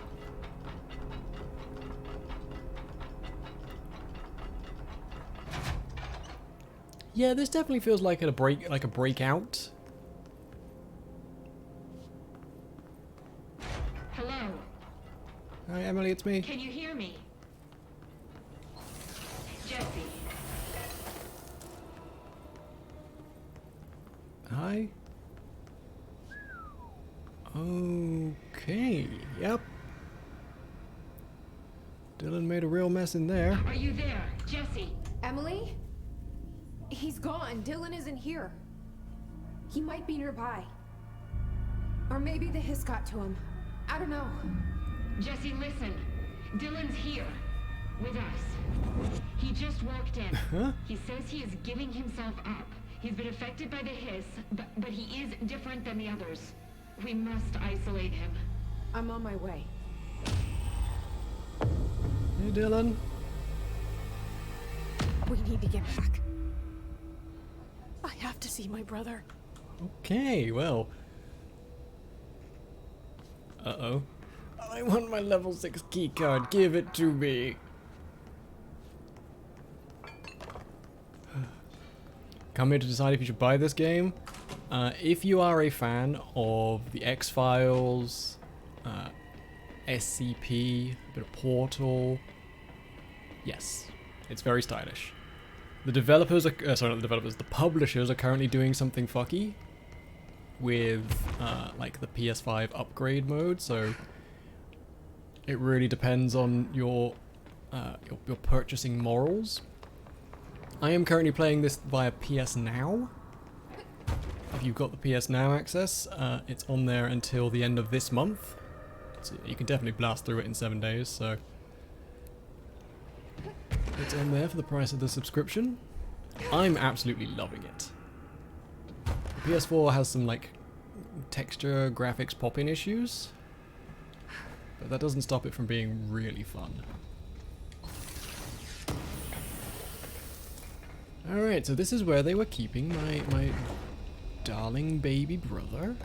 Yeah, this definitely feels like a breakout. Hello. Hi, Emily, it's me. Can you hear me? Jesse. Hi. Okay, yep. Dylan made a real mess in there. Are you there, Jesse? Emily? He's gone. Dylan isn't here. He might be nearby. Or maybe the hiss got to him. I don't know. Jesse, listen. Dylan's here. With us. He just walked in. Huh? He says he is giving himself up. He's been affected by the hiss, but he is different than the others. We must isolate him. I'm on my way. Hey, Dylan. We need to get back. I have to see my brother. Okay, well. Uh-oh. I want my level 6 keycard. Give it to me. Come here to decide if you should buy this game. If you are a fan of the X-Files, SCP, a bit of Portal, yes, it's very stylish. The developers are, sorry, not the developers, the publishers are currently doing something fucky with, like the PS5 upgrade mode, so it really depends on your purchasing morals. I am currently playing this via PS Now. If you've got the PS Now access, it's on there until the end of this month. So you can definitely blast through it in 7 days, so it's on there for the price of the subscription. I'm absolutely loving it. The PS4 has some like texture graphics pop-in issues, but that doesn't stop it from being really fun. Alright, so this is where they were keeping my darling baby brother.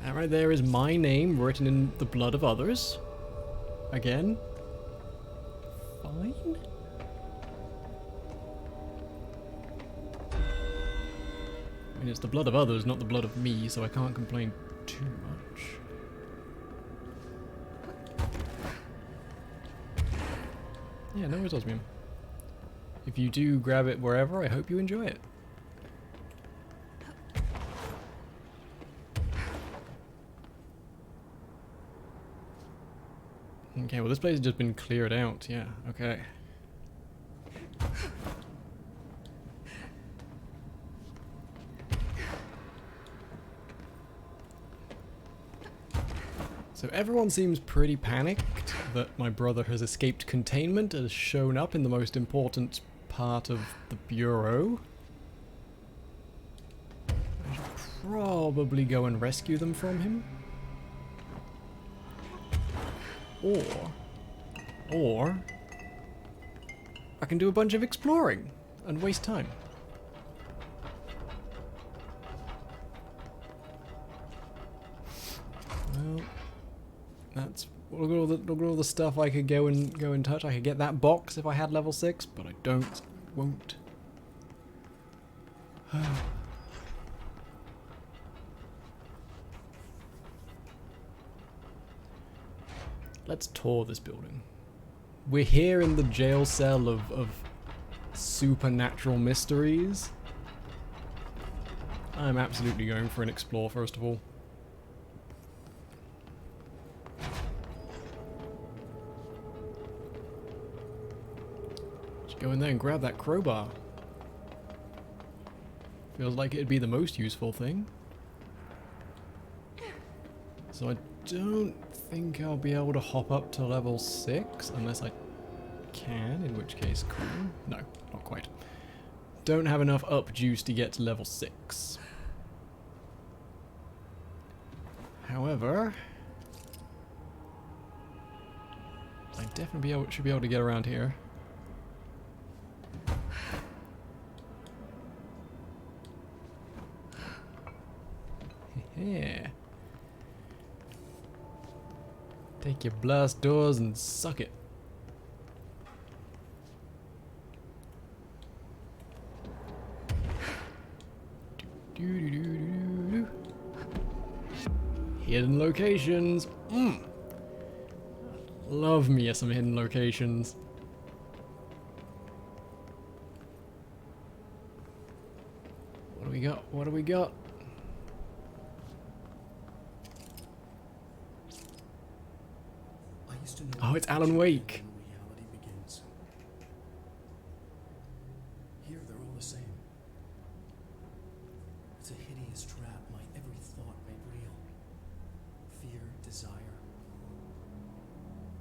And right there is my name written in the blood of others. Again. Fine. I mean, it's the blood of others, not the blood of me, so I can't complain too much. Yeah, no worries, Osmium. If you do grab it wherever, I hope you enjoy it. Okay, well this place has just been cleared out, yeah, okay. So everyone seems pretty panicked that my brother has escaped containment and has shown up in the most important part of the Bureau. I should probably go and rescue them from him. Or I can do a bunch of exploring and waste time. Well, look at all the stuff I could go and touch. I could get that box if I had level 6, but I don't. Won't. Let's tour this building. We're here in the jail cell of supernatural mysteries. I'm absolutely going for an explore first of all. Go in there and grab that crowbar. Feels like it'd be the most useful thing. So I don't think I'll be able to hop up to level 6 unless I can, in which case cool. No, not quite. Don't have enough up juice to get to level 6. However, I definitely should be able to get around here. Yeah. Take your blast doors and suck it. Hidden locations. Love me some hidden locations. What do we got? What do we got? Oh, it's Alan Wake. Reality begins. Here, they're all the same. It's a hideous trap, my every thought made real. Fear, desire.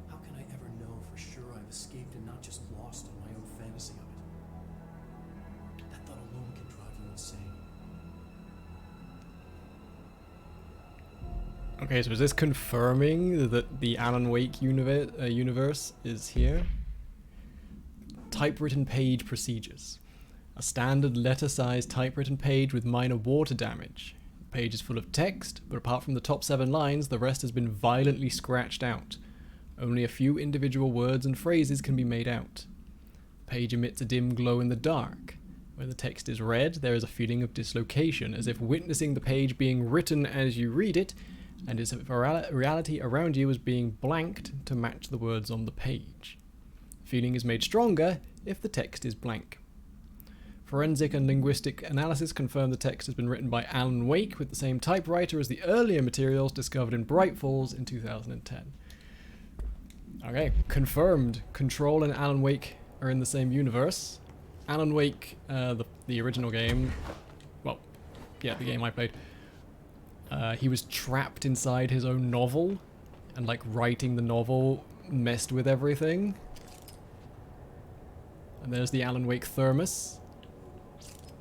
How can I ever know for sure I've escaped and not just lost in my own fantasy of it? That thought alone can drive you insane. Okay, so is this confirming that the Alan Wake universe is here? Typewritten page procedures. A standard letter-sized typewritten page with minor water damage. The page is full of text, but apart from the top 7 lines, the rest has been violently scratched out. Only a few individual words and phrases can be made out. The page emits a dim glow in the dark. Where the text is read, there is a feeling of dislocation, as if witnessing the page being written as you read it, and as if reality around you is being blanked to match the words on the page. The feeling is made stronger if the text is blank. Forensic and linguistic analysis confirm the text has been written by Alan Wake with the same typewriter as the earlier materials discovered in Bright Falls in 2010. Okay, confirmed. Control and Alan Wake are in the same universe. Alan Wake, the original game, well, yeah, the game I played, he was trapped inside his own novel, and like writing the novel messed with everything. And there's the Alan Wake thermos.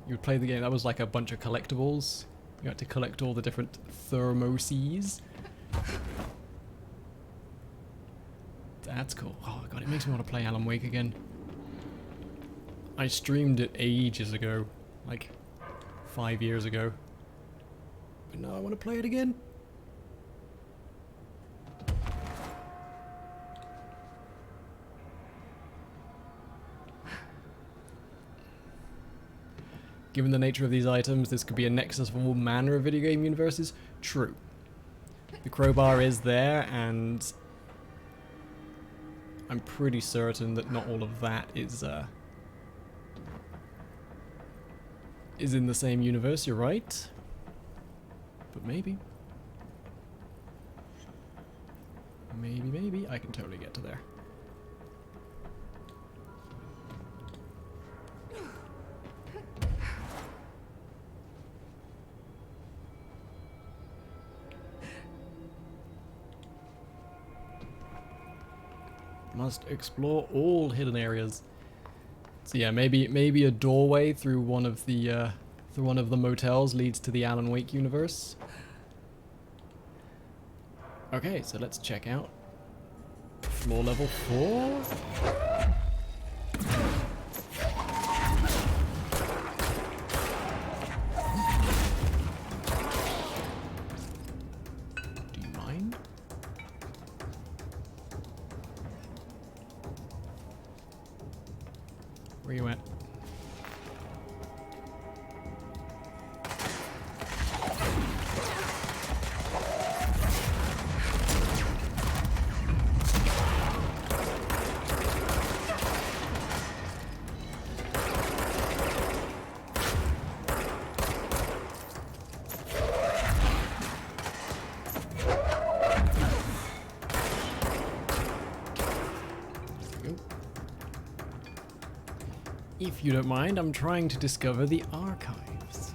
You would play the game, that was like a bunch of collectibles. You had to collect all the different thermoses. That's cool. Oh god, it makes me want to play Alan Wake again. I streamed it ages ago, like 5 years ago. But now I want to play it again. Given the nature of these items, this could be a nexus of all manner of video game universes. True. The crowbar is there, and I'm pretty certain that not all of that is in the same universe. You're right. But maybe. Maybe. I can totally get to there. Must explore all hidden areas. So yeah, maybe a doorway through one of the motels leads to the Alan Wake universe. Okay, so let's check out floor level 4. Do you mind? Where you at? If you don't mind, I'm trying to discover the archives.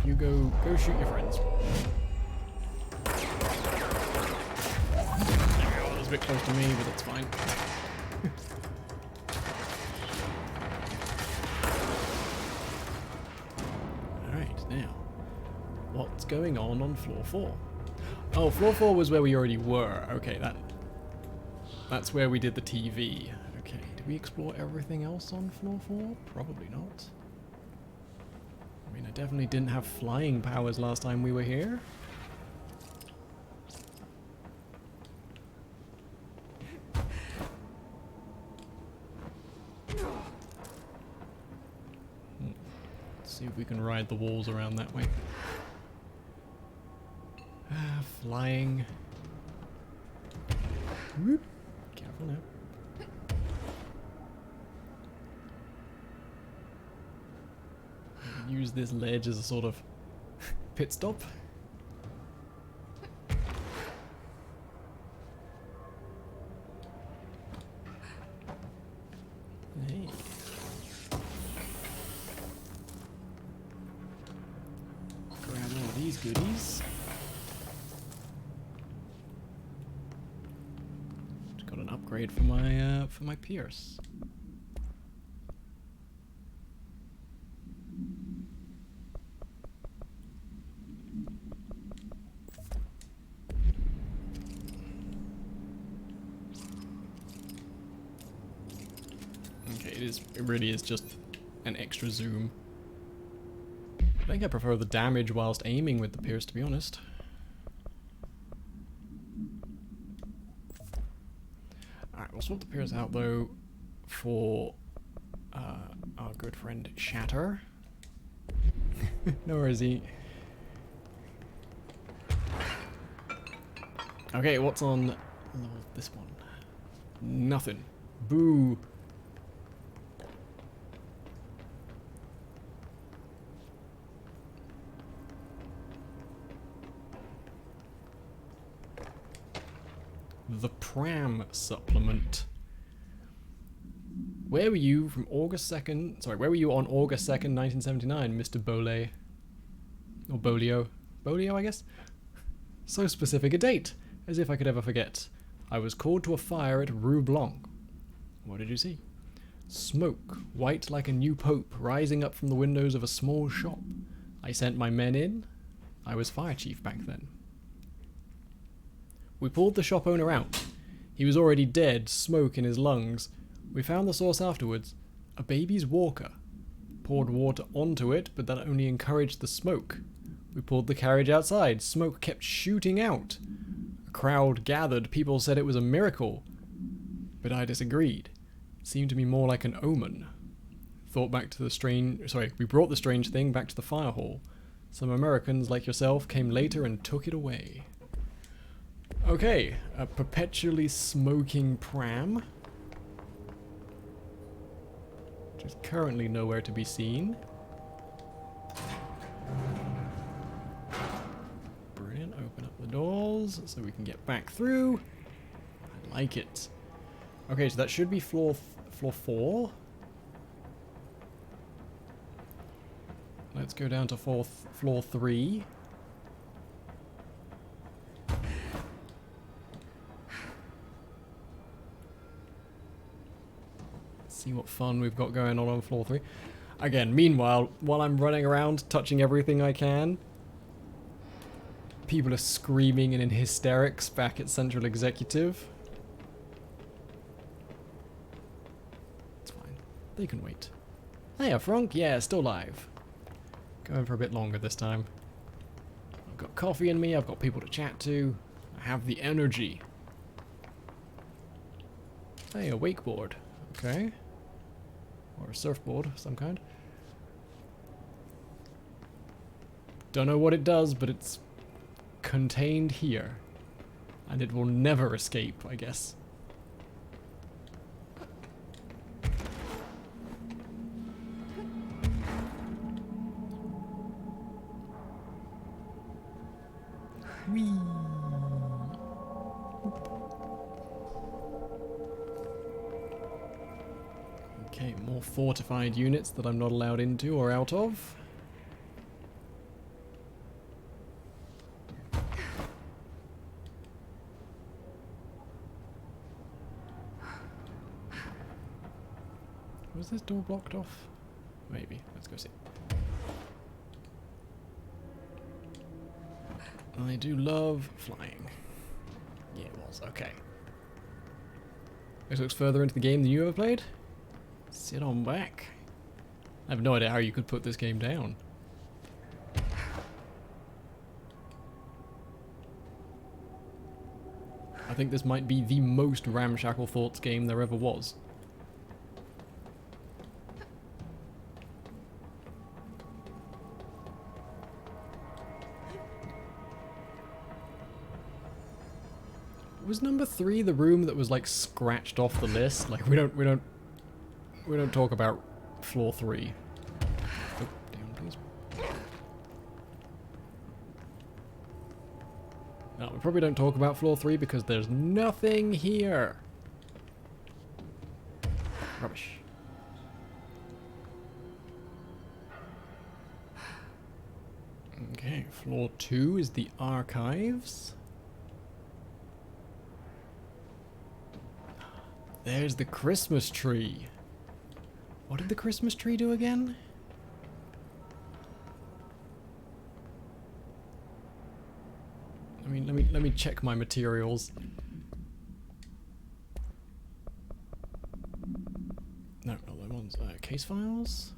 You go shoot your friends. A bit close to me, but it's fine. Alright, now. What's going on floor 4? Oh, floor 4 was where we already were. Okay, that's where we did the TV. Okay, did we explore everything else on floor 4? Probably not. I mean, I definitely didn't have flying powers last time we were here. See if we can ride the walls around that way. Flying. Whoop. Careful now. Use this ledge as a sort of pit stop. Hey. Grab all of these goodies. Just got an upgrade for my Pierce. It really is just an extra zoom. I think I prefer the damage whilst aiming with the Pierce, to be honest. Alright, we'll swap the Pierce out though for our good friend Shatter. Nor is he. Okay, what's on this one? Nothing. Boo. The Pram supplement. Where were you from August 2nd? Sorry, where were you on August 2nd, 1979, Mr. Bole? Or Bolio? Bolio, I guess? So specific a date, as if I could ever forget. I was called to a fire at Rue Blanc. What did you see? Smoke, white like a new pope, rising up from the windows of a small shop. I sent my men in. I was fire chief back then. We pulled the shop owner out. He was already dead, smoke in his lungs. We found the source afterwards. A baby's walker. Poured water onto it, but that only encouraged the smoke. We pulled the carriage outside. Smoke kept shooting out. A crowd gathered. People said it was a miracle. But I disagreed. It seemed to me more like an omen. We brought the strange thing back to the fire hall. Some Americans like yourself came later and took it away. Okay, a perpetually smoking pram. Which is currently nowhere to be seen. Brilliant, open up the doors so we can get back through. I like it. Okay, so that should be floor 4. Let's go down to floor 3. See what fun we've got going on floor 3. Again, meanwhile, while I'm running around touching everything I can, people are screaming and in hysterics back at Central Executive. It's fine. They can wait. Hiya, Frank. Yeah, still live. Going for a bit longer this time. I've got coffee in me, I've got people to chat to. I have the energy. Hey, a wakeboard. Okay. Or a surfboard of some kind. Don't know what it does, but it's contained here. And it will never escape, I guess. Whee! Okay, more fortified units that I'm not allowed into or out of. Was this door blocked off? Maybe. Let's go see. I do love flying. Yeah, it was. Okay. This looks further into the game than you ever played? Sit on back. I have no idea how you could put this game down. I think this might be the most Ramshackle Thoughts game there ever was. Was number 3 the room that was like scratched off the list? Like we don't talk about floor 3. Oh, down please. No, we probably don't talk about floor 3 because there's nothing here. Rubbish. Okay, floor 2 is the archives. There's the Christmas tree. What did the Christmas tree do again? I mean, let me check my materials. No, not those ones. Case files.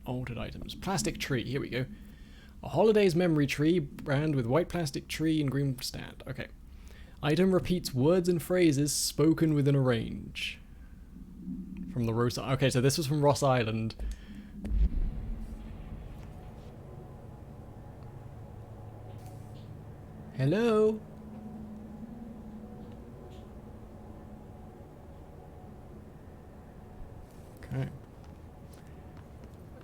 Altered items. Plastic tree. Here we go. A holidays memory tree brand with white plastic tree and green stand. Okay. Item repeats words and phrases spoken within a range. From the Ross. Okay, so this was from Ross Island. Hello? Okay.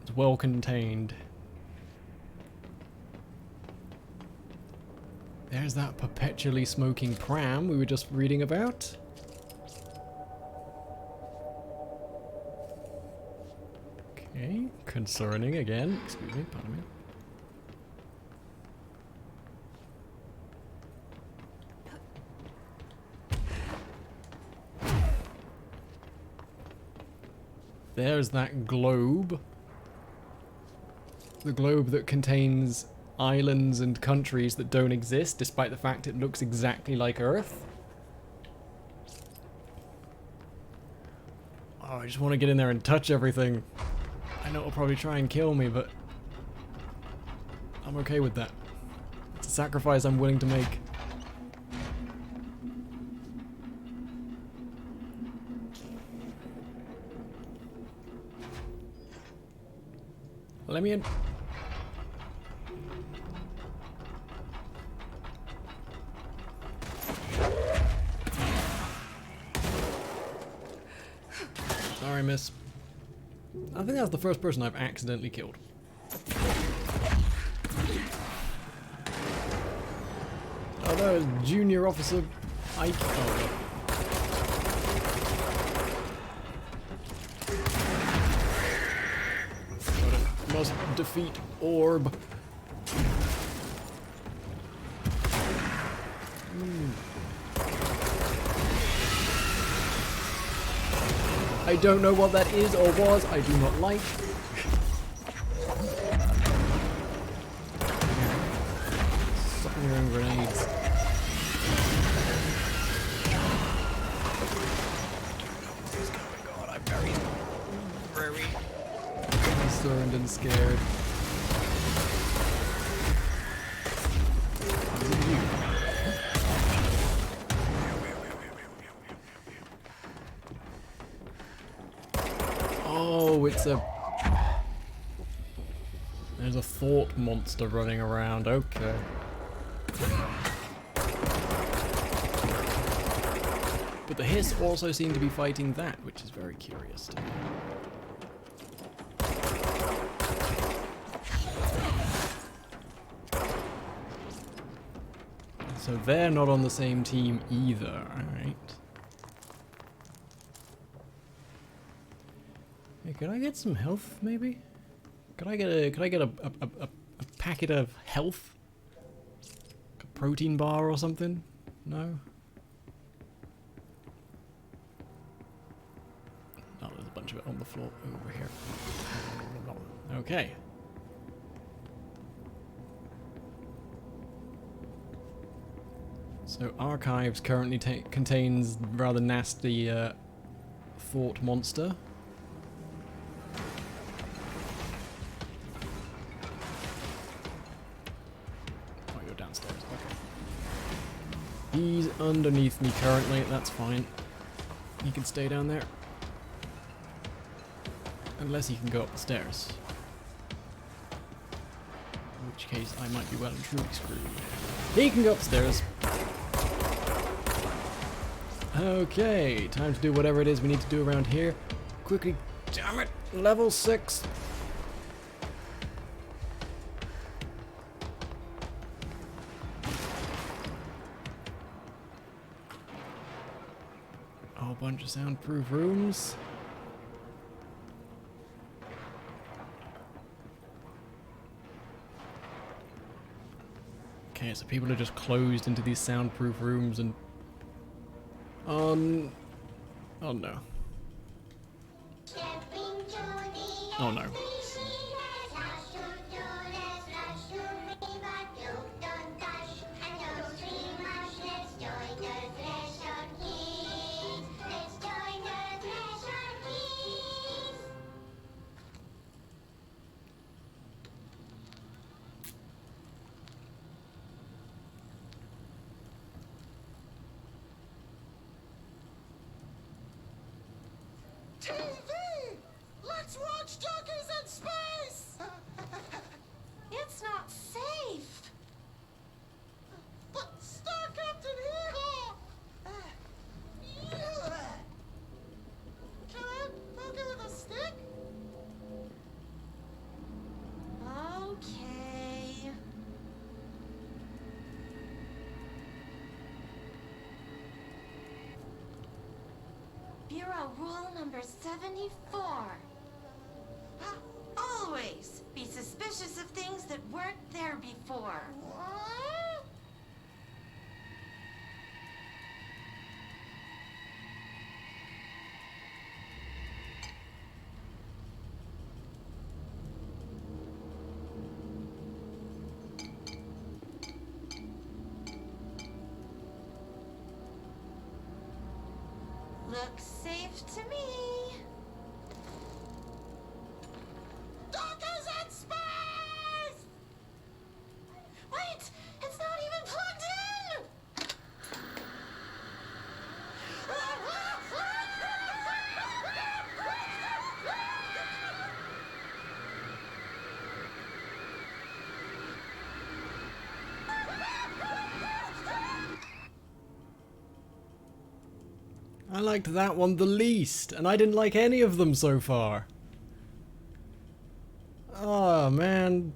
It's well contained. There's that perpetually smoking pram we were just reading about. Okay, concerning again. Excuse me, pardon me. There's that globe. The globe that contains islands and countries that don't exist, despite the fact it looks exactly like Earth. Oh, I just want to get in there and touch everything. I know it'll probably try and kill me, but I'm okay with that. It's a sacrifice I'm willing to make. Let me in. Sorry, miss. I think that was the first person I've accidentally killed. Oh no, it's Junior Officer Ike. Oh, no. Must defeat Orb. I don't know what that is or was. I do not like. Sucking your own grenades. God, I'm very concerned and scared. Oh, it's a... There's a thought monster running around, okay. But the Hiss also seem to be fighting that, which is very curious to me. So they're not on the same team either, alright. Hey, could I get some health, maybe? Could I get a packet of health? Like a protein bar or something? No? Oh, there's a bunch of it on the floor over here. Okay. So Archives currently contains rather nasty thought monster. Oh, you're downstairs. Okay. He's underneath me currently. That's fine. He can stay down there. Unless he can go up the stairs. In which case I might be well and truly screwed. He can go upstairs. Okay, time to do whatever it is we need to do around here. Quickly, damn it, level 6. A whole bunch of soundproof rooms. Okay, so people are just closed into these soundproof rooms and... oh no. Oh no. TV! Let's watch Donkeys in Space! It's not safe! But Star Captain here! Can I poke it with a stick? Okay. Bureau rule number 74. Always be suspicious of things that weren't there before. What? Looks safe to me. Dockers in space! Wait! It's not even plugged in! I liked that one the least, and I didn't like any of them so far. Oh man.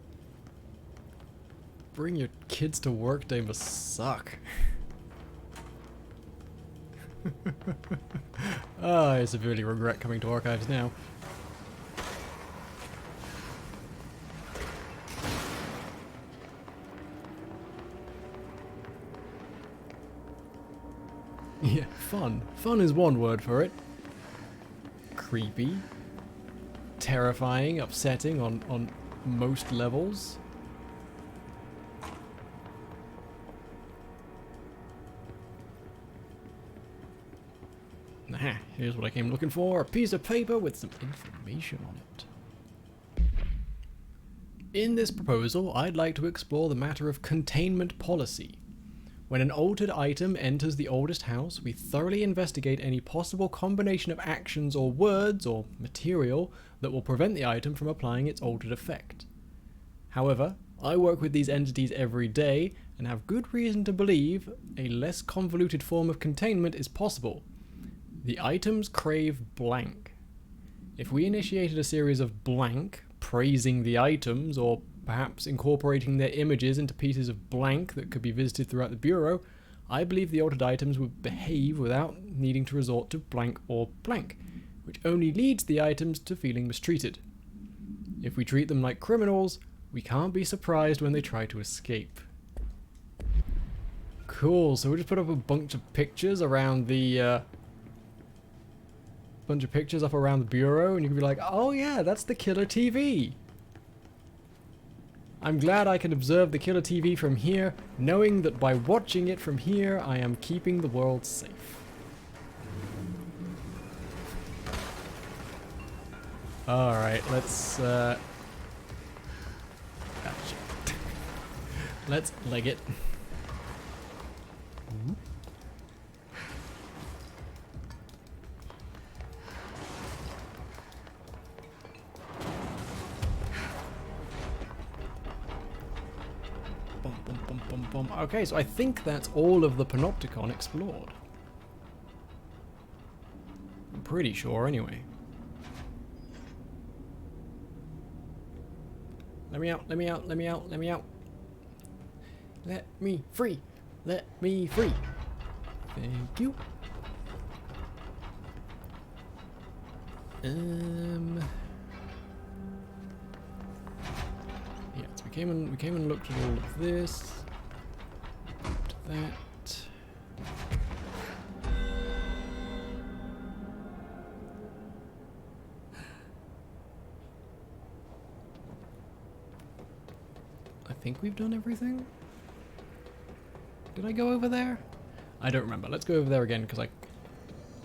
Bring your kids to work day must suck. Oh, I severely regret coming to Archives now. Yeah, fun. Fun is one word for it. Creepy. Terrifying, upsetting on most levels. Nah, here's what I came looking for. A piece of paper with some information on it. In this proposal, I'd like to explore the matter of containment policy. When an altered item enters the oldest house, we thoroughly investigate any possible combination of actions or words or material that will prevent the item from applying its altered effect. However, I work with these entities every day and have good reason to believe a less convoluted form of containment is possible. The items crave blank. If we initiated a series of blank, praising the items, or perhaps incorporating their images into pieces of blank that could be visited throughout the Bureau, I believe the altered items would behave without needing to resort to blank or blank, which only leads the items to feeling mistreated. If we treat them like criminals, we can't be surprised when they try to escape. Cool, so we just put up a bunch of pictures around the, Bureau, and you can be like, oh yeah, that's the killer TV. I'm glad I can observe the killer TV from here, knowing that by watching it from here, I am keeping the world safe. Alright, let's, let's leg it. Okay, so I think that's all of the Panopticon explored. I'm pretty sure, anyway. Let me out, let me out, let me out, let me out. Let me free. Let me free. Thank you. Yeah, so we came and looked at all of this. That. I think we've done everything. Did I go over there? I don't remember. Let's go over there again because I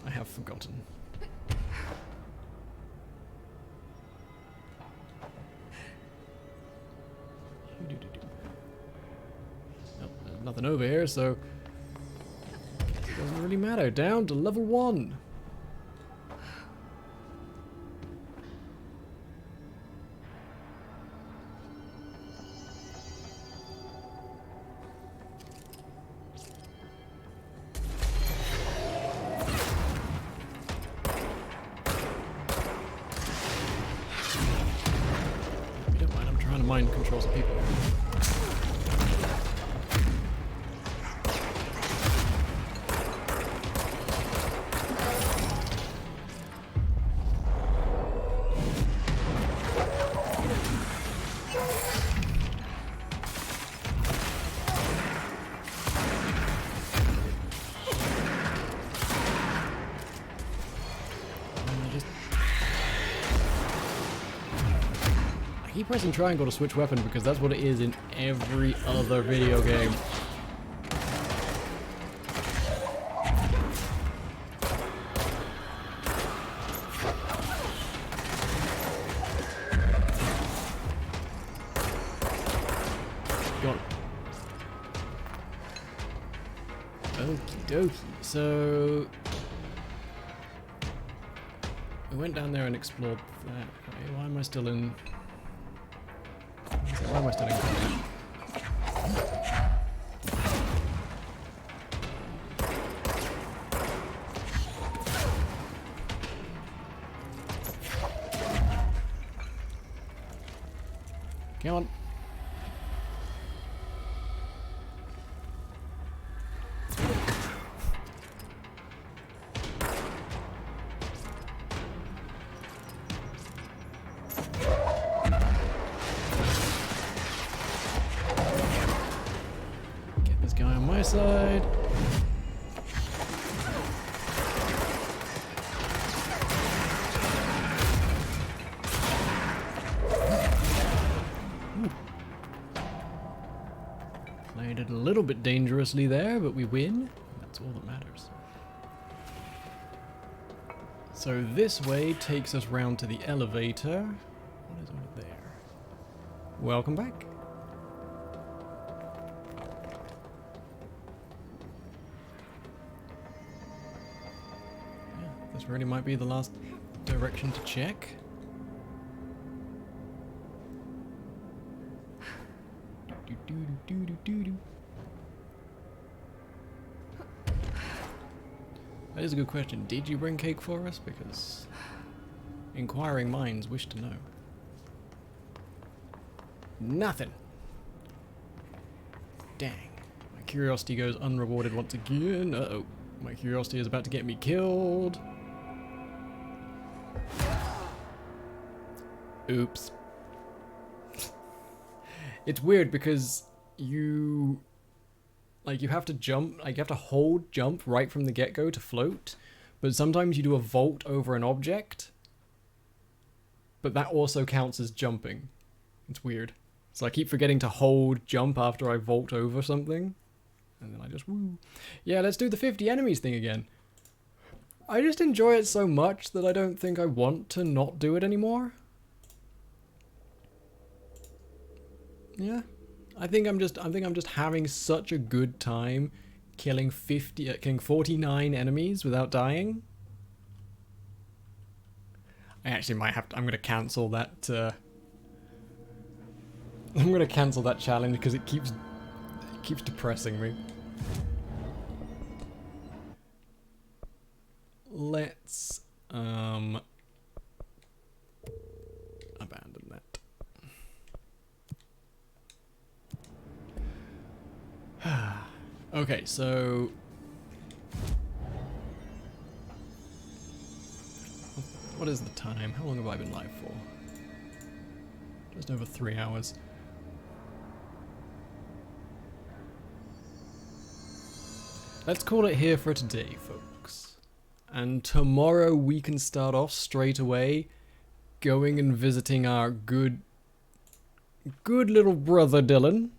have forgotten. Nothing over here, so it doesn't really matter. Down to level 1. If you don't mind, I'm trying to mind control some people. I keep pressing triangle to switch weapon because that's what it is in every other video game. Go on. Okie dokie. So we went down there and explored that. Okay, why am I still in? Why am I still in combat? Come on. Get this guy on my side. Played it a little bit dangerously there, but we win. That's all that matters. So this way takes us round to the elevator. What is over there? Welcome back. Yeah, this really might be the last direction to check. That is a good question. Did you bring cake for us? Because inquiring minds wish to know. Nothing. Dang. My curiosity goes unrewarded once again. Uh-oh. My curiosity is about to get me killed. Oops. It's weird because you have to jump, you have to hold jump right from the get-go to float, but sometimes you do a vault over an object, but that also counts as jumping. It's weird. So I keep forgetting to hold jump after I vault over something, and then I just woo. Yeah, let's do the 50 enemies thing again. I just enjoy it so much that I don't think I want to not do it anymore. Yeah. I think I'm just having such a good time killing 49 enemies without dying. I actually might have to, I'm going to cancel that I'm going to cancel that challenge because it keeps depressing me. Let's abandon that. Okay, so what is the time? How long have I been live for? Just over 3 hours. Let's call it here for today, folks. And tomorrow we can start off straight away going and visiting our good little brother Dylan.